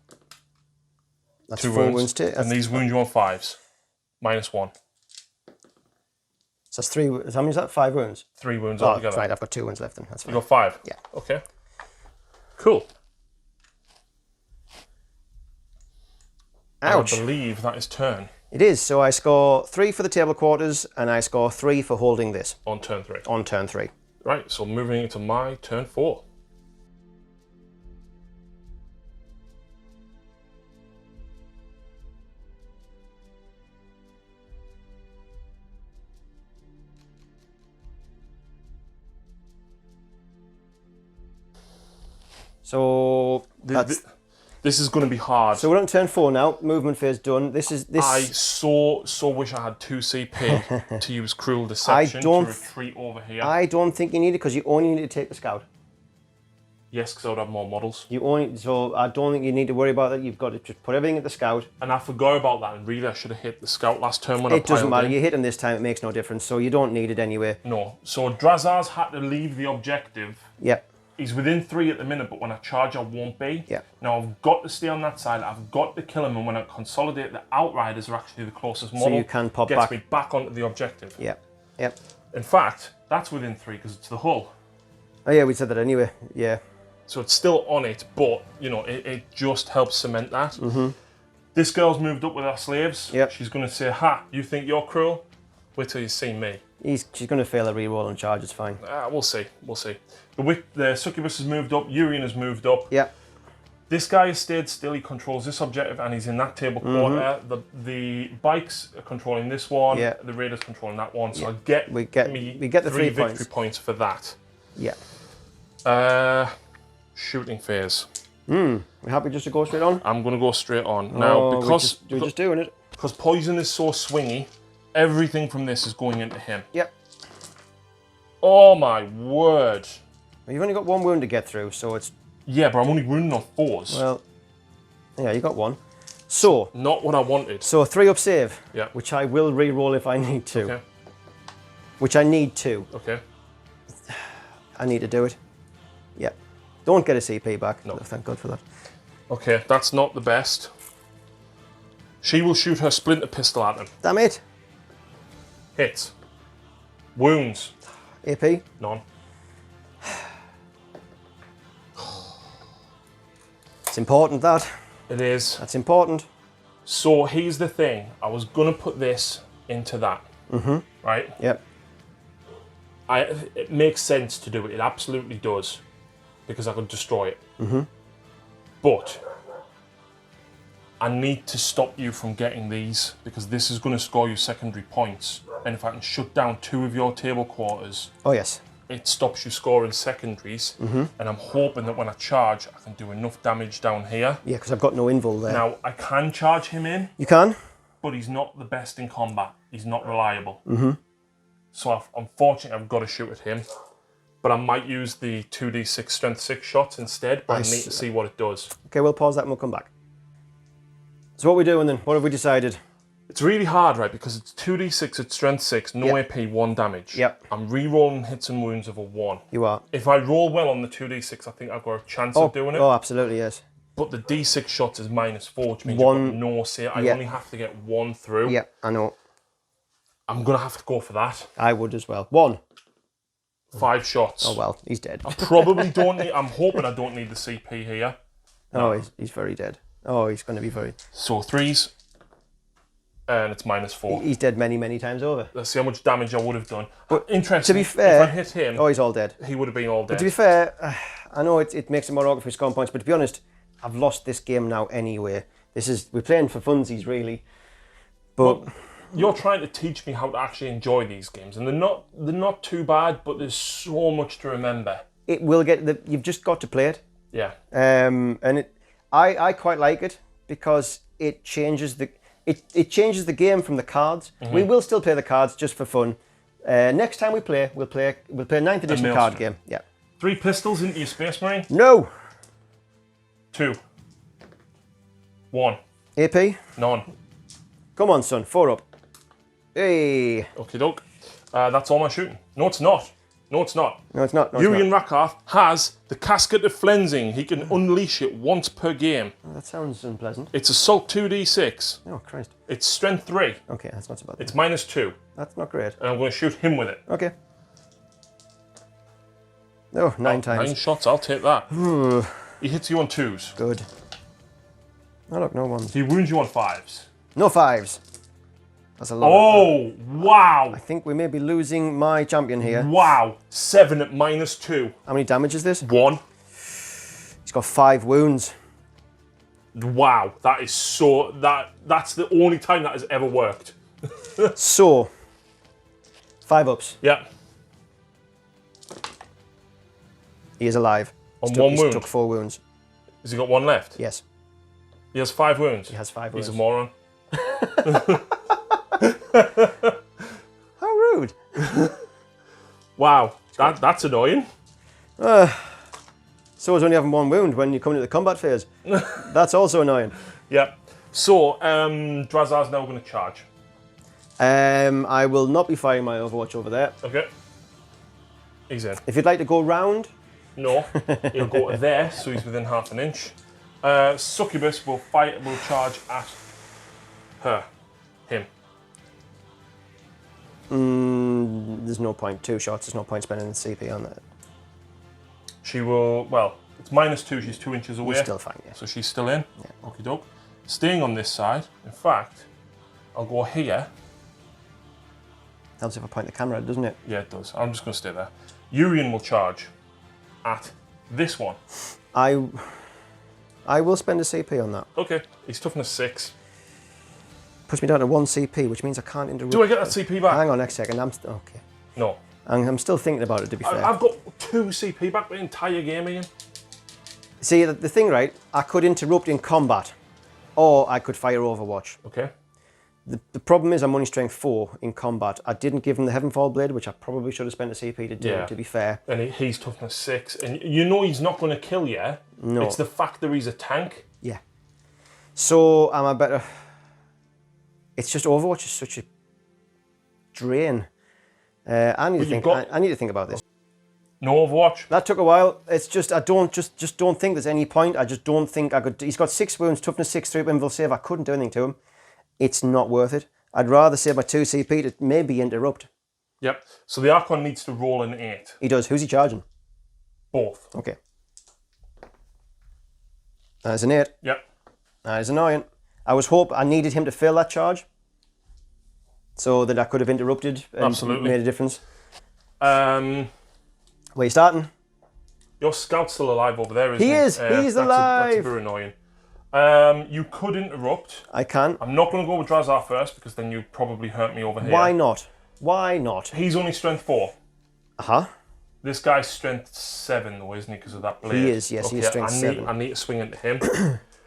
That's 2 4 wounds too. And these wound you on 5s. -1. So that's 3. How many is that? 5 wounds. 3 wounds Oh, altogether. right. I've got 2 wounds left then. That's You fine. got 5? Yeah. Okay. Cool. Ouch. I believe that is turn It is. So I score 3 for the table quarters, and I score 3 for holding this on turn 3. on turn 3. Right, so moving into my turn 4. So This is going to be hard. So we're on turn 4 now. Movement phase done. This. I so wish I had 2 CP to use Cruel Deception to retreat over here. I don't think you need it because you only need to take the scout. Yes, because I would have more models. So I don't think you need to worry about that. You've got to just put everything at the scout. And I forgot about that, and really I should have hit the scout last turn when I piled It doesn't matter. in. You hit him this time, it makes no difference. So you don't need it anyway. No. So Drazar's had to leave the objective. Yep. He's within 3 at the minute, but when I charge, I won't be. Yeah. Now, I've got to stay on that side. I've got to kill him, and when I consolidate, the Outriders are actually the closest model. So you can pop gets back. me back onto the objective. Yep. Yep. In fact, that's within 3 because it's the hull. Oh yeah, we said that anyway. Yeah. So it's still on it, but, you know, it just helps cement that. Mm-hmm. This girl's moved up with her slaves. Yep. She's going to say, ha, you think you're cruel? Wait till you see me. She's going to fail a reroll and charge, it's fine. We'll see. We'll see. The Succubus has moved up. Urian has moved up. Yep. This guy has stayed still. He controls this objective, and he's in that table quarter. The bikes are controlling this one. Yeah. The raiders controlling that one. So Yeah. we get the 3 victory points for that. Yeah. Shooting phase. We're happy just to go straight on? I'm going to go straight on now because we're just doing it. Because poison is so swingy. Everything from this is going into him. Yep. Oh my word! You've only got 1 wound to get through, so it's... Yeah, but I'm only wounding on 4s. Well, yeah, you got 1. So... Not what I wanted. So 3 up save. Yeah. Which I will re-roll if I need to. Okay. Which I need to. Okay. I need to do it. Yeah. Don't get a CP back. No. Thank God for that. Okay, that's not the best. She will shoot her splinter pistol at him. Damn it. Hits. Wounds. AP. None. It's important, that. It is. That's important. So here's the thing. I was going to put this into that. Mm-hmm. Right? Yep. It makes sense to do it. It absolutely does. Because I could destroy it. Mm-hmm. But I need to stop you from getting these because this is going to score you secondary points. And if I can shut down 2 of your table quarters, Oh, yes. it stops you scoring secondaries. Mm-hmm. And I'm hoping that when I charge, I can do enough damage down here. Yeah, because I've got no invul there. Now, I can charge him in, You can? but he's not the best in combat. He's not reliable. Mm-hmm. So unfortunately, I've got to shoot at him. But I might use the 2d6 strength 6 shots instead, but I need to see what it does. Okay, we'll pause that and we'll come back. So what are we doing then? What have we decided? It's really hard, right? Because it's 2d6 at strength 6, no Yep. AP, 1 damage. Yep. I'm re-rolling hits and wounds of a 1. You are. If I roll well on the 2d6, I think I've got a chance of doing it. Oh, absolutely, yes. But the d6 shots is -4, which means 1, you've got no save. I yeah. only have to get 1 through. Yeah, I know. I'm going to have to go for that. I would as well. 1. 5 shots. Oh, well, he's dead. Probably don't need... I'm hoping I don't need the CP here. Oh, he's very dead. Oh, he's going to be very... So 3s. And it's -4. He's dead many, many times over. Let's see how much damage I would have done. But interesting. to be fair... If I hit him, Oh, he's all dead. he would have been all dead. But to be fair, I know it makes it more awkward for scoring points, but to be honest, I've lost this game now anyway. We're playing for funsies, really. But... You're trying to teach me how to actually enjoy these games, and they're not too bad, but there's so much to remember. It will you've just got to play it. Yeah. And I quite like it because it changes it changes the game from the cards. Mm-hmm. We will still play the cards just for fun. Next time we'll play a 9th edition card game. Yeah. 3 pistols into your Space Marine. No. 2. 1. AP. None. Come on, son. 4 up. Hey. Okie doke. That's all my shooting. No, it's not. No, it's not. No, it's not. No, it's Urian not. Rakarth has the Casket of Flensing. He can unleash it once per game. Oh, that sounds unpleasant. It's Assault 2d6. Oh, Christ. It's Strength 3. Okay, that's not so bad. It's -2. That's not great. And I'm going to shoot him with it. Okay. Oh, 9 times. 9 shots, I'll take that. He hits you on 2s. Good. Oh, look, no 1s. He wounds you on 5s. No 5s. That's a lot. Oh, wow. I think we may be losing my champion here. Wow. 7 at -2. How many damage is this? 1. He's got 5 wounds. Wow. That is so... That's the only time that has ever worked. So, 5 ups. Yeah. He is alive. On one He's wound? took 4 wounds. Has he got one left? Yes. He has 5 wounds? He has 5 wounds. He's a moron. How rude. Wow, that's annoying. So is only having 1 wound when you come into the combat phase. That's also annoying. Yep. So, Drazar's now going to charge. I will not be firing my Overwatch over there. Okay. He's in. If you'd like to go round. No, he'll go to there, so he's within half an inch. Succubus will charge at him. There's no point. 2 shots, there's no point spending the CP on that. She will, well, it's -2, she's 2 inches away. You're still fine, yeah. So she's still in. Yeah. Okie doke. Staying on this side, in fact, I'll go here. Helps if I point the camera, doesn't it? Yeah, it does. I'm just going to stay there. Urian will charge at this one. I will spend a CP on that. Okay, he's toughness 6. Puts me down to 1 CP, which means I can't interrupt. Do I get that CP back? Hang on next second. Okay. No. I'm still thinking about it, to be fair. I've got 2 CP back the entire game, Ian. See, the thing, right, I could interrupt in combat, or I could fire Overwatch. Okay. The problem is I'm only strength 4 in combat. I didn't give him the Heavenfall Blade, which I probably should have spent a CP to do, to be fair. And he's toughness 6. And you know he's not going to kill you. No. It's the fact that he's a tank. Yeah. So am I better... It's just Overwatch is such a drain. I need to think about this. No Overwatch. That took a while. It's just I don't think there's any point. I just don't think I could. He's got 6 wounds, toughness 6, 3 invul save. I couldn't do anything to him. It's not worth it. I'd rather save my 2 CP to maybe interrupt. Yep. So the Archon needs to roll an 8. He does. Who's he charging? Both. Okay. That's an 8. Yep. That is annoying. I needed him to fail that charge, so that I could have interrupted and Absolutely. made a difference. Where are you starting? Your scout's still alive over there, isn't he? He is. He's alive. That's a bit annoying. You could interrupt. I can. I'm not going to go with Drazar first because then you probably hurt me over here. Why not? Why not? He's only strength 4. Uh-huh. This guy's strength 7 though, isn't he, because of that blade? He is, yes, okay, he is strength 7. I need to swing into him.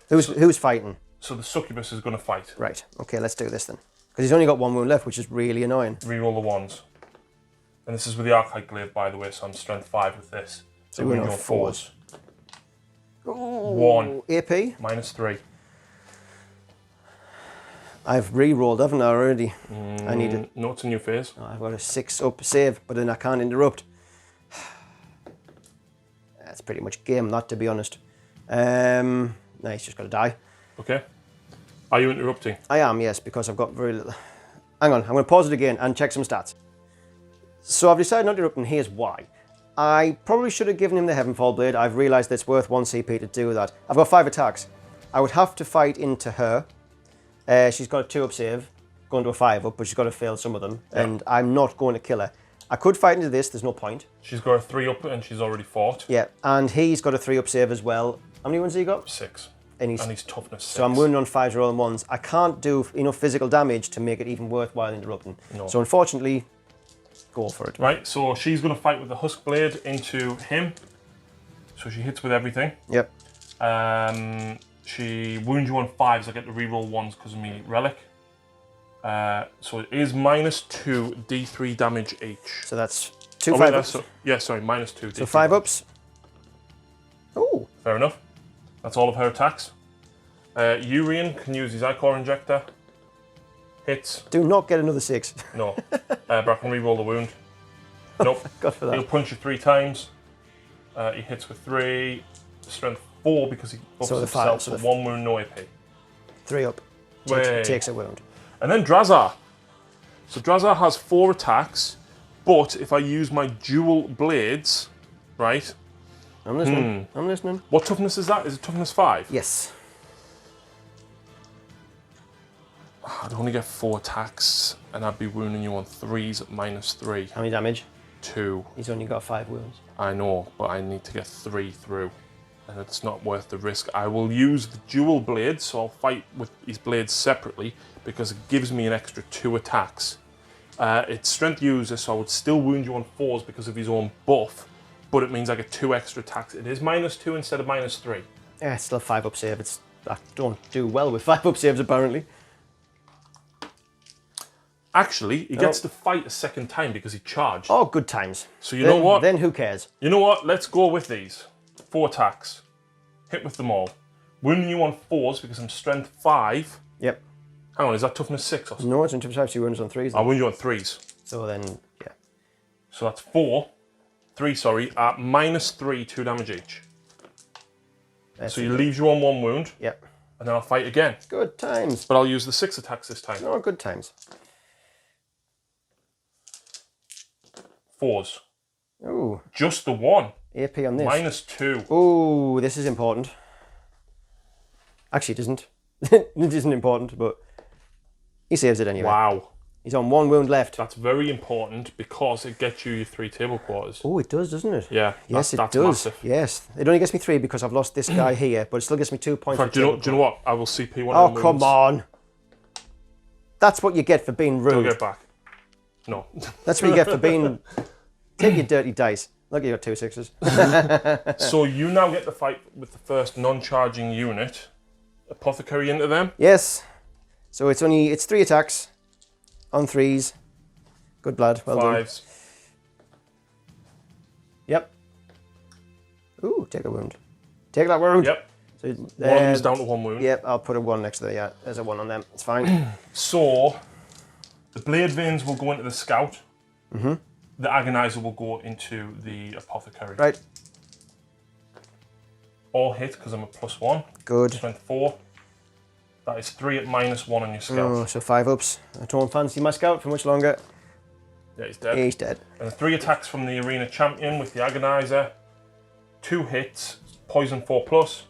Who's fighting? So the Succubus is going to fight. Right, okay, let's do this then. Because he's only got 1 wound left, which is really annoying. Reroll the 1s. And this is with the Archite Glaive, by the way, so I'm strength 5 with this. So we're going 4s. 1. AP? -3. I've re-rolled, haven't I, already? I need it. No, it's a new phase. Oh, I've got a 6 up save, but then I can't interrupt. That's pretty much game, that, to be honest. No, he's just got to die. Okay. Are you interrupting? I am, yes, because I've got very little... Hang on, I'm going to pause it again and check some stats. So I've decided not to interrupt, and here's why. I probably should have given him the Heavenfall Blade. I've realised that it's worth 1 CP to do that. I've got 5 attacks. I would have to fight into her. She's got a 2 up save, going to a 5 up, but she's got to fail some of them, and I'm not going to kill her. I could fight into this, there's no point. She's got a 3 up and she's already fought. Yeah, and he's got a 3 up save as well. How many wounds has he got? 6. And he's toughness 6. So I'm wounded on 5s rolling 1s. I can't do enough physical damage to make it even worthwhile interrupting. No. So unfortunately, go for it. Right, so she's going to fight with the Husk Blade into him. So she hits with everything. Yep. She wounds you on 5s. I get to reroll 1s because of me relic. So it is -2 D3 damage each. So that's 2 5 ups. Yeah, sorry, -2 D3. So 5 ups. Oh. Fair enough. That's all of her attacks. Urian can use his Ichor Injector. Hits. Do not get another 6. No. But I can reroll the wound. Nope. God for that. He'll punch you 3 times. He hits with 3. Strength 4 because he ups himself. So 1 wound, no AP. 3 up. Takes a wound. And then Drazar. So Drazar has 4 attacks, but if I use my dual blades, right? I'm listening. I'm listening. What toughness is that? Is it toughness 5? Yes. I'd only get 4 attacks, and I'd be wounding you on 3s at -3. How many damage? 2. He's only got 5 wounds. I know, but I need to get 3 through, and it's not worth the risk. I will use the dual blades, so I'll fight with these blades separately, because it gives me an extra 2 attacks. It's strength user, so I would still wound you on 4s because of his own buff, but it means I get 2 extra attacks. It is -2 instead of -3. Yeah, it's still a 5-up save. I don't do well with 5-up saves, apparently. Actually, he gets to fight a second time because he charged. Oh, good times. So you know what? Then who cares? You know what? Let's go with these. 4 attacks. Hit with them all. Wounding you on 4s because I'm strength 5. Yep. Hang on, is that toughness 6 or something? No, it's in 5, so you wounds on 3s. I wound you on 3s. So then, yeah. So that's 3, sorry, at -3, 2 damage each. So he leaves you on 1 wound. Yep. And then I'll fight again. Good times. But I'll use the 6 attacks this time. Oh, good times. 4s. Ooh. Just the 1. AP on this. -2. Ooh, this is important. Actually, it isn't. It isn't important, but he saves it anyway. Wow. He's on 1 wound left. That's very important because it gets you your 3 table quarters. Oh, it does, doesn't it? Yeah. Yes, that's it does. Massive. Yes. It only gets me 3 because I've lost this guy here, but it still gets me 2 points. In fact, do you know what? I will CP one Oh, of them. come on. That's what you get for being rude. Don't get back. No. That's what you get for being... Take your dirty dice. Look, you got 2 6s. So you now get to fight with the first non-charging unit. Apothecary into them. Yes. So it's 3 attacks on 3s. Good blood. Well done. 5s. Yep. Ooh, take a wound. Take that wound. Yep. So, One of them's down to 1 wound. Yep, I'll put a 1 next to there. Yeah, there's a 1 on them. It's fine. So the blade veins will go into the scout. Mm-hmm. The agonizer will go into the apothecary. Right. All hit because I'm a +1. Good. Strength 4. That is 3 at -1 on your scout. Oh, so 5 ups. I don't fancy my scout for much longer. Yeah, he's dead. He's dead. And 3 attacks from the arena champion with the agonizer. 2 hits. Poison 4+.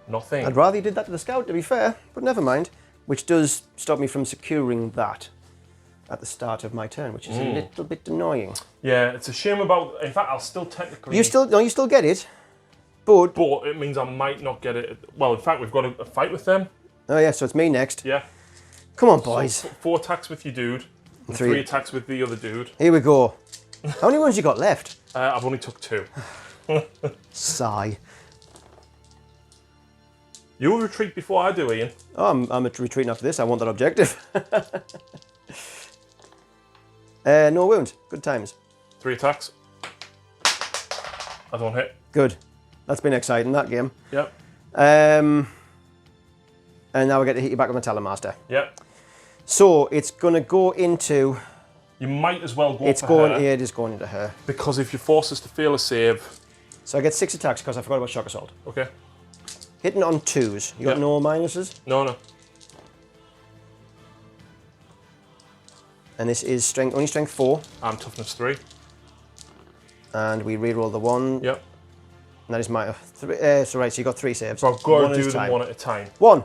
Nothing. I'd rather you did that to the scout, to be fair, but never mind. Which does stop me from securing that at the start of my turn, which is a little bit annoying. Yeah, it's a shame about... In fact, I'll still technically... You still get it, but... But it means I might not get it... Well, in fact, we've got a fight with them. Oh yeah, so it's me next. Yeah. Come on, boys. So 4 attacks with you, dude. And 3 attacks with the other dude. Here we go. How many ones you got left? I've only took 2. Sigh. You'll retreat before I do, Ian. Oh, I'm retreating after this. I want that objective. No wounds. Good times. 3 attacks. I don't hit. Good. That's been exciting, that game. Yep. And now I get to hit you back with my Talonmaster. Yep. So it's going to go into... You might as well go It's for going. her. Yeah, it is going into her. Because if you force us to fail a save... So I get 6 attacks because I forgot about Shock Assault. Okay. Hitting on 2s. You got Yep. no minuses? No. And this is only strength 4. I'm toughness 3. And we reroll the 1. Yep. And that is my 3. So right, so you got 3 saves. So I've got One to at do a them time. 1 at a time. 1.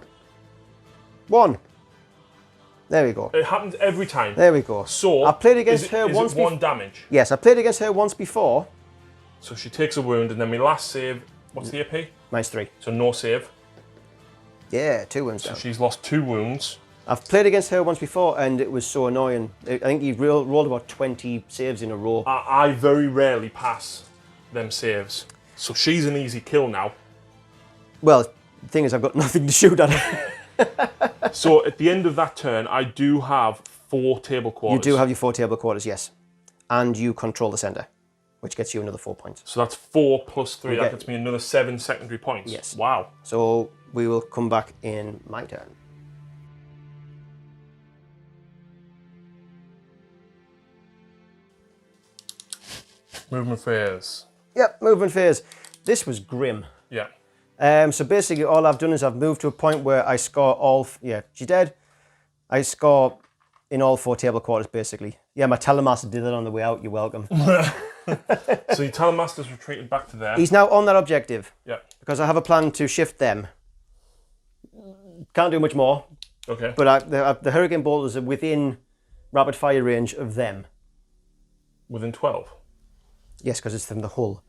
There we go. It happens every time. There we go. So I played against her is once. It 1 damage. Yes, I played against her once before. So she takes a wound, and then my last save. What's the AP? -3. So no save. Yeah, 2 wounds So down. she's lost 2 wounds. I've played against her once before, and it was so annoying. I think you rolled about 20 saves in a row. I very rarely pass them saves. So she's an easy kill now. Well, the thing is, I've got nothing to shoot at her. So at the end of that turn, I do have 4 table quarters. You do have your 4 table quarters, yes. And you control the centre, which gets you another 4 points. So that's 4 plus 3. Okay. That gets me another 7 secondary points. Yes. Wow. So we will come back in my turn. Movement phase. Yep, movement phase. This was grim. Yeah. So basically all I've done is I've moved to a point where I score all... Yeah, she's dead. I score in all 4 table quarters, basically. Yeah, my Talonmaster did it on the way out. You're welcome. So your Talonmaster's retreated back to there. He's now on that objective. Yeah. Because I have a plan to shift them. Can't do much more. Okay. But the Hurricane Bolters are within rapid fire range of them. Within 12. Yes, because it's from the hull.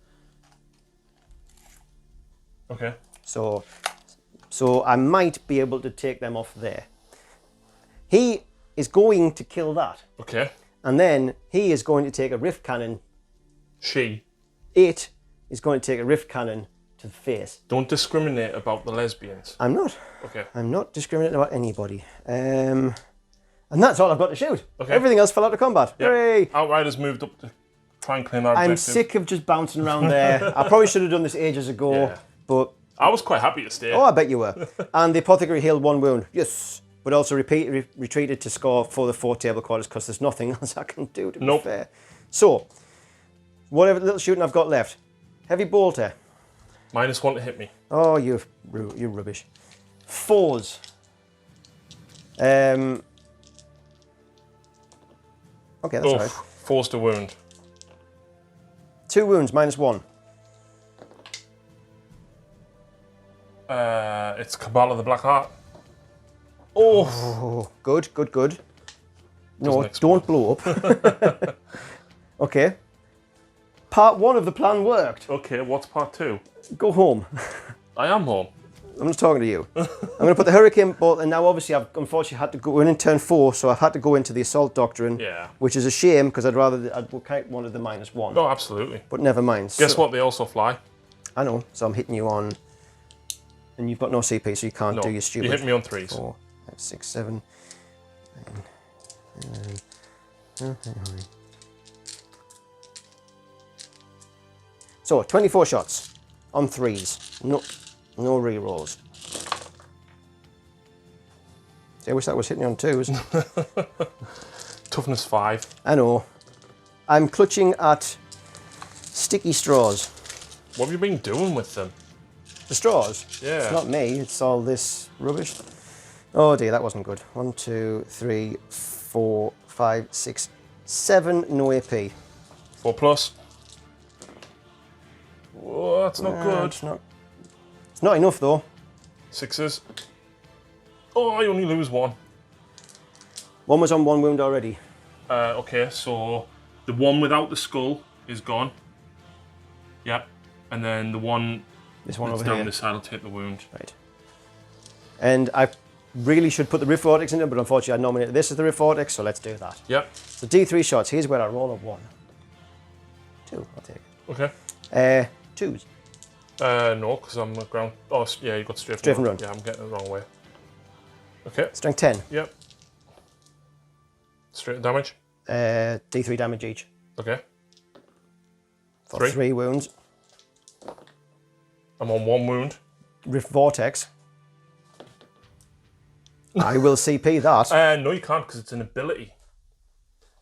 Okay. So I might be able to take them off there. He is going to kill that. Okay. And then he is going to take a rift cannon. She. 8 is going to take a rift cannon to the face. Don't discriminate about the lesbians. I'm not. Okay. I'm not discriminating about anybody. And that's all I've got to shoot. Okay. Everything else fell out of combat. Yep. Hooray! Outriders moved up to try and claim our I'm objective. sick of just bouncing around there. I probably should have done this ages ago, Yeah. but... I was quite happy to stay. Oh, I bet you were. And the apothecary healed 1 wound. Yes. But also retreated to score for the 4 table quarters because there's nothing else I can do, to be fair. So, whatever little shooting I've got left. Heavy bolter. -1 to hit me. Oh, you're rubbish. 4s. Okay, that's all right. Forced a wound. 2 wounds, -1. It's Cabal of the Black Heart. Oh, Oh, good, good, good. No, Doesn't explode. don't blow up. Okay. Part 1 of the plan worked. okay. What's part 2? Go home. I am home. I'm not talking to you. I'm going to put the hurricane bolt, and now obviously I've unfortunately had to go in turn 4, so I've had to go into the assault doctrine, Yeah. which is a shame because I'd kind of wanted the -1, Oh, absolutely. but never mind. Guess So- what? They also fly. I know, so I'm hitting you on, and you've got no CP, so you can't No, do your stupid. you hit me on 3s. 4, 5, 6, 7, 9, 10. So 24 shots on 3s. No re-rolls. See, I wish that was hitting you on 2s. Toughness 5. I know. I'm clutching at sticky straws. What have you been doing with them? The straws? Yeah. It's not me, it's all this rubbish. Oh dear, that wasn't good. 1, 2, 3, 4, 5, 6, 7, no AP. 4+. Oh, that's not good. It's not enough though. 6s. Oh, I only lose 1. 1 was on 1 wound already. Okay, so the one without the skull is gone. Yep. And then the one This one that's over down here. this side will take the wound. Right. And I really should put the Rift Vortex in there, but unfortunately I nominated this as the Rift Vortex, so let's do that. Yep. So D3 shots, here's where I roll a 1. 2, I'll take. Okay. 2s. No, because I'm at ground. Oh, yeah, you got strafe Strafe and run. Yeah, I'm getting it the wrong way. Okay. Strength 10. Yep. Straight damage. D3 damage each. Okay. For 3. 3 wounds. I'm on 1 wound. Rift Vortex. I will CP that. No, you can't because it's an ability.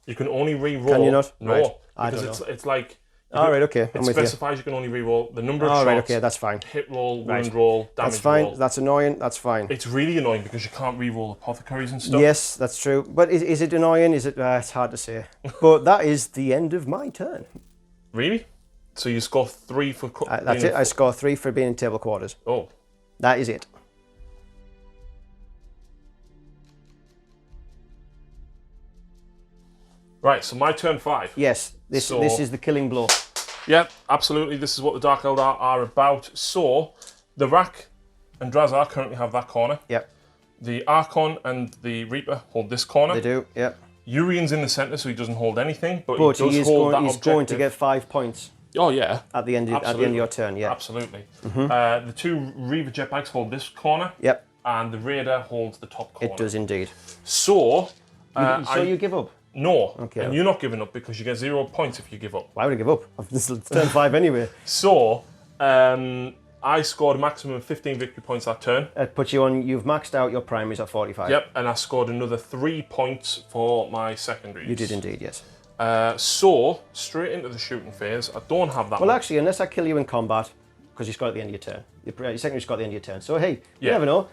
You can only re-roll. Can you not? No, Right. I because don't it's like. All right, okay. It I'm with you. specifies you can only re-roll the number of All shots. right, okay, that's fine. Hit roll, wound Right. roll, damage That's fine. roll. That's annoying. That's fine. It's really annoying because you can't re-roll apothecaries and stuff. Yes, that's true. But is it annoying? Is it? It's hard to say. But that is the end of my turn. Really? So you score 3 for. That's it. I score 3 for being in table quarters. Oh. That is it. Right, so my turn 5. Yes, this is the killing blow. Yep, absolutely. This is what the Dark Eldar are about. So, the Rak and Drazar currently have that corner. Yep, The Archon and the Reaper hold this corner. they do. Yep. Urian's in the centre, so he doesn't hold anything, but But he does he's hold that going objective. to get 5 points Oh yeah, at the end of your turn. Yeah. absolutely. The 2 Reaver jetbikes hold this corner, Yep. and the Raider holds the top corner. It does indeed. So, So you give up? no, Okay. and you're not giving up because you get 0 points if you give up. Why would I give up? This is turn 5 anyway. So, I scored a maximum of 15 victory points that turn. It puts you on. You've maxed out your primaries at 45. Yep, and I scored another 3 points for my secondaries. You did indeed. Yes. So, straight into the shooting phase. I don't have that Well, much. actually, unless I kill you in combat, because you score at the end of your turn. Your secondary's got at the end of your turn. So hey, you Yeah. never know.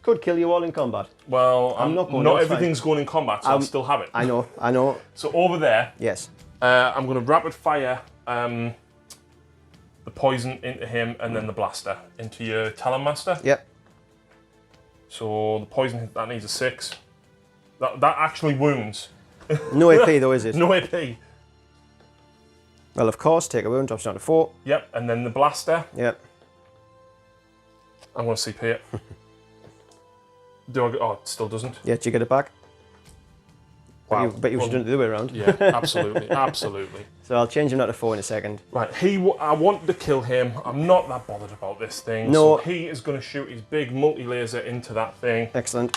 Could kill you all in combat. Well, I'm not going. not that's everything's going in combat, so I'll still have it. I know. So over there, Yes. I'm going to rapid fire the poison into him and then the blaster into your Talon Master. Yep. So the poison hit, that needs a 6. That actually wounds. No AP though, is it? No AP. Well, of course, take a wound, drops down to 4. Yep, and then the blaster, Yep. I'm going to CP it. Oh, it still doesn't. Yeah, do you get it back? Wow. Bet you should have done it the other way around. Yeah, absolutely, absolutely. So I'll change him now to 4 in a second. Right, I wanted to kill him. I'm not that bothered about this thing. No. So he is going to shoot his big multi-laser into that thing. Excellent.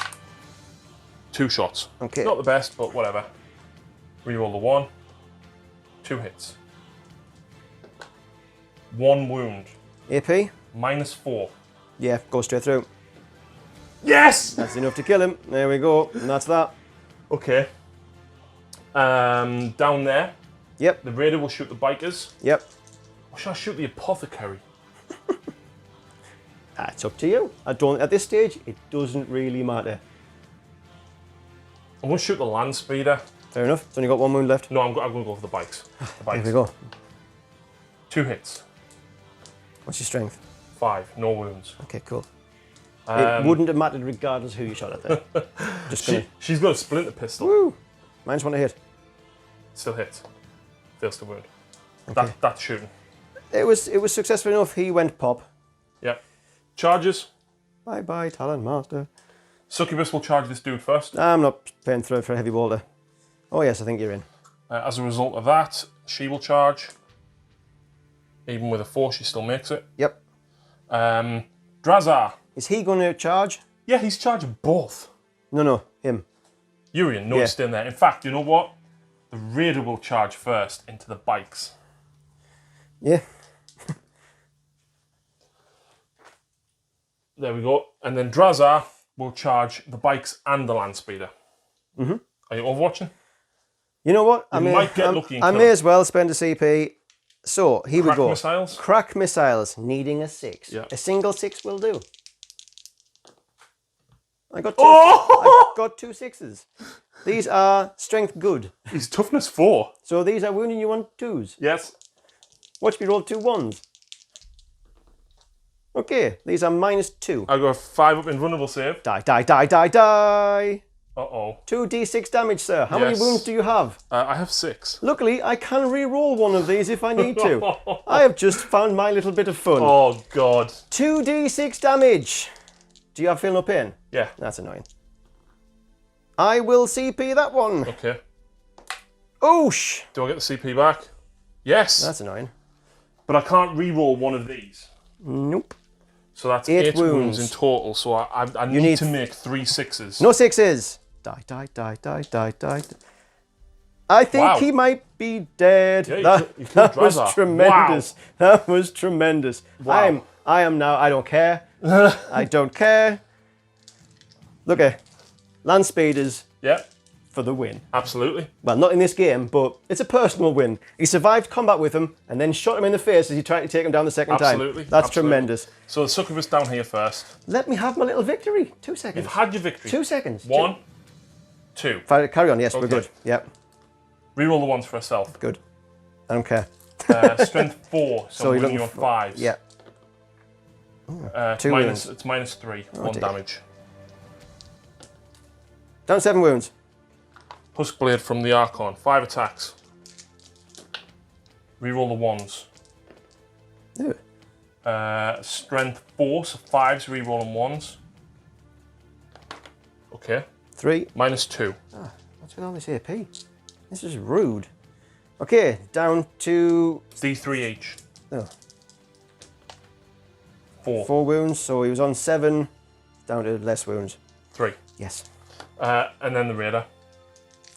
2 shots. Okay. Not the best, but whatever. Reroll the 1. 2 hits. 1 wound. AP? -4. Yeah, go straight through. Yes! That's enough to kill him. There we go. And that's that. Okay. Down there, Yep. the raider will shoot the bikers. Yep. Or should I shoot the apothecary? It's up to you. I don't. At this stage, it doesn't really matter. I'm going to shoot the land speeder. Fair enough. It's only got 1 wound left. No, I'm going to go for the bikes. The bikes. Here we go. 2 hits. What's your strength? 5. No wounds. Okay, cool. It wouldn't have mattered regardless who you shot at there. Just gonna... She's got a splinter pistol. Woo! Mine's one to hit. Still hits. Fails to wound. Okay. That's shooting. It was successful enough. He went pop. Yep. Charges. Bye bye, Talon Master. Succubus will charge this dude first. I'm not paying through for a heavy bolter. Oh yes, I think you're in. As a result of that, she will charge. Even with a 4, she still makes it. Yep. Drazar. Is he going to charge? Yeah, he's charging both. No, him. Urian, no, he's still in there. In fact, you know what? The raider will charge first into the bikes. Yeah. There we go. And then Drazar will charge the bikes and the land speeder. Mm-hmm. Are you overwatching? You know what? You might get lucky and I kill may him. as well spend a CP. So, here we go. Missiles? Crack missiles, needing a 6. Yeah. A single 6 will do. I got 2. I got 2 6s. These are strength good. He's toughness 4. So these are wounding you on 2s. Yes. Watch me roll 2 1s. Okay, these are -2. I got a 5 up invulnerable save. Die, die, die, die, die. Uh-oh. 2d6 damage, sir. How many Yes. wounds do you have? I have 6. Luckily, I can re-roll one of these if I need to. I have just found my little bit of fun. Oh, God. 2d6 damage. Do you have feel no pain? Yeah. That's annoying. I will CP that one. Okay. Oosh. Do I get the CP back? Yes. That's annoying. But I can't re-roll one of these. Nope. So that's 8 8 wounds in total. So I need to make 3 6s. No 6s. Die, die, die, die, die, die. I think he might be dead. Yeah, that was Drazar. tremendous. Wow. That was tremendous. Wow. I am now. I don't care. I don't care. Look at land speeders Yeah, for the win. absolutely. Well, not in this game, but it's a personal win. He survived combat with him and then shot him in the face as he tried to take him down the second Absolutely. time. That's absolutely. tremendous. So the succubus down here first. Let me have my little victory. 2 seconds. You've had your victory. 2 seconds. 1, 2. Carry on. Yes, we're Okay. good. Yep, Reroll the ones for herself. good. I don't care. Strength 4, so you're when looking you're for- 5s. Yeah. It's 2 minus, wounds. it's -3, 1 dear. damage. Down 7 wounds. Husk blade from the Archon, 5 attacks. Reroll the ones. Ew. Strength 4, so 5s, reroll them 1s. Okay. 3. -2. What's with all this AP? This is rude. Okay, down to D3 each. oh, 4. 4 wounds, so he was on 7, down to less wounds. 3. Yes. And then the raider.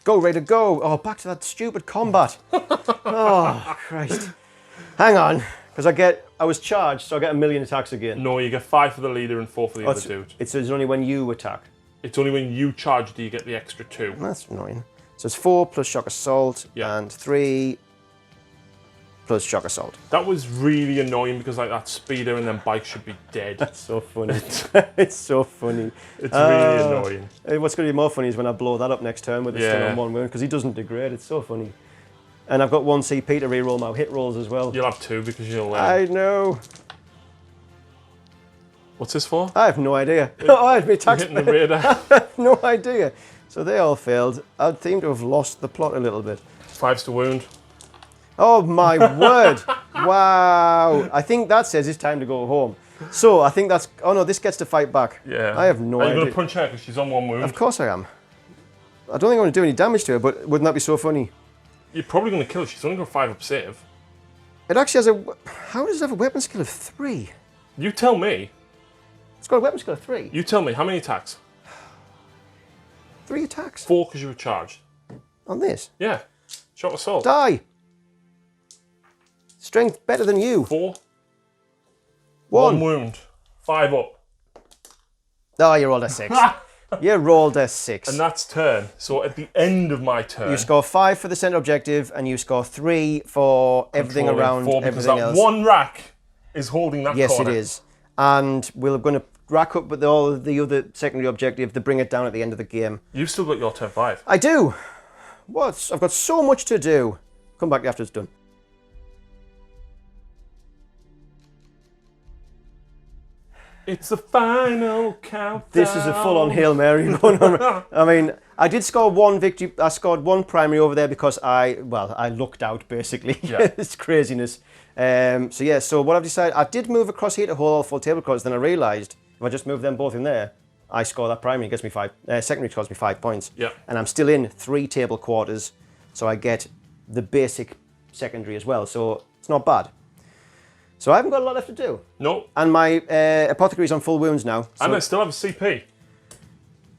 Go, Raider, go! Oh, back to that stupid combat. Oh, Christ. Hang on, because I was charged, so I get 1,000,000 attacks again. No, you get 5 for the leader and 4 for the other dude. It's only when you attack. It's only when you charge do you get the extra 2. That's annoying. So it's 4 plus shock assault, Yeah. and 3 plus shock assault. That was really annoying because like that speeder and then bike should be dead. That's so funny. It's so funny. It's really annoying. What's going to be more funny is when I blow that up next turn with the stun on 1 wound, because he doesn't degrade. It's so funny. And I've got 1 CP to reroll my hit rolls as well. You'll have 2 because you'll... I know. What's this for? I have no idea. Oh, I had me tax. Hitting the raider. I have no idea. So they all failed. I seem to have lost the plot a little bit. 5s to wound. Oh my word. Wow. I think that says it's time to go home. So I think that's... Oh no, this gets to fight back. Yeah. I have no Are you idea. going to punch her because she's on 1 wound? Of course I am. I don't think I'm going to do any damage to her, but wouldn't that be so funny? You're probably going to kill her. She's only got 5 up save. It actually has a... How does it have a weapon skill of 3? You tell me. It's got a weapon skill of 3. You tell me. How many attacks? 3 attacks. 4 because you were charged. On this? Yeah. Shock assault. Die! Strength better than you. 4. 1 wound. 5 up. Oh, you rolled a 6. You rolled a 6. And that's turn. So at the end of my turn... You score 5 for the center objective, and you score 3 for everything around 4 because everything that else. one rack is holding that Yes, corner. it is. And we're going to rack up with all the other secondary objective to bring it down at the end of the game. You've still got your turn 5. I do. What? I've got so much to do. Come back after it's done. It's the final countdown. This is a full-on Hail Mary going on. I mean, I did score 1 victory. I scored 1 primary over there because I lucked out, basically. Yeah. It's craziness. So what I've decided, I did move across here to hold all full table quarters, then I realised if I just move them both in there, I score that primary, it gets me 5, secondary scores me 5 points. Yeah. And I'm still in 3 table quarters, so I get the basic secondary as well, so it's not bad. So I haven't got a lot left to do. No. And my apothecary's on full wounds now. So And I still have a CP.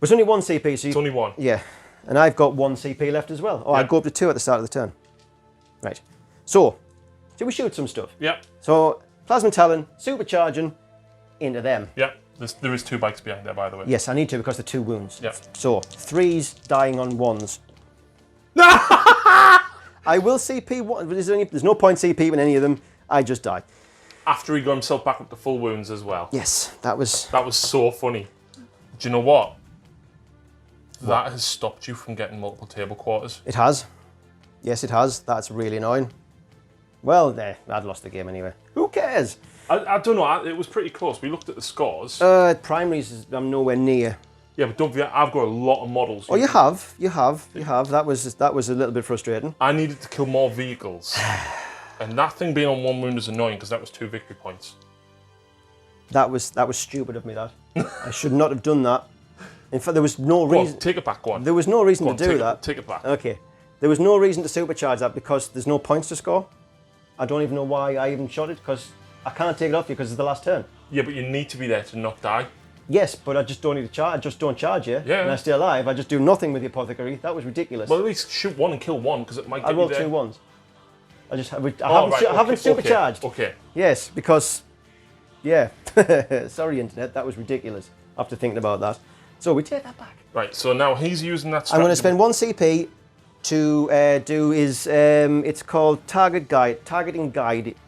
it's only 1 CP, so It's only 1. yeah. And I've got 1 CP left as well. Oh, Yeah. I'd go up to 2 at the start of the turn. Right. So, should we shoot some stuff? Yeah. So, Plasma Talon, supercharging into them. Yeah. There is 2 bikes behind there, by the way. Yes, I need to because they're 2 wounds. Yeah. So, 3s dying on 1s. I will CP one. There's no point CP in any of them. I just die. After he got himself back up to full wounds as well. Yes, that was... That was so funny. Do you know what? That has stopped you from getting multiple table quarters. It has. Yes, it has. That's really annoying. Well, there. I'd lost the game anyway. Who cares? I don't know. It was pretty close. We looked at the scores. Primaries, I'm nowhere near. Yeah, but don't forget, I've got a lot of models. Oh, you have. That was a little bit frustrating. I needed to kill more vehicles. And that thing being on 1 wound is annoying because that was 2 victory points. That was stupid of me, that. I should not have done that. In fact, there was no Go on, reason... take it back, go on. There was no reason Go on, to do that. Take it back. Okay. There was no reason to supercharge that because there's no points to score. I don't even know why I even shot it because I can't take it off you because it's the last turn. Yeah, but you need to be there to not die. Yes, but I just don't need to charge. I just don't charge you. Yeah. And I stay alive. I just do nothing with the apothecary. That was ridiculous. Well, at least shoot 1 and kill 1 because it might get I rolled you there. 2 1s. I Oh, right, haven't supercharged. Okay. Yes, because, yeah. Sorry, Internet. That was ridiculous after thinking about that. So we take that back. Right, so now he's using that strategy. I'm going to spend 1 CP to do is, it's called targeting guidance.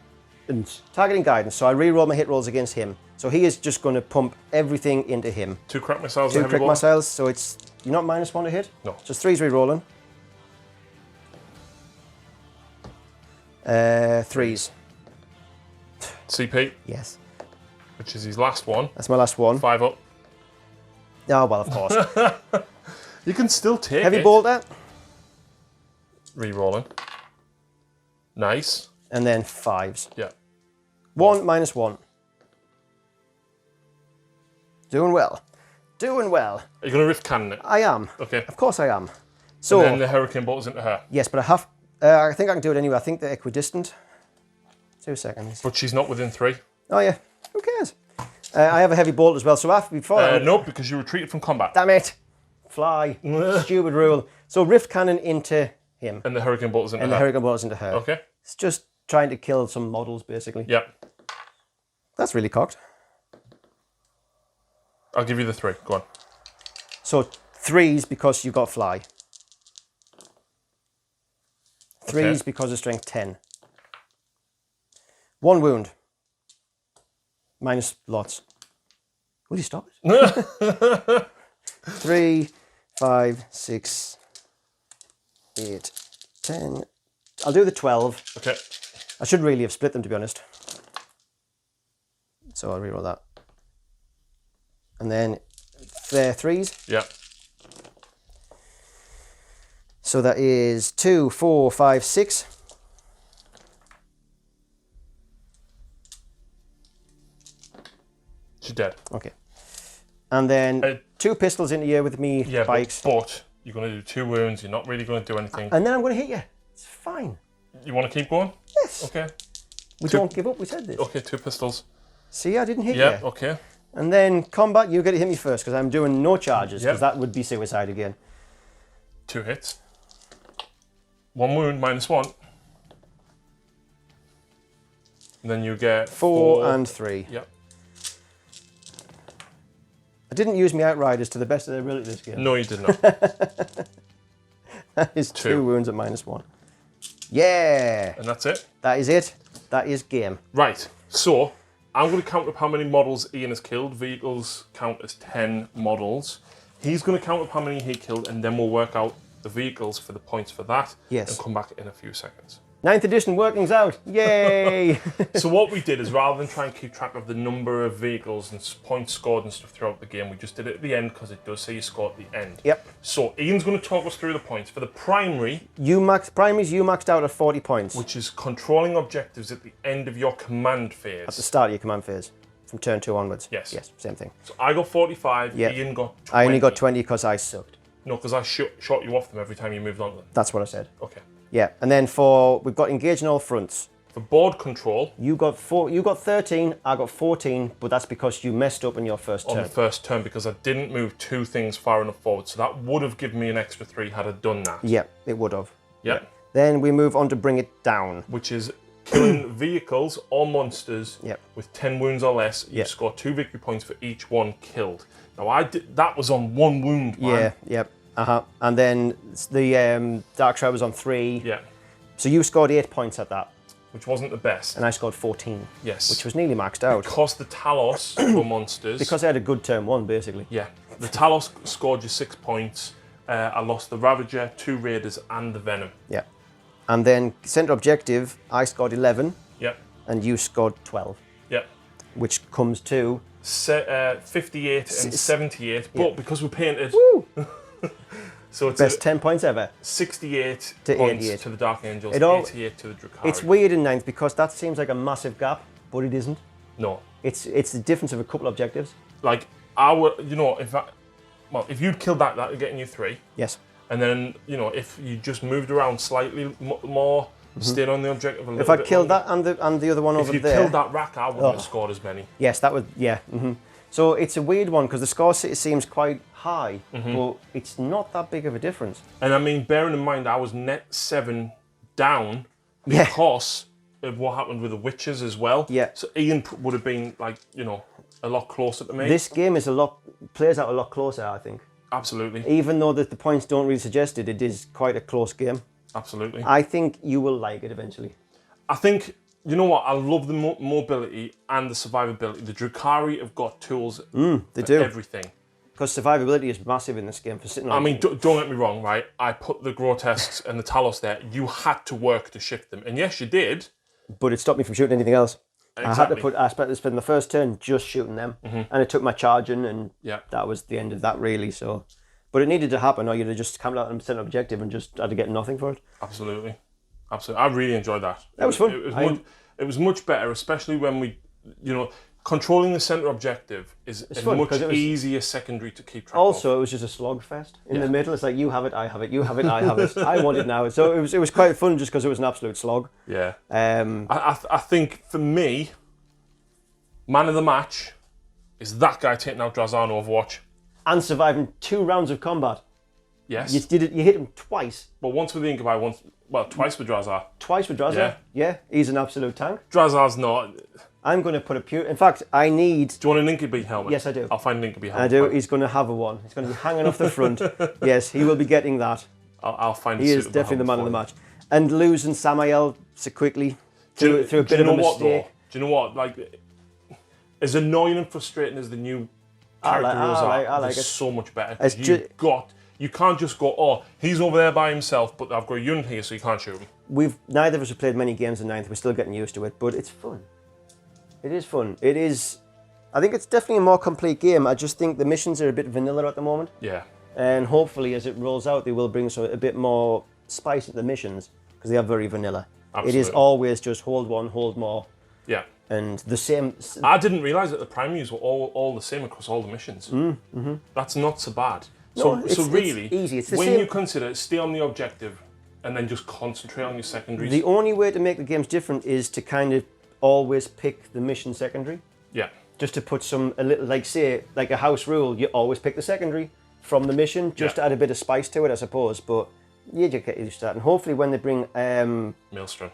So I re-roll my hit rolls against him. So he is just going to pump everything into him. 2 crack missiles 2 and a crit heavy ball. missiles, so it's, you're not -1 to hit? No. Just 3's re-rolling. 3's. CP, Yes. which is his last one. That's my last one. 5 up. Oh, well, of course. You can still take Heavy it. bolter. Re-rolling. Nice. And then 5's. Yeah. 1 -1. Doing well. Doing well. Are you going to rift cannon it? I am. Okay. Of course I am. So, And then the hurricane bolt's into her. yes, but I have... I think I can do it anyway. I think they're equidistant. 2 seconds. But she's not within 3. Oh, yeah. Who cares? I have a heavy bolt as well, so before... No, because you retreated from combat. Damn it! Fly. Stupid rule. So rift cannon into him. And the hurricane bolt's into And her. the hurricane bolt's into her. Okay. It's just trying to kill some models, basically. Yeah. That's really cocked. I'll give you the 3. Go on. So 3's because you've got fly. 3's because of strength 10. 1 wound. Minus lots. Will you stop it? 3, 5, 6, 8, 10. I'll do the 12. Okay. I should really have split them, to be honest. So I'll reroll that. And then 3's. Yeah. So that is 2, 4, 5, 6. She's dead. Okay. And then 2 pistols into you with me Yeah, bikes. but You're going to do 2 wounds. You're not really going to do anything. And then I'm going to hit you. It's fine. You want to keep going? Yes. Okay. We don't give up, we said this. Okay, 2 pistols. See, I didn't hit you. Yeah, okay. And then combat, you get to hit me first, because I'm doing no charges, because that would be suicide again. 2 hits. 1 wound, -1. And then you get 4 and 3. Yep. I didn't use my Outriders to the best of their ability this game. No, you did not. That is 2 wounds at -1. Yeah! And that's it? That is it. That is game. Right, so I'm going to count up how many models Ian has killed. Vehicles count as 10 models. He's going to count up how many he killed, and then we'll work out the vehicles for the points for that. Yes. And come back in a few seconds. 9th edition workings out. Yay! So what we did is, rather than try and keep track of the number of vehicles and points scored and stuff throughout the game, we just did it at the end, because it does say you score at the end. Yep. So Ian's going to talk us through the points. For the primary... Primaries, you maxed out at 40 points. Which is controlling objectives at the end of your command phase. At the start of your command phase. From turn 2 onwards. Yes. Yes, same thing. So I got 45, yep. Ian got 20. I only got 20 because I sucked. No, because I shot you off them every time you moved on them. That's what I said. Okay. Yeah, and then we've got engage in all fronts. For board control, you got 13, I got 14, but that's because you messed up in your first turn. On the first turn, because I didn't move 2 things far enough forward, so that would have given me an extra 3 had I done that. Yeah, it would have. Yeah. Then we move on to bring it down. Which is killing vehicles or monsters yep. with 10 wounds or less. You score 2 victory points for each one killed. Now that was on 1 wound, man. Yeah, yep. And then the Dark Shroud was on 3. Yeah. So you scored 8 points at that. Which wasn't the best. And I scored 14. Yes. Which was nearly maxed out. Because the Talos were monsters. Because I had a good turn 1, basically. Yeah. The Talos scored you 6 points. I lost the Ravager, 2 Raiders, and the Venom. Yeah. And then centre objective, I scored 11. Yeah. And you scored 12. Yeah. Which comes to 58 and 78, but because we painted, so it's best 10 points ever. 68 to points 88 to the Dark Angels, 88 to the Drukhari. It's weird in 9th because that seems like a massive gap, but it isn't. No, it's the difference of a couple objectives. Like if you'd killed that would get you 3. Yes. And then if you just moved around slightly more. Stayed on the objective a little bit. If I'd killed that and the other one over there. If you killed that rack, I wouldn't have scored as many. Yes, that would, yeah. So it's a weird one because the score seems quite high, but it's not that big of a difference. And I mean, bearing in mind, I was net 7 down because of what happened with the witches as well. Yeah. So Ian would have been a lot closer to me. This game is plays out a lot closer, I think. Absolutely. Even though the points don't really suggest it, it is quite a close game. Absolutely. I think you will like it eventually. I think, you know what, I love the mobility and the survivability. The Drukhari have got tools for everything. Because survivability is massive in this game for sitting on. I mean, don't get me wrong, right? I put the Grotesques and the Talos there. You had to work to shift them. And yes, you did. But it stopped me from shooting anything else. Exactly. I spent the first turn just shooting them. And it took my charging, and that was the end of that, really. So, but it needed to happen, or you'd have just come out and set an objective and just had to get nothing for it. Absolutely. Absolutely. I really enjoyed that. That was fun. It was much better, especially when we, controlling the centre objective is a much easier secondary to keep track of. Also, it was just a slogfest in the middle. It's like, you have it, I have it, you have it, I have it. I want it now. So it was quite fun just because it was an absolute slog. Yeah. I think for me, man of the match is that guy taking out Drazar in Overwatch. And surviving 2 rounds of combat. Yes. You did it. You hit him twice. But once with the Incubi, twice with Drazar. Twice with Drazar? Yeah. He's an absolute tank. Drazar's not. I'm going to put a pure. In fact, I need. Do you want an Incubi helmet? Yes, I do. I'll find an Incubi helmet. I do. He's going to have one. He's going to be hanging off the front. Yes, he will be getting that. I'll find. He is definitely the man of the match. And losing Samael so quickly through a bit of a mistake. Do you know what? Like, as annoying and frustrating as the new character I like it. So much better. You can't just go, oh, he's over there by himself, but I've got a unit here, so you can't shoot him. Neither of us have played many games in 9th. We're still getting used to it, but it's fun. It is fun. It is. I think it's definitely a more complete game. I just think the missions are a bit vanilla at the moment. Yeah. And hopefully, as it rolls out, they will bring a bit more spice to the missions because they are very vanilla. Absolutely. It is always just hold one, hold more. Yeah. And the same. I didn't realise that the primaries were all the same across all the missions. That's not so bad. So, No, so really, it's easy. It's the when same. you consider stay on the objective and then just concentrate on your secondaries. The only way to make the games different is to kind of always pick the mission secondary. Yeah. Just to put a little, like say, like a house rule, you always pick the secondary from the mission, just to add a bit of spice to it, I suppose. But you just get used to that. And hopefully when they bring... Maelstrom.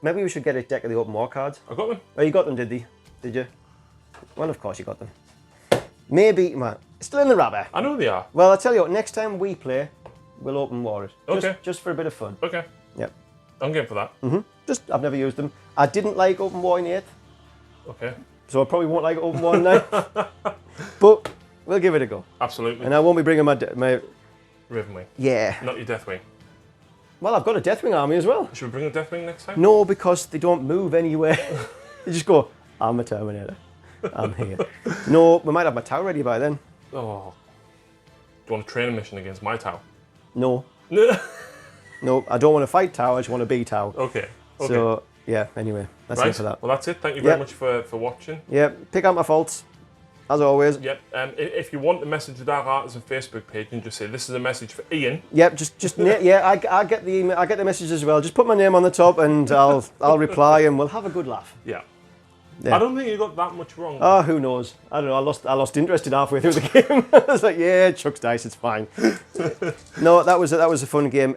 maybe we should get a deck of the open war cards. I got them. Oh, you got them, did you? Well, of course you got them. Maybe, man, it's still in the wrapper. I know they are. Well, I'll tell you what, next time we play, we'll open war it. Okay. Just for a bit of fun. Okay. Yep. I'm game for that. I've never used them. I didn't like open war in 8th, Okay. so I probably won't like open war in 9th. But we'll give it a go. Absolutely. And I won't be bringing my Ravenwing. yeah. Not your Deathwing. Well, I've got a Deathwing army as well. Should we bring a Deathwing next time? No, because they don't move anywhere. They just go, I'm a Terminator. I'm here. No, we might have my Tau ready by then. Oh. Do you want to train a mission against my Tau? No. No, I don't want to fight Tau, I just want to be Tau. Okay. So, yeah, anyway, that's it for that. Well, that's it. Thank you very much for watching. Yeah, pick out my faults, as always. Yep. If you want to message the Dark Artisan Facebook page, you can just say, this is a message for Ian. Yep, I get the email, I get the message as well. Just put my name on the top and I'll reply and we'll have a good laugh. Yeah. Yeah. I don't think you got that much wrong. Oh, who knows? I don't know. I lost interest in halfway through the game. I was like, yeah, chucks dice, it's fine. No, that was a fun game.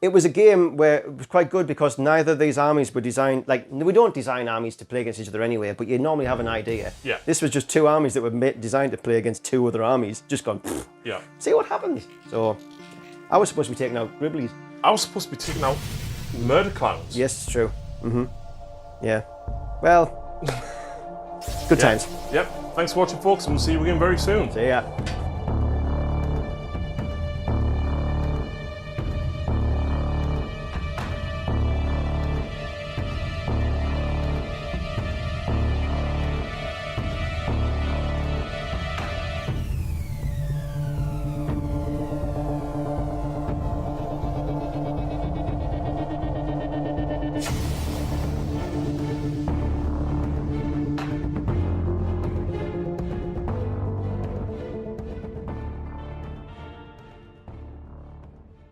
It was a game where it was quite good because neither of these armies were designed, like, we don't design armies to play against each other anyway, but you normally have an idea. Yeah. This was just two armies that were designed to play against two other armies, just gone, pfft, Yeah. see what happens. So, I was supposed to be taking out Gribblies. I was supposed to be taking out murder clowns. Yes, it's true. Yeah. Well, good times. Yep. Thanks for watching, folks, and we'll see you again very soon. See ya.